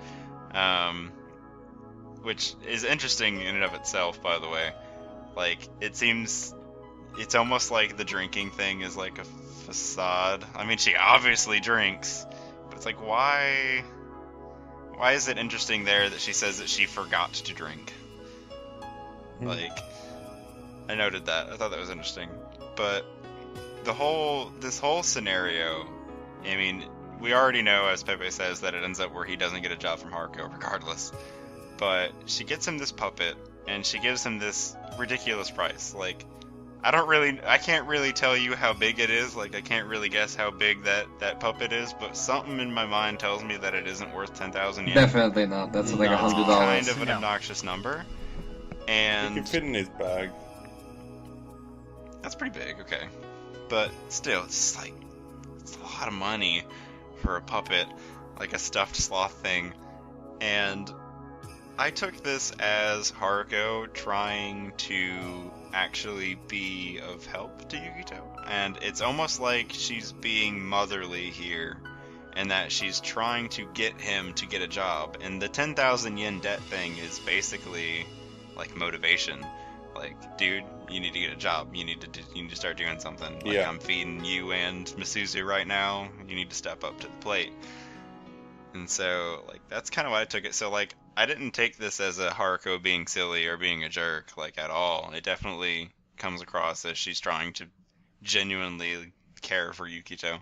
which is interesting in and of itself, by the way. Like, it seems it's almost like the drinking thing is like a facade. I mean, she obviously drinks, but it's like, why is it interesting there that she says that she forgot to drink? Like, I noted that. I thought that was interesting. But this whole scenario, I mean, we already know, as Pepe says, that it ends up where he doesn't get a job from Haruko regardless. But she gets him this puppet, and she gives him this ridiculous price. Like, I can't really tell you how big it is. Like, I can't really guess how big that puppet is, but something in my mind tells me that it isn't worth 10,000 yen. definitely not. That's like $100. Kind of an obnoxious number. And He can fit in his bag. that's pretty big, okay. But still, it's a lot of money for a puppet, like a stuffed sloth thing. And I took this as Haruko trying to actually be of help to Yukito. And it's almost like she's being motherly here, and that she's trying to get him to get a job. And the 10,000 yen debt thing is basically like motivation. Like, dude, you need to get a job. You need to start doing something. Like, Yeah. I'm feeding you and Misuzu right now. You need to step up to the plate. And so, like, that's kind of why I took it. So, like, I didn't take this as a Haruko being silly or being a jerk, like, at all. It definitely comes across as she's trying to genuinely care for Yukito.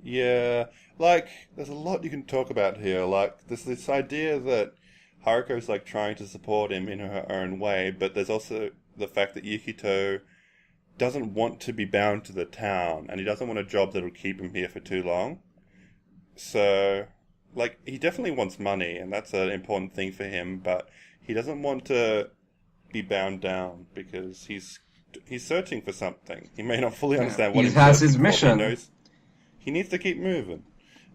Yeah, like, there's a lot you can talk about here. Like, there's this idea that Haruko's, like, trying to support him in her own way, but there's also the fact that Yukito doesn't want to be bound to the town, and he doesn't want a job that'll keep him here for too long. So, like, he definitely wants money, and that's an important thing for him, but he doesn't want to be bound down, because he's searching for something. He may not fully understand what He has his searching for, but mission. He knows he needs to keep moving.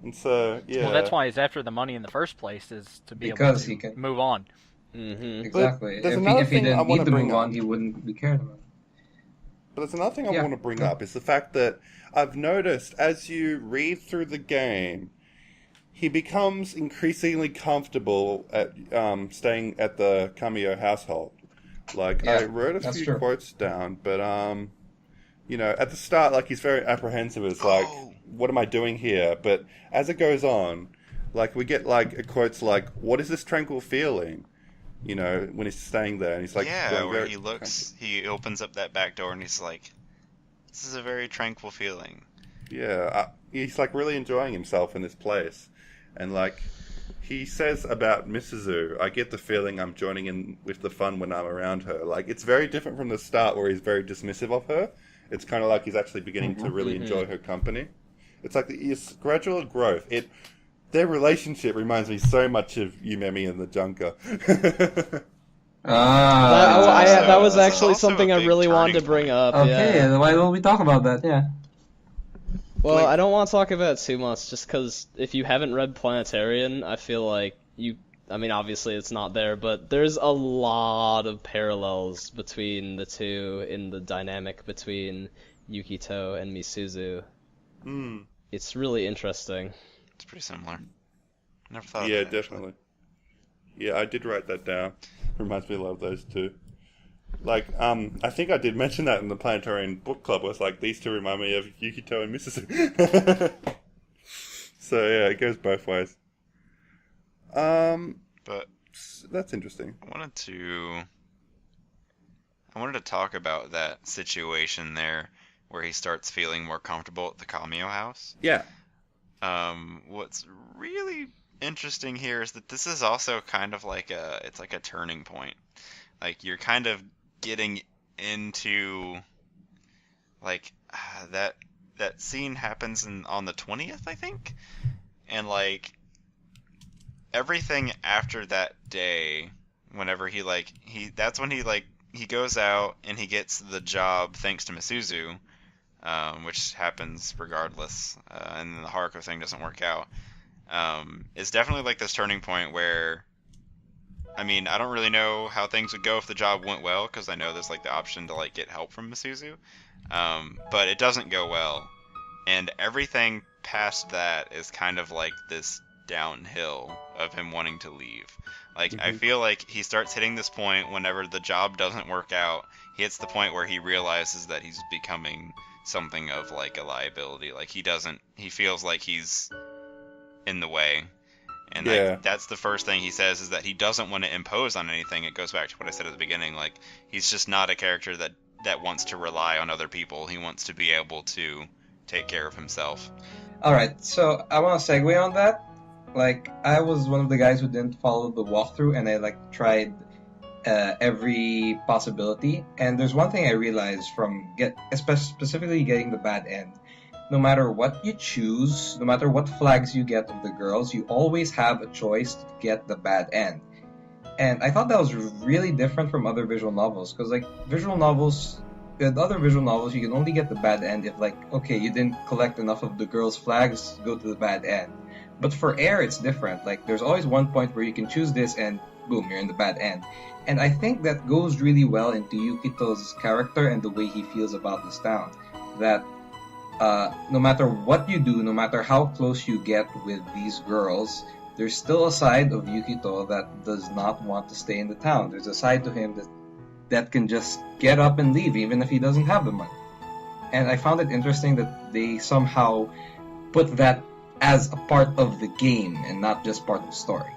And so, yeah. Well, that's why he's after the money in the first place, is to be Because able he to can- move on. Mm-hmm. Exactly. there's If another he thing I didn't wanna need to bring move up. on, he wouldn't be cared about. But there's another thing I Yeah. want to bring up, is the fact that I've noticed as you read through the game, he becomes increasingly comfortable at staying at the Kamiyo household. Like, Yeah, I wrote a that's few true. quotes down, but you know, at the start, like, he's very apprehensive. It's like, what am I doing here? But as it goes on, like, we get like quotes like, "What is this tranquil feeling?" You know, when he's staying there, and he's like, yeah, going where very- he looks, he opens up that back door and he's like, this is a very tranquil feeling. Yeah, he's like really enjoying himself in this place, and like he says about Misuzu, I get the feeling I'm joining in with the fun when I'm around her. Like, it's very different from the start where he's very dismissive of her. It's kind of like he's actually beginning to really enjoy her company, It's like it's gradual growth. Their relationship reminds me so much of Yumemi and the Junker. That was This is actually also something a I big really wanted to turning bring point. up. Okay, Yeah. why don't we talk about that? Yeah. Well, Like- I don't want to talk about it too much, just because if you haven't read Planetarian, I feel like I mean, obviously it's not there, but there's a lot of parallels between the two in the dynamic between Yukito and Misuzu. Hmm. It's really interesting. It's pretty similar. Never thought Yeah, of that. definitely. Yeah, I did write that down. Reminds me a lot of those two. Like, I think I did mention that in the Planetarian Book Club. Was like these two remind me of Yukito and Misuzu. So yeah, it goes both ways. But That's interesting. I wanted to talk about that situation there where he starts feeling more comfortable at the Kamio house. Yeah. What's really interesting here is that this is also kind of like it's like a turning point. Like you're kind of getting into like that scene happens on the 20th, I think, and like everything after that day, whenever that's when he goes out and he gets the job thanks to Misuzu, which happens regardless, and then the Haruko thing doesn't work out. It's definitely like this turning point where, I mean, I don't really know how things would go if the job went well, because I know there's like the option to like get help from Misuzu, but it doesn't go well, and everything past that is kind of like this downhill of him wanting to leave. Like, I feel like he starts hitting this point whenever the job doesn't work out. He hits the point where he realizes that he's becoming something of like a liability. Like he feels like he's in the way. And Yeah. that's the first thing he says, is that he doesn't want to impose on anything. It goes back to what I said at the beginning. Like, he's just not a character that wants to rely on other people. He wants to be able to take care of himself. Alright, so I want to segue on that. Like, I was one of the guys who didn't follow the walkthrough, and I like tried every possibility. And there's one thing I realized from specifically getting the bad end. No matter what you choose, no matter what flags you get of the girls, you always have a choice to get the bad end. And I thought that was really different from other visual novels, because like with other visual novels, you can only get the bad end if like, okay, you didn't collect enough of the girls' flags, go to the bad end. But for Air, it's different. Like, there's always one point where you can choose this and boom, you're in the bad end. And I think that goes really well into Yukito's character and the way he feels about this town. That no matter what you do, no matter how close you get with these girls, there's still a side of Yukito that does not want to stay in the town. There's a side to him that can just get up and leave even if he doesn't have the money. And I found it interesting that they somehow put that as a part of the game and not just part of the story.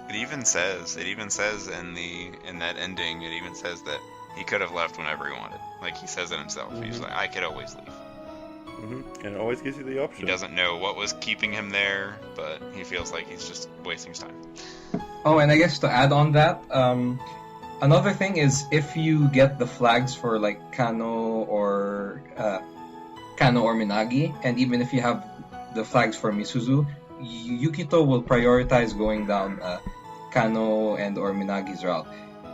It even says in that ending, it even says that he could have left whenever he wanted. Like, he says it himself. He's like, I could always leave. And it always gives you the option. He doesn't know what was keeping him there, but he feels like he's just wasting his time. Oh, and I guess to add on that, another thing is if you get the flags for like Kano or Minagi, and even if you have the flags for Misuzu, Yukito will prioritize going down Kano and or Minagi's route.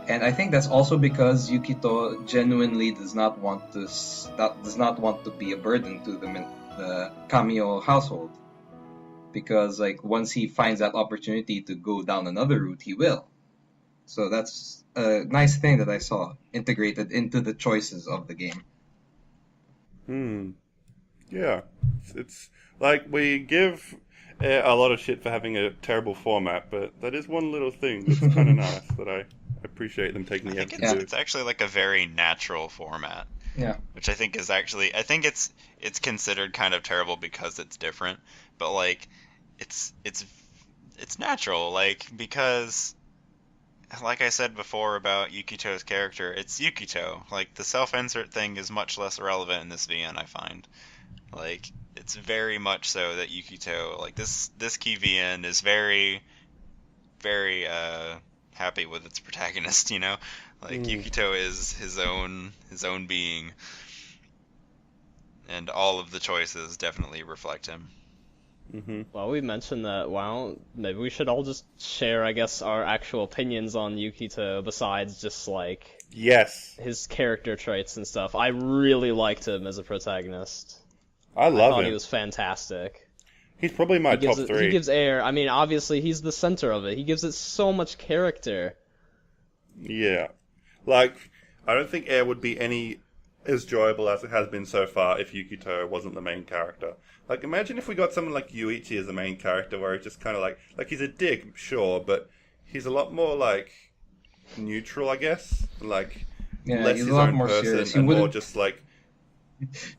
And I think that's also because Yukito genuinely does not want to be a burden to the Kamio household. Because like once he finds that opportunity to go down another route, he will. So that's a nice thing that I saw integrated into the choices of the game. Yeah. It's like we give a lot of shit for having a terrible format, but that is one little thing that's kind of nice that I appreciate them taking the effort to do. It's actually like a very natural format. Yeah. Which I think is actually, I think it's considered kind of terrible because it's different, but like it's natural, like, because like I said before about Yukito's character, it's Yukito. Like, the self-insert thing is much less relevant in this VN, I find. Like, it's very much so that Yukito, like, this key VN is very, very happy with its protagonist, you know? Like, Yukito is his own being. and all of the choices definitely reflect him. Mm-hmm. Well, we mentioned that. Well, maybe we should all just share, I guess, our actual opinions on Yukito besides just like Yes, his character traits and stuff. I really liked him as a protagonist. I I love thought him. he was fantastic. He's probably my top He three. gives air. I mean, obviously, he's the center of it. He gives it so much character. Yeah. Like, I don't think Air would be any as enjoyable as it has been so far if Yukito wasn't the main character. Like, imagine if we got someone like Yuichi as the main character, where he's just kind of like he's a dick, sure, but he's a lot more, like, neutral, I guess. Like, Yeah, less he's his a lot own more person serious. He and more wouldn't. just, like,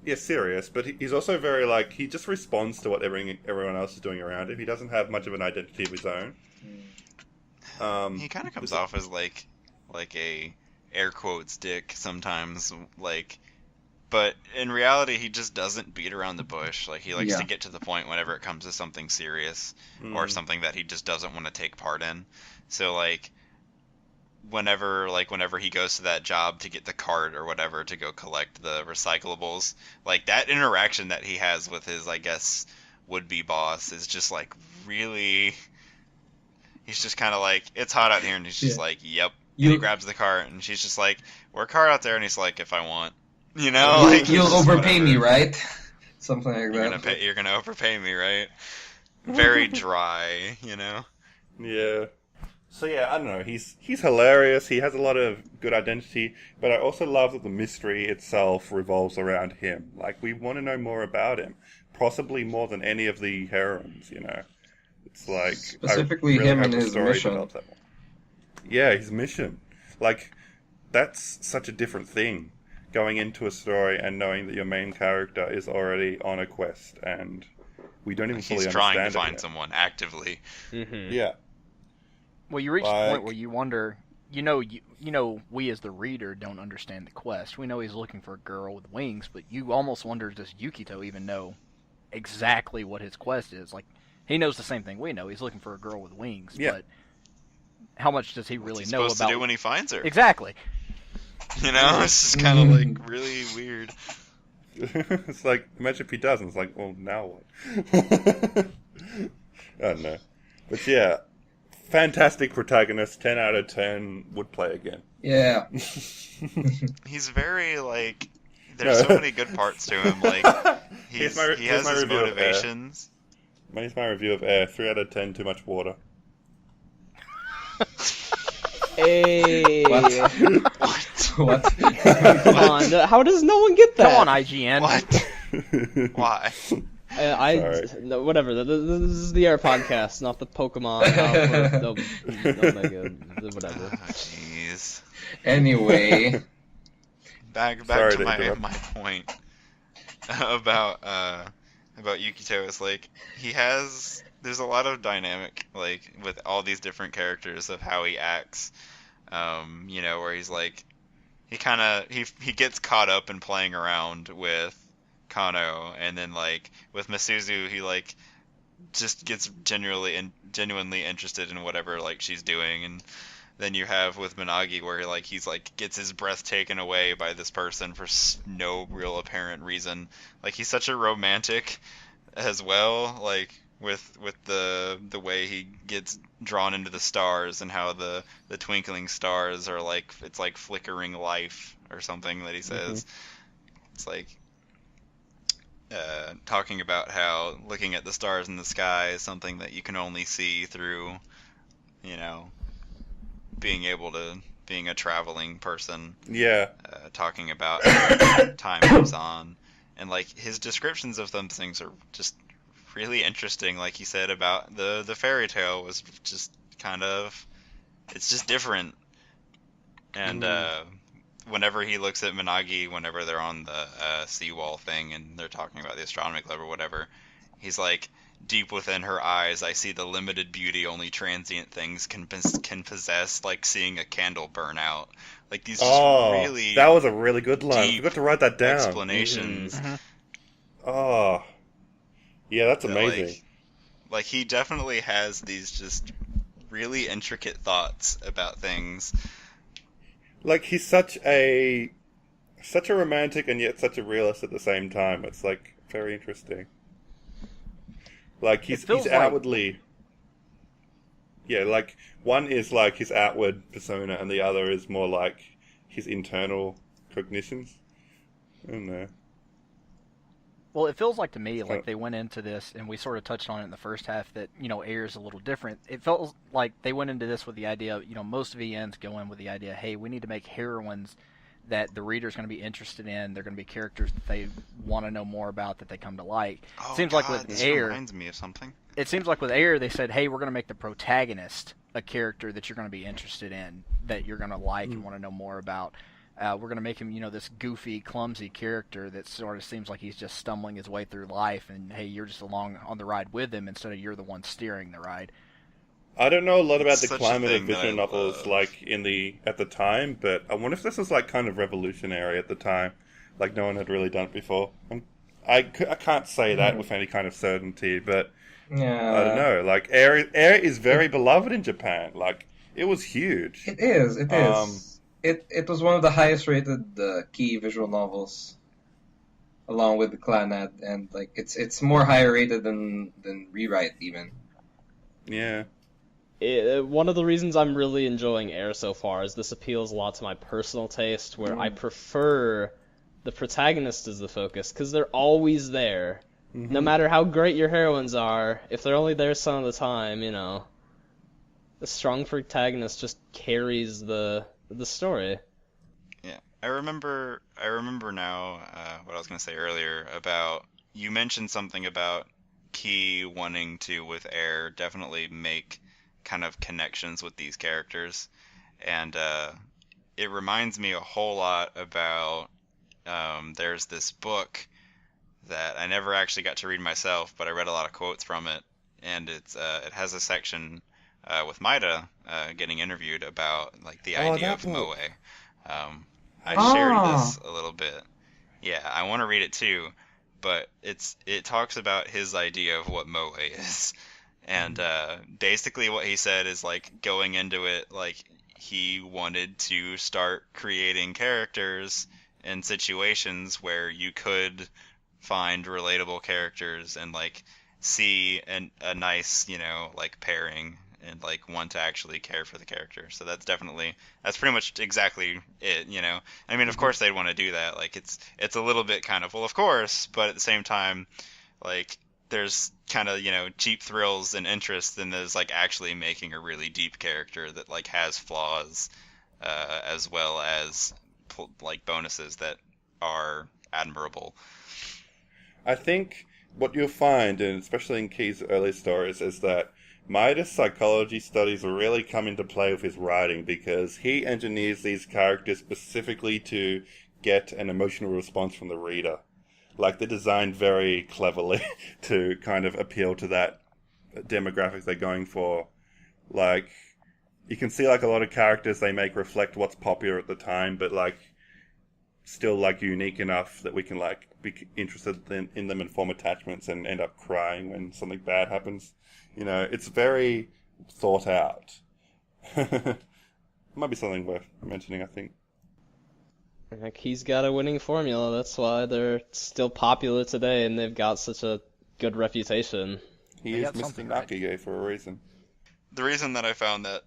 yeah, serious, but he's also very, like, he just responds to what everyone else is doing around him. He doesn't have much of an identity of his own. He kind of comes off as like a air quotes dick sometimes, like, but in reality he just doesn't beat around the bush. Like, he likes Yeah. to get to the point whenever it comes to something serious or something that he just doesn't want to take part in. So like whenever he goes to that job to get the cart or whatever to go collect the recyclables, like that interaction that he has with his, I guess, would-be boss is just like really. He's just kind of like, it's hot out here, and he's just Yeah. like, yep. And he grabs the cart, and she's just like, work hard out there, and he's like, if I want, you know, like, You'll it's just overpay me, whatever. right? Something like that. You're gonna overpay me, right? Very dry, you know. Yeah. So yeah, I don't know. He's hilarious. He has a lot of good identity, but I also love that the mystery itself revolves around him. Like, we want to know more about him, possibly more than any of the heroines. You know, it's like Specifically I really him hope and the his story mission. develops that more. Yeah, his mission. Like, that's such a different thing. Going into a story and knowing that your main character is already on a quest, and we don't even fully He's trying understand to it find yet. someone actively. Mm-hmm. Yeah. Well, you reach the Like- point where you wonder, you know, we as the reader don't understand the quest. We know he's looking for a girl with wings, but you almost wonder, does Yukito even know exactly what his quest is? Like, he knows the same thing we know. He's looking for a girl with wings, Yeah. but how much does he really What's he know supposed about? to do when he finds her? Exactly. You know, it's just kind of like really weird. It's like, imagine if he doesn't. It's like, well, now what? I don't know. But yeah, fantastic protagonist. 10 out of 10 would play again. Yeah. He's very like. There's so many good parts to him. Like, he Here's has my his review of Air. motivations. Here's my review of Air. 3 out of 10, too much water. Hey, What? What? come on! How does no one get that? Come on, IGN. What? Why? I Sorry. no, whatever. This is the Air podcast, not the Pokemon. Omega, whatever. Oh, jeez. Anyway, Back Sorry to to my interrupt. point about Yukito is like there's a lot of dynamic, like, with all these different characters of how he acts. You know, where he's like he gets caught up in playing around with Kano, and then like with Masuzu he like just gets genuinely interested in whatever like she's doing, and then you have with Minagi where he's like gets his breath taken away by this person for no real apparent reason. Like, he's such a romantic as well, like with the way he gets drawn into the stars and how the twinkling stars are like, it's like flickering life or something that he says. It's like talking about how looking at the stars in the sky is something that you can only see through, you know, being a traveling person, Yeah. talking about how time moves on, and like his descriptions of them things are just really interesting. Like he said about the fairy tale was just kind of, it's just different. And whenever he looks at Minagi, whenever they're on the seawall thing and they're talking about the astronomy club or whatever, he's like, deep within her eyes, I see the limited beauty only transient things can possess, like seeing a candle burn out. Like, these just really that was a really good line. I deep forgot to write that down. explanations. Oh. Yeah, that's that, amazing. Like, he definitely has these just really intricate thoughts about things. Like, he's such a such a romantic and yet such a realist at the same time. It's like very interesting. Like he's outwardly, yeah. Like one is like his outward persona, and the other is more like his internal cognitions. I don't know. Well, it feels like to me like they went into this, and we sort of touched on it in the first half, that, Air is a little different. It felt like they went into this with the idea, most VNs go in with the idea, hey, we need to make heroines that the reader's going to be interested in. They're going to be characters that they want to know more about, that they come to like. Oh, seems God, like with this Air, reminds me of something. It seems like with Air, they said, hey, we're going to make the protagonist a character that you're going to be interested in, that you're going to like and want to know more about. We're going to make him, this goofy, clumsy character that sort of seems like he's just stumbling his way through life, and hey, you're just along on the ride with him instead of you're the one steering the ride. I don't know a lot about the Such a climate of thing that visual I novels love. like at the time, but I wonder if this was like kind of revolutionary at the time, like no one had really done it before. I can't say that with any kind of certainty, but Yeah. I don't know. Like Air is very beloved in Japan. Like it was huge. It is. It is. It was one of the highest rated key visual novels, along with the Clannad, and like it's more higher rated than Rewrite even. Yeah. One of the reasons I'm really enjoying Air so far is this appeals a lot to my personal taste, where I prefer the protagonist as the focus, because they're always there. Mm-hmm. No matter how great your heroines are, if they're only there some of the time, the strong protagonist just carries the story. Yeah, I remember now what I was going to say earlier about, you mentioned something about Key wanting to, with Air, definitely make kind of connections with these characters, and it reminds me a whole lot about there's this book that I never actually got to read myself, but I read a lot of quotes from it, and it has a section with Maida getting interviewed about like the idea of moe. I shared this a little bit. Yeah, I want to read it too, but it talks about his idea of what moe is, and basically what he said is, like, going into it, like, he wanted to start creating characters in situations where you could find relatable characters and like see a nice, like, pairing and like want to actually care for the character. So that's pretty much exactly it, I mean, of course they'd want to do that. Like it's a little bit kind of, well, of course, but at the same time, like, there's kind of, cheap thrills and interest in there's like actually making a really deep character that like has flaws, as well as like bonuses that are admirable. I think what you'll find, and especially in Key's early stories, is that Maida's psychology studies really come into play with his writing, because he engineers these characters specifically to get an emotional response from the reader. Like, they're designed very cleverly to kind of appeal to that demographic they're going for. Like, you can see, like, a lot of characters they make reflect what's popular at the time, but, like, still, like, unique enough that we can, like, be interested in them and form attachments and end up crying when something bad happens. It's very thought out. Might be something worth mentioning, I think. Like, he's got a winning formula. That's why they're still popular today, and they've got such a good reputation. He is Mr. Nakage for a reason. The reason that I found that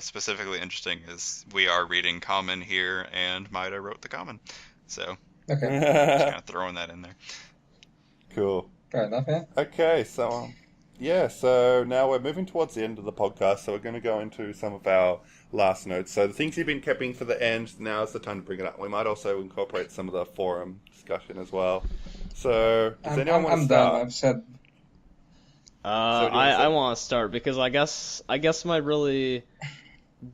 specifically interesting is we are reading Common here, and Maida wrote the Common. So, Okay. just kind of throwing that in there. Cool. Fair enough, yeah. Okay, so so now we're moving towards the end of the podcast, so we're going to go into some of our last notes. So the things you've been keeping for the end, now is the time to bring it up. We might also incorporate some of the forum discussion as well. So, does anyone want to start? Done. I've said. I want to start because I guess my really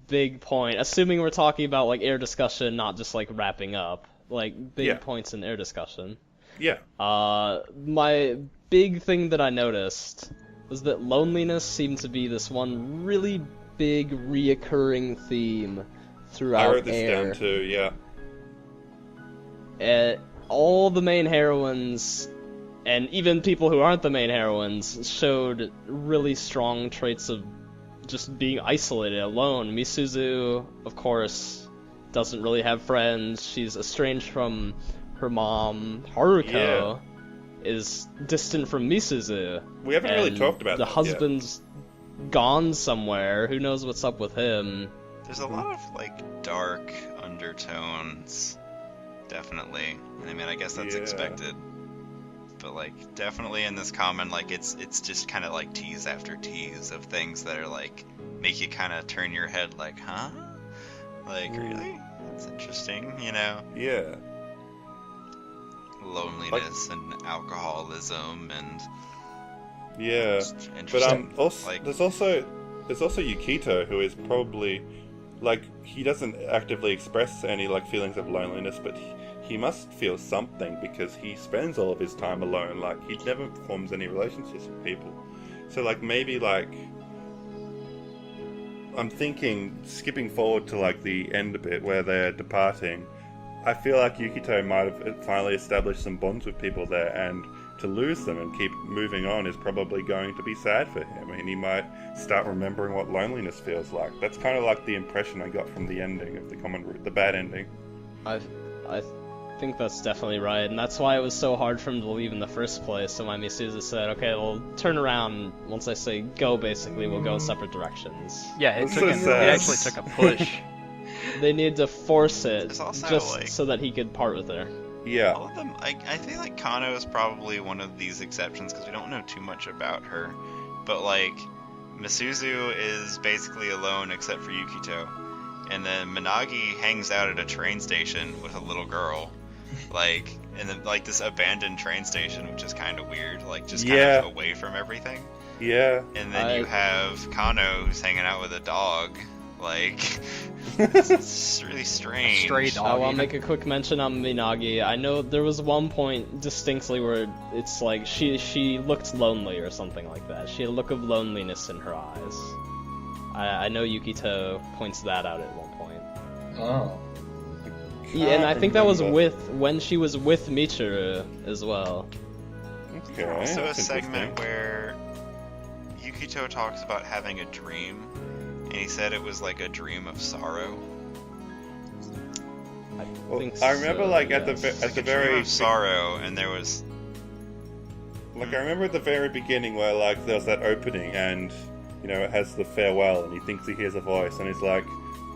big point, assuming we're talking about like Air discussion, not just like wrapping up, like big points in Air discussion. Yeah. My big thing that I noticed was that loneliness seemed to be this one really big reoccurring theme throughout Air. I wrote this down too, yeah. All the main heroines, and even people who aren't the main heroines, showed really strong traits of just being isolated, alone. Misuzu, of course, doesn't really have friends. She's estranged from her mom. Haruko is distant from Misuzu. We haven't really talked about the that husband's gone somewhere. Who knows what's up with him? There's a lot of like dark undertones, definitely. And I mean, I guess that's expected. But like, definitely in this common, like it's just kind of like tease after tease of things that are like make you kind of turn your head, like, huh? Like, really? That's interesting, you know? Yeah. Loneliness and alcoholism and yeah. interesting. But also, like, there's also Yukito, who is probably like, he doesn't actively express any like feelings of loneliness, but he must feel something because he spends all of his time alone. Like, he never forms any relationships with people. So like, maybe like, I'm thinking, skipping forward to like the end a bit where they're departing, I feel like Yukito might have finally established some bonds with people there, and to lose them and keep moving on is probably going to be sad for him, and he might start remembering what loneliness feels like. That's kind of like the impression I got from the ending of the bad ending. I think that's definitely right, and that's why it was so hard for him to leave in the first place. So my Misuzu said, okay, well, turn around. Once I say go, basically, we'll go in separate directions. Yeah, it That's actually took a push. They need to force it There's also, just like, so that he could part with her. Yeah. all of them, I think like Kano is probably one of these exceptions because we don't know too much about her. But like, Misuzu is basically alone except for Yukito. And then Minagi hangs out at a train station with a little girl. Like, and then like this abandoned train station, which is kind of weird, like just kind of away from everything. Yeah. And then you have Kano who's hanging out with a dog. Like, it's really strange. Stray dog. I'll make a quick mention on Minagi. I know there was one point distinctly where it's like she looked lonely or something like that. She had a look of loneliness in her eyes. I know Yukito points that out at one point. Oh. Yeah, and I think that was when she was with Michiru as well. Okay. Also a that's segment interesting. where Yukito talks about having a dream, and he said it was like a dream of sorrow. Well, think I remember so, like yes. at the Like a dream very of sorrow, and there was like, I remember at the very beginning where like there was that opening and, you know, it has the farewell and he thinks he hears a voice and he's like,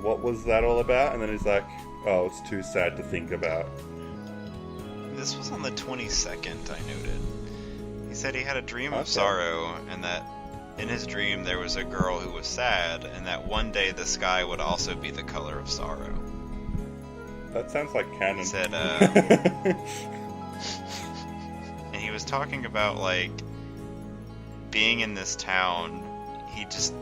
what was that all about? And then he's like, oh, it's too sad to think about. this was on the 22nd. I noted. He said he had a dream of Okay. sorrow, and that in his dream there was a girl who was sad, and that one day the sky would also be the color of sorrow. That sounds like canon. He said, and he was talking about like being in this town. He just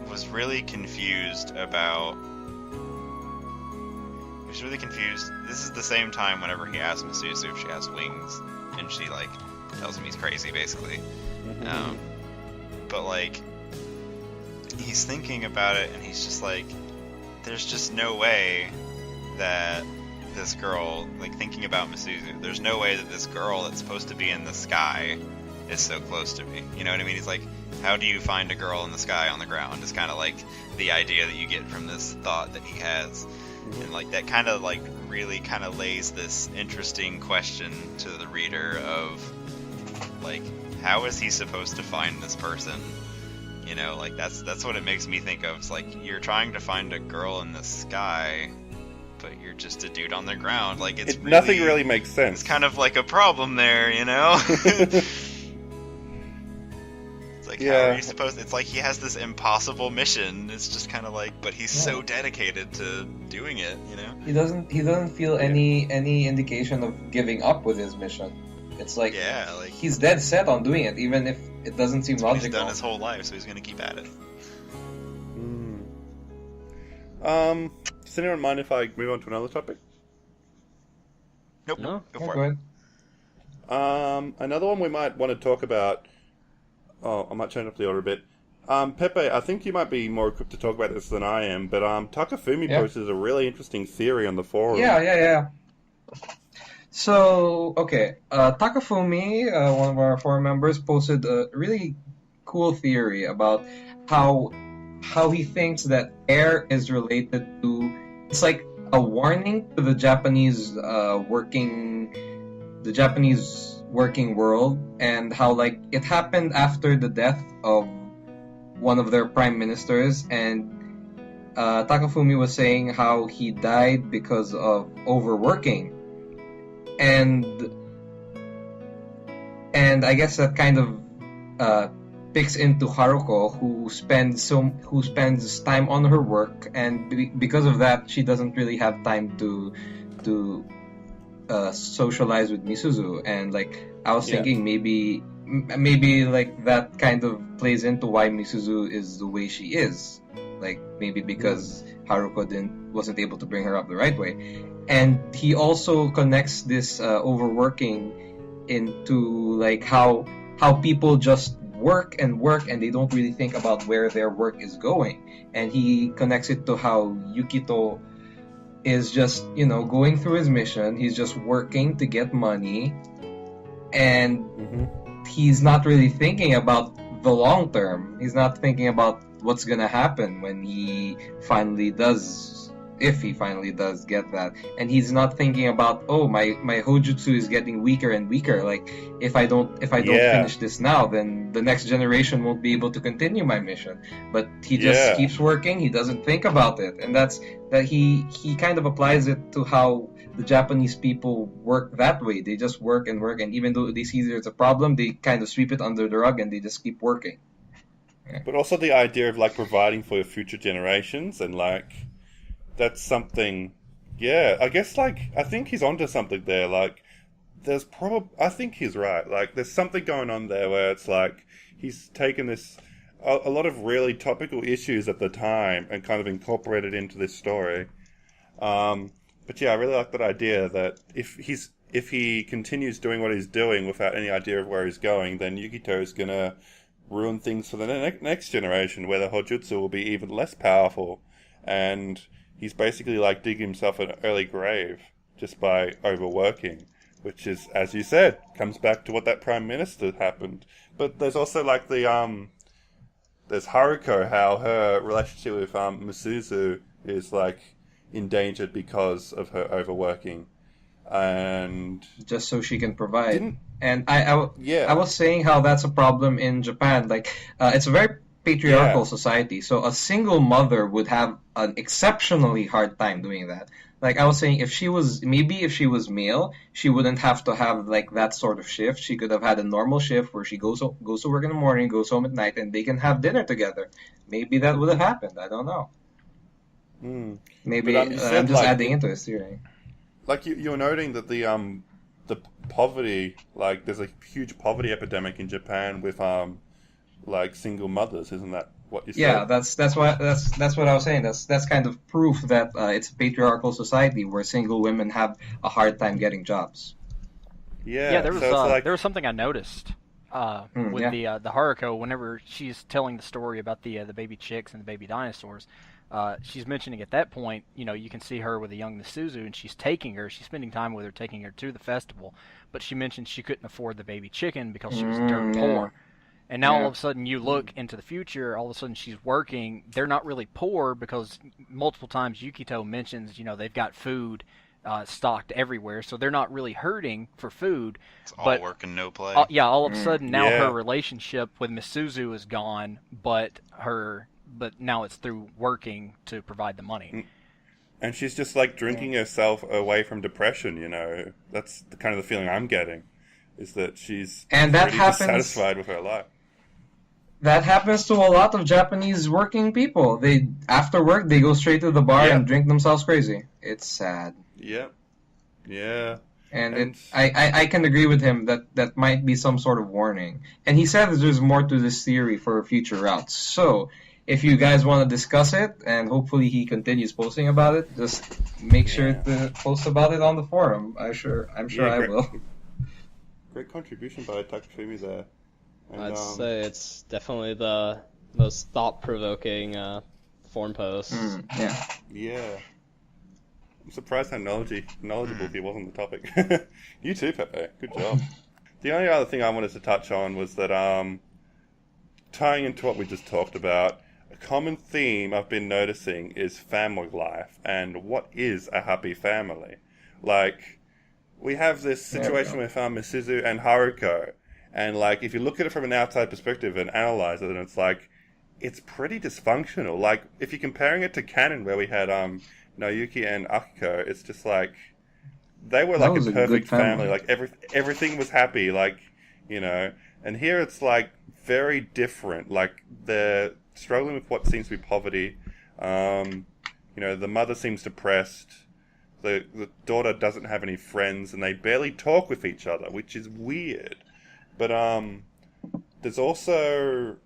was really confused about. He was really confused. This is the same time whenever he asks Misuzu if she has wings, and she like tells him he's crazy, basically. But like, he's thinking about it, and he's just like, there's just no way that this girl, like thinking about Misuzu, there's no way that this girl that's supposed to be in the sky is so close to me. You know what I mean? He's like, how do you find a girl in the sky on the ground? Is kind of like the idea that you get from this thought that he has. And like that kind of like really kind of lays this interesting question to the reader of like, how is he supposed to find this person? You know, like that's what it makes me think of. It's like you're trying to find a girl in the sky, but you're just a dude on the ground. Like it's really, nothing really makes sense. it's kind of like a problem there, you know? It's like, how are you supposed? It's like he has this impossible mission. It's just kind of like, but he's so dedicated to doing it, you know? He doesn't feel any indication of giving up with his mission. It's like, Yeah, like he's dead set on doing it, even if it doesn't seem it's what he's logical. done his whole life, so he's gonna keep at it. Does anyone mind if I move on to another topic? Nope. No? Go Yeah, for go it. ahead. Another one we might want to talk about. Oh, I might change up the order a bit. Pepe, I think you might be more equipped to talk about this than I am, but Takafumi posted a really interesting theory on the forum. Yeah. So, okay, Takafumi, one of our forum members, posted a really cool theory about how he thinks that air is related to it's like a warning to the Japanese working world, and how like it happened after the death of one of their prime ministers, and Takafumi was saying how he died because of overworking, and I guess that kind of picks into Haruko, who spends time on her work, and because of that, she doesn't really have time to socialize with Misuzu. And like I was thinking, maybe like that kind of plays into why Misuzu is the way she is. Like maybe because Haruko wasn't able to bring her up the right way. And he also connects this overworking into like how people just work and they don't really think about where their work is going. And he connects it to how Yukito is just, going through his mission. He's just working to get money, and he's not really thinking about the long term. He's not thinking about what's gonna happen when he finally does, if he finally does get that. And he's not thinking about, oh, my hojutsu is getting weaker and weaker. Like if I don't finish this now, then the next generation won't be able to continue my mission. But he just keeps working. He doesn't think about it, and that he kind of applies it to how the Japanese people work that way. They just work, and even though they see there's a problem, they kind of sweep it under the rug and they just keep working. But also the idea of like providing for future generations, and like that's something. Yeah, I guess like I think he's onto something there. Like I think he's right. Like there's something going on there where it's like he's taken this a lot of really topical issues at the time and kind of incorporated into this story. But yeah, I really like that idea that if he continues doing what he's doing without any idea of where he's going, then Yukito is gonna ruin things for the next generation, where the Hojutsu will be even less powerful, and he's basically like digging himself an early grave just by overworking, which is, as you said, comes back to what that Prime Minister happened. But there's also like there's Haruko, how her relationship with Misuzu is like endangered because of her overworking, and just so she can provide. And I was saying how that's a problem in Japan. Like, it's a very patriarchal society, so a single mother would have an exceptionally hard time doing that. Like I was saying, if she was male, she wouldn't have to have like that sort of shift. She could have had a normal shift where she goes to work in the morning, goes home at night, and they can have dinner together. Maybe that would have happened. I don't know. Maybe I'm just like, adding into this theory. Like you're noting that the poverty, like there's a huge poverty epidemic in Japan with like single mothers, isn't that what you said? Yeah, that's what I was saying. That's kind of proof that it's a patriarchal society where single women have a hard time getting jobs. Yeah, there was something I noticed with the Haruko whenever she's telling the story about the baby chicks and the baby dinosaurs. She's mentioning at that point, you can see her with a young Misuzu, and she's spending time with her, taking her to the festival. But she mentioned she couldn't afford the baby chicken because she was dirt poor. And now all of a sudden you look into the future, all of a sudden she's working. They're not really poor because multiple times Yukito mentions, they've got food stocked everywhere, so they're not really hurting for food. It's all work and no play. All of a sudden now her relationship with Misuzu is gone, but now it's through working to provide the money. And she's just like drinking herself away from depression, That's the kind of the feeling I'm getting, is that she's dissatisfied with her life. That happens to a lot of Japanese working people. After work, they go straight to the bar and drink themselves crazy. It's sad. Yeah. Yeah. And I can agree with him that might be some sort of warning. And he said that there's more to this theory for future routes. So, if you guys want to discuss it, and hopefully he continues posting about it, just make sure to post about it on the forum. I'm sure I will. Great contribution by Takafumi there. And, I'd say it's definitely the most thought-provoking forum post. Yeah. I'm surprised how knowledgeable he was on the topic. You too, Pepe. Good job. The only other thing I wanted to touch on was that, tying into what we just talked about, a common theme I've been noticing is family life and what is a happy family. Like, we have this situation with Misuzu and Haruko, and like, if you look at it from an outside perspective and analyze it, then it's like, it's pretty dysfunctional. Like, if you're comparing it to canon, where we had Naoyuki and Akiko, it's just like, they were like a perfect family. Like, everything was happy, like, you know. And here it's like very different. Like, they're struggling with what seems to be poverty. You know, the mother seems depressed. The daughter doesn't have any friends, and they barely talk with each other, which is weird. But there's also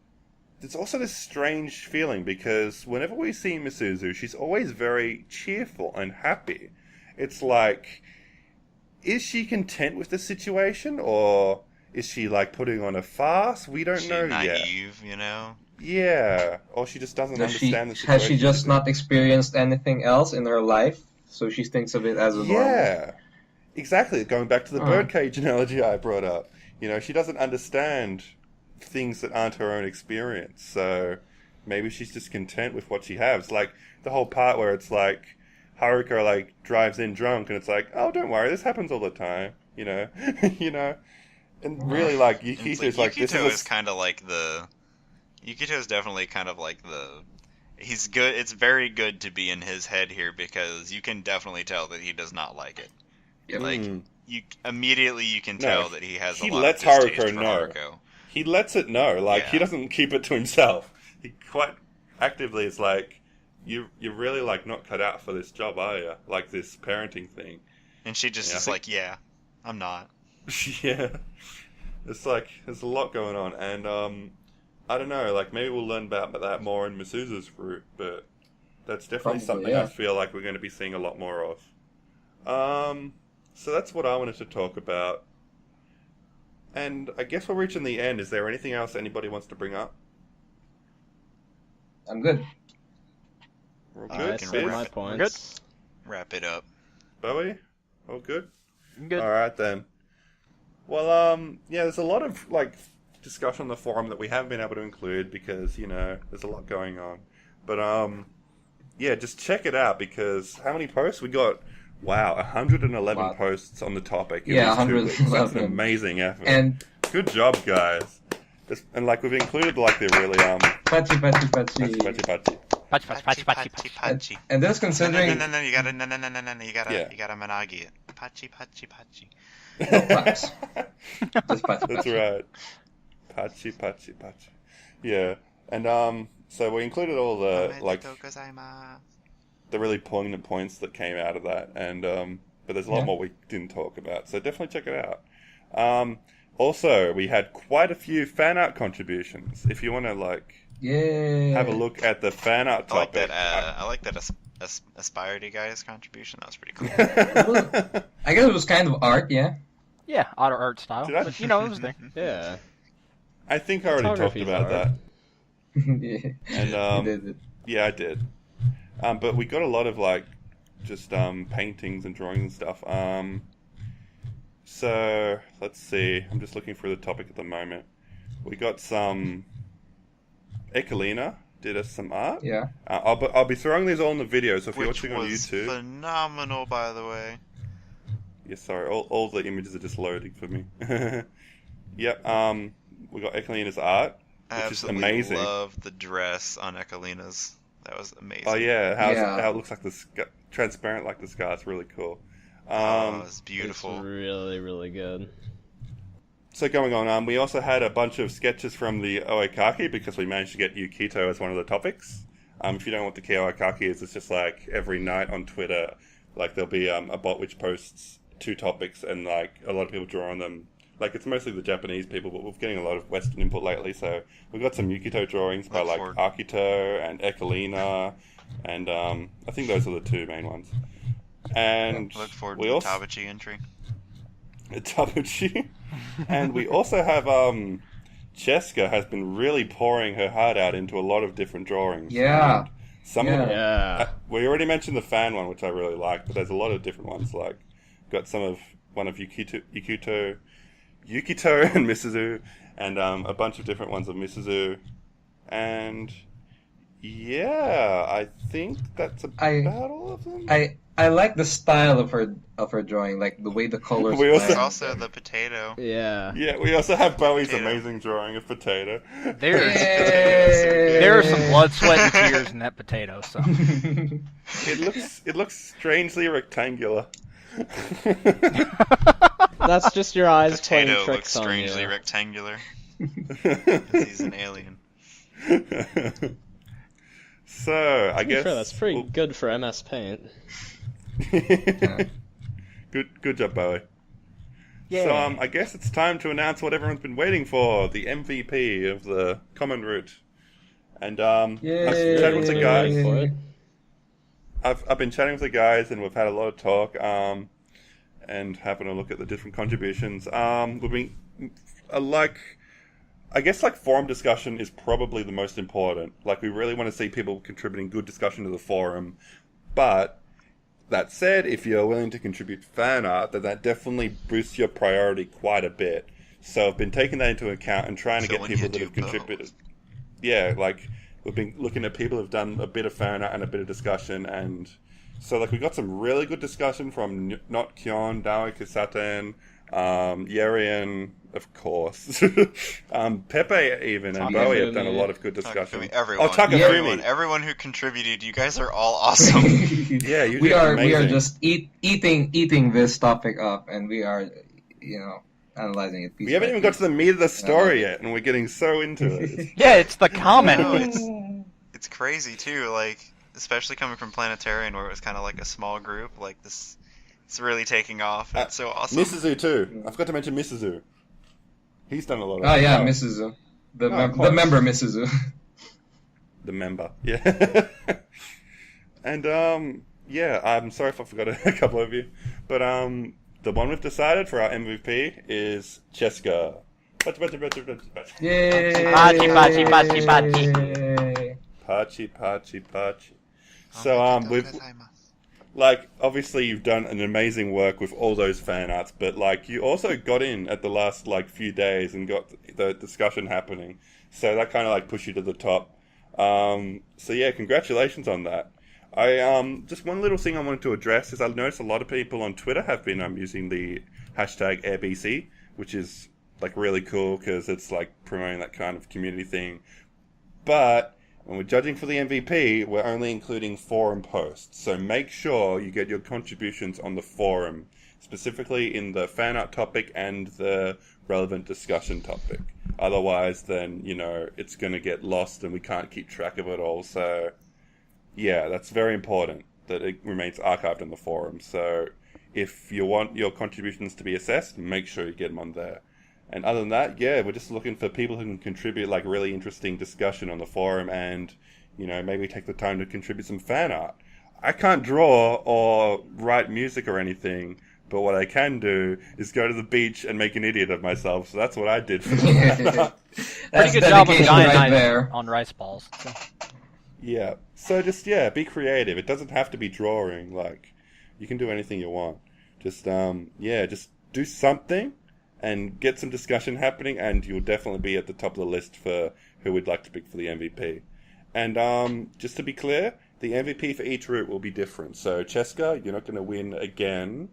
this strange feeling, because whenever we see Misuzu, she's always very cheerful and happy. It's like, is she content with the situation, or is she like putting on a farce? We don't know yet. Naive, you know? Yeah, or she just doesn't understand the situation. Has she just not experienced anything else in her life, so she thinks of it as a normal? Yeah, exactly. Going back to the birdcage analogy I brought up. You know, she doesn't understand things that aren't her own experience, so maybe she's just content with what she has. Like, the whole part where it's like, Haruko, like, drives in drunk, and it's like, oh, don't worry, this happens all the time, you know? You know? And really, like, Yukito's like, this is kind of like the... Yukito's definitely kind of like the... He's good. It's very good to be in his head here, because you can definitely tell that he does not like it. Yep. Like, you can tell that he has a lot of He lets Haruko know. He lets it know. Like, he doesn't keep it to himself. He quite actively is like, you're really, like, not cut out for this job, are you? Like, this parenting thing. And she just is like, yeah, I'm not. Yeah. It's like, there's a lot going on, and, I don't know, like, maybe we'll learn about that more in Misuzu's route, but that's definitely something I feel like we're going to be seeing a lot more of. So that's what I wanted to talk about. And I guess we're reaching the end. Is there anything else anybody wants to bring up? I'm good. We're good. I said my points. Wrap it up. Bowie? All good? Good. Alright then. Well, yeah, there's a lot of, like, discussion on the forum that we haven't been able to include because, you know, there's a lot going on. But, yeah, just check it out, because how many posts? We got, 111 posts on the topic. Yeah, 111. That's an amazing effort. And good job, guys. And, like, we've included, like, the really, Pachi. Pachi. And that's considering... No, you gotta managi it. Pachi. Just Pachi. That's right. Pachi. Yeah. And, so we included all the, like, the really poignant points that came out of that, and, but there's a lot more we didn't talk about, so definitely check it out. Also, we had quite a few fan art contributions. If you want to, like, have a look at the fan art topic. I like that Aspirity guy's contribution. That was pretty cool. I guess it was kind of art, yeah. Yeah, art style. But, you know, it was there. Yeah. I think I already talked about that. Yeah. And, You did. yeah, I did. But we got a lot of, like, just paintings and drawings and stuff. So, let's see. I'm just looking for the topic at the moment. We got some... Ekalina did us some art. Yeah. I'll be throwing these all in the video, so if you're watching on YouTube... phenomenal, by the way. Yeah, sorry. All the images are just loading for me. Yep. We got Ekalina's art, which is amazing. I love the dress on Ekalina's. That was amazing. Oh yeah, how it looks like transparent like the sky. It's really cool. It's beautiful. It's really, really good. So going on, we also had a bunch of sketches from the Oikaki, because we managed to get Yukito as one of the topics. If you don't know what the key Oikaki is, it's just like every night on Twitter, like there'll be a bot which posts 2 topics, and like a lot of people draw on them. Like, it's mostly the Japanese people, but we're getting a lot of Western input lately, so we've got some Yukito drawings by, like, Akito and Ekalina, and I think those are the 2 main ones. And look forward to the Tabuchi entry. Tabuchi. And we also have, Cheska has been really pouring her heart out into a lot of different drawings. Yeah. Some of them, we already mentioned the fan one, which I really like, but there's a lot of different ones, like, got one of Yukito and Misuzu, and a bunch of different ones of Misuzu, and Yeah, I think that's about all of them. I like the style of her drawing, like the way the colors We also- There's blend. also the potato. Yeah. Yeah, we also have Bowie's Potato. amazing drawing of potato. There are some blood, sweat, and tears in that potato. So It looks strangely rectangular. That's just your eyes playing Potato looks tricks on strangely you. rectangular because he's an alien. So I To be guess fair, that's pretty good for MS Paint. Good job, Bowie. yeah. So I guess it's time to announce what everyone's been waiting for: the MVP of the common route. And I've been chatting with the guys. For it. I've been chatting with the guys, and we've had a lot of talk, and having a look at the different contributions. We've been I guess forum discussion is probably the most important. Like, we really want to see people contributing good discussion to the forum. But that said, if you're willing to contribute fan art, then that definitely boosts your priority quite a bit. So I've been taking that into account and trying to So get when people you that do have contributed. Yeah, we've been looking at people who've done a bit of fan art and a bit of discussion, and so we got some really good discussion from Not Kyon, Daoi Kisaten, Yerian, of course, Pepe even, and Bowie have done a lot of good discussion. Takafumi, everyone, Takafumi. everyone who contributed, you guys are all awesome. Yeah, you we did are amazing. just eating this topic up, and we are analyzing it. We haven't even got to the meat of the story yet, and we're getting so into it. Yeah, it's the comment. No, it's crazy too. Like, especially coming from Planetarian, where it was kind of like a small group. Like this, it's really taking off. It's so awesome. Misuzu too. I forgot to mention Misuzu. He's done a lot of. Oh yeah, Mrs. The member Mrs. The member, yeah. And yeah, I'm sorry if I forgot a couple of you, but the one we've decided for our MVP is Cheska. Yay! Pachi, pachi, pachi, pachi. Pachi. So we've obviously you've done an amazing work with all those fan arts, but you also got in at the last few days and got the discussion happening. So that kind of pushed you to the top. So yeah, congratulations on that. I just one little thing I wanted to address is I noticed a lot of people on Twitter have been using the hashtag AirBC, which is really cool because it's promoting that kind of community thing. But when we're judging for the MVP, we're only including forum posts. So make sure you get your contributions on the forum, specifically in the fan art topic and the relevant discussion topic. Otherwise, then, it's going to get lost and we can't keep track of it all. So, yeah, that's very important that it remains archived in the forum. So if you want your contributions to be assessed, make sure you get them on there. And other than that, yeah, we're just looking for people who can contribute really interesting discussion on the forum and, maybe take the time to contribute some fan art. I can't draw or write music or anything, but what I can do is go to the beach and make an idiot of myself. So that's what I did for fan art. Pretty good job with dedication giant right knives there. on rice balls. So. Yeah. So just, be creative. It doesn't have to be drawing. You can do anything you want. Just, just do something and get some discussion happening, and you'll definitely be at the top of the list for who we'd like to pick for the MVP. And just to be clear, the MVP for each route will be different. So, Cheska, you're not going to win again,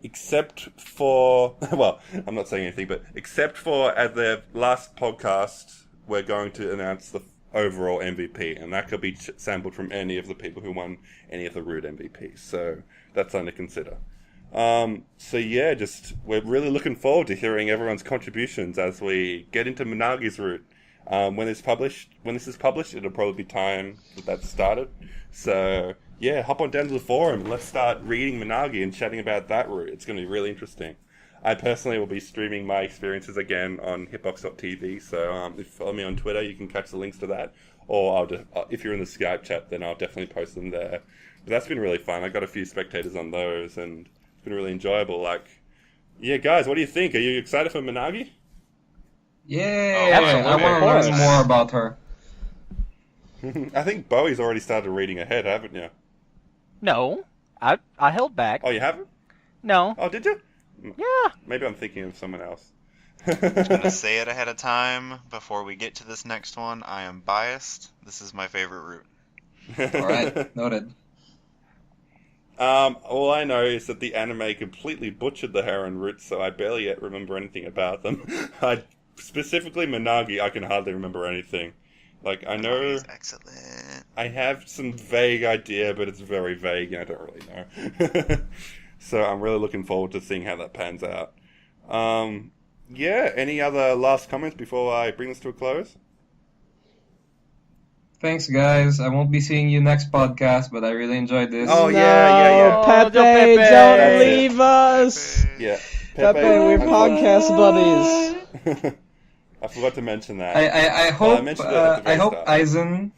except for, well, I'm not saying anything, but except for at the last podcast, we're going to announce the overall MVP, and that could be sampled from any of the people who won any of the route MVPs. So, that's something to consider. So yeah, we're really looking forward to hearing everyone's contributions as we get into Managi's route. When this is published, it'll probably be time that's started. So yeah, hop on down to the forum and let's start reading Managi and chatting about that route. It's going to be really interesting. I personally will be streaming my experiences again on hitbox.tv. So if you follow me on Twitter, you can catch the links to that. Or if you're in the Skype chat, then I'll definitely post them there. But that's been really fun. I got a few spectators on those and been really enjoyable. Yeah, guys, what do you think? Are you excited for Managi? Yeah, absolutely. I want to learn more about her. I think Bowie's already started reading ahead, haven't you? No, I held back. Oh, you haven't? No. Oh, did you? Yeah. Maybe I'm thinking of someone else. Gonna say it ahead of time before we get to this next one. I am biased. This is my favorite route. All right, noted. All I know is that the anime completely butchered the Heron roots, so I barely yet remember anything about them. Specifically Minagi, I can hardly remember anything. Like, I know... He's excellent. I have some vague idea, but it's very vague and I don't really know. So I'm really looking forward to seeing how that pans out. Yeah, any other last comments before I bring this to a close? Thanks, guys. I won't be seeing you next podcast, but I really enjoyed this. Oh, yeah. Pepe, Pepe. don't That's leave us! Yeah. Pepe, we're podcast buddies. I forgot to mention that. I hope mentioned it at the very I hope start. Aizen.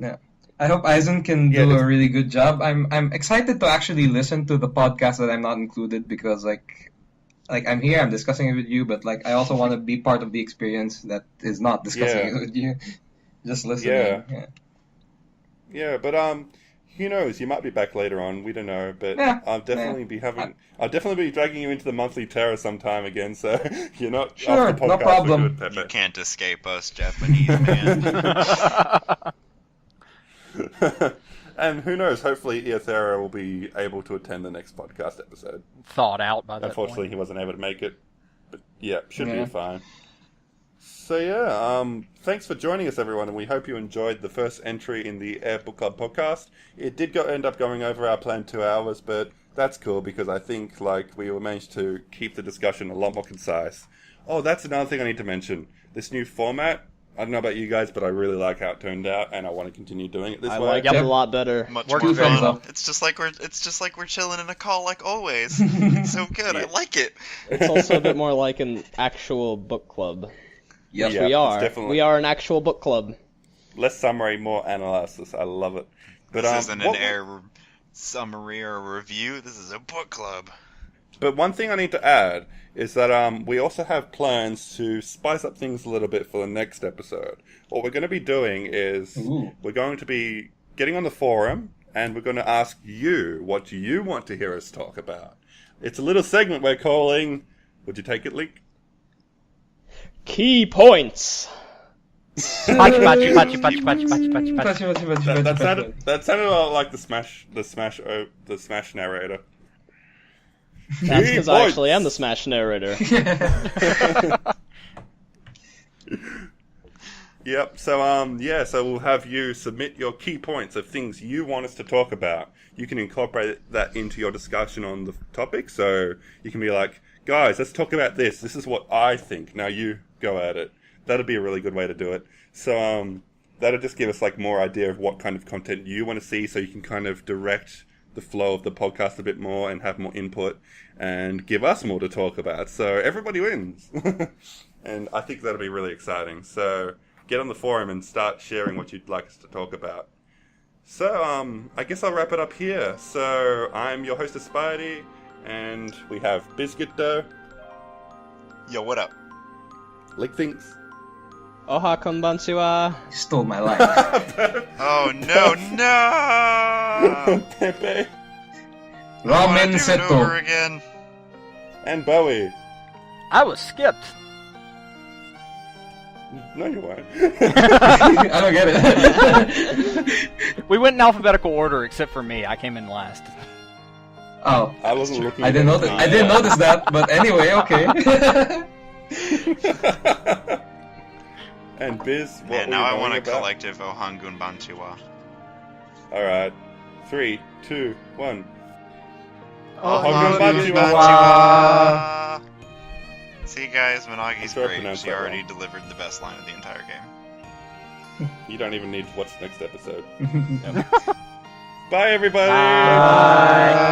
Yeah, I hope Aizen can Yeah, do that's- a really good job. I'm excited to actually listen to the podcast that I'm not included because like I'm here, I'm discussing it with you, but like I also want to be part of the experience that is not discussing Yeah. it with you. Just listening. Yeah. Yeah, but who knows? You might be back later on. We don't know, but Yeah. I'll definitely be dragging you into the monthly terror sometime again. So you're not Sure, off the no podcast problem. for good, Pepe. You can't escape us, Japanese man. And who knows? Hopefully, Iothera will be able to attend the next podcast episode. Thawed out by that Unfortunately, point. he wasn't able to make it, but yeah, should Yeah. be fine. So yeah, thanks for joining us, everyone, and we hope you enjoyed the first entry in the Air Book Club podcast. It did end up going over our planned 2 hours, but that's cool because I think we managed to keep the discussion a lot more concise. Oh, that's another thing I need to mention. This new format. I don't know about you guys, but I really like how it turned out, and I want to continue doing it this I way. like it a lot better. Much Work more two thumbs fun. up. It's just like we're chilling in a call like always. So good. I like it. It's also a bit more like an actual book club. Yep. Yeah, We are. it's definitely- We are an actual book club. Less summary, more analysis. I love it. But This isn't an what- air summary or review. This is a book club. But one thing I need to add is that we also have plans to spice up things a little bit for the next episode. What we're going to be doing is Ooh. we're going to be getting on the forum and we're going to ask you what you want to hear us talk about. It's a little segment we're calling... Would you take it, Link? Key points. Pachi, pachi, pachi, pachi, pachi, pachi, pachi, pachi. That sounded a lot like the Smash narrator. That's Key because I actually am the points. Smash narrator. Yep. So we'll have you submit your key points of things you want us to talk about. You can incorporate that into your discussion on the topic. So you can be like, guys, let's talk about this. This is what I think. Now you go at it. That'd be a really good way to do it. So that'll just give us more idea of what kind of content you want to see, so you can kind of direct the flow of the podcast a bit more and have more input and give us more to talk about. So everybody wins. And I think that'll be really exciting. So get on the forum and start sharing what you'd like us to talk about. So I guess I'll wrap it up here. So I'm your host, Spidey, and we have Biscuit Dough, Yo, what up? Lick Thinks, Oha konbanchiwa. You stole my life. Oh no, no! Pepe, I wanna Ramen do it over seto. again. and Bowie. I was skipped. No, you won't. I don't get it. We went in alphabetical order except for me. I came in last. Oh, I wasn't looking. I didn't notice. I didn't notice that. But anyway, okay. And Biz, what Man, were now you I want a going about? collective Ohangun Banchiwa. Alright. 3, 2, 1. Ohangun Banchiwa. Banchiwa. See, guys, Managi's I'm sure I great. pronounced She that already wrong. delivered the best line of the entire game. You don't even need to watch the next episode. Bye, everybody! Bye.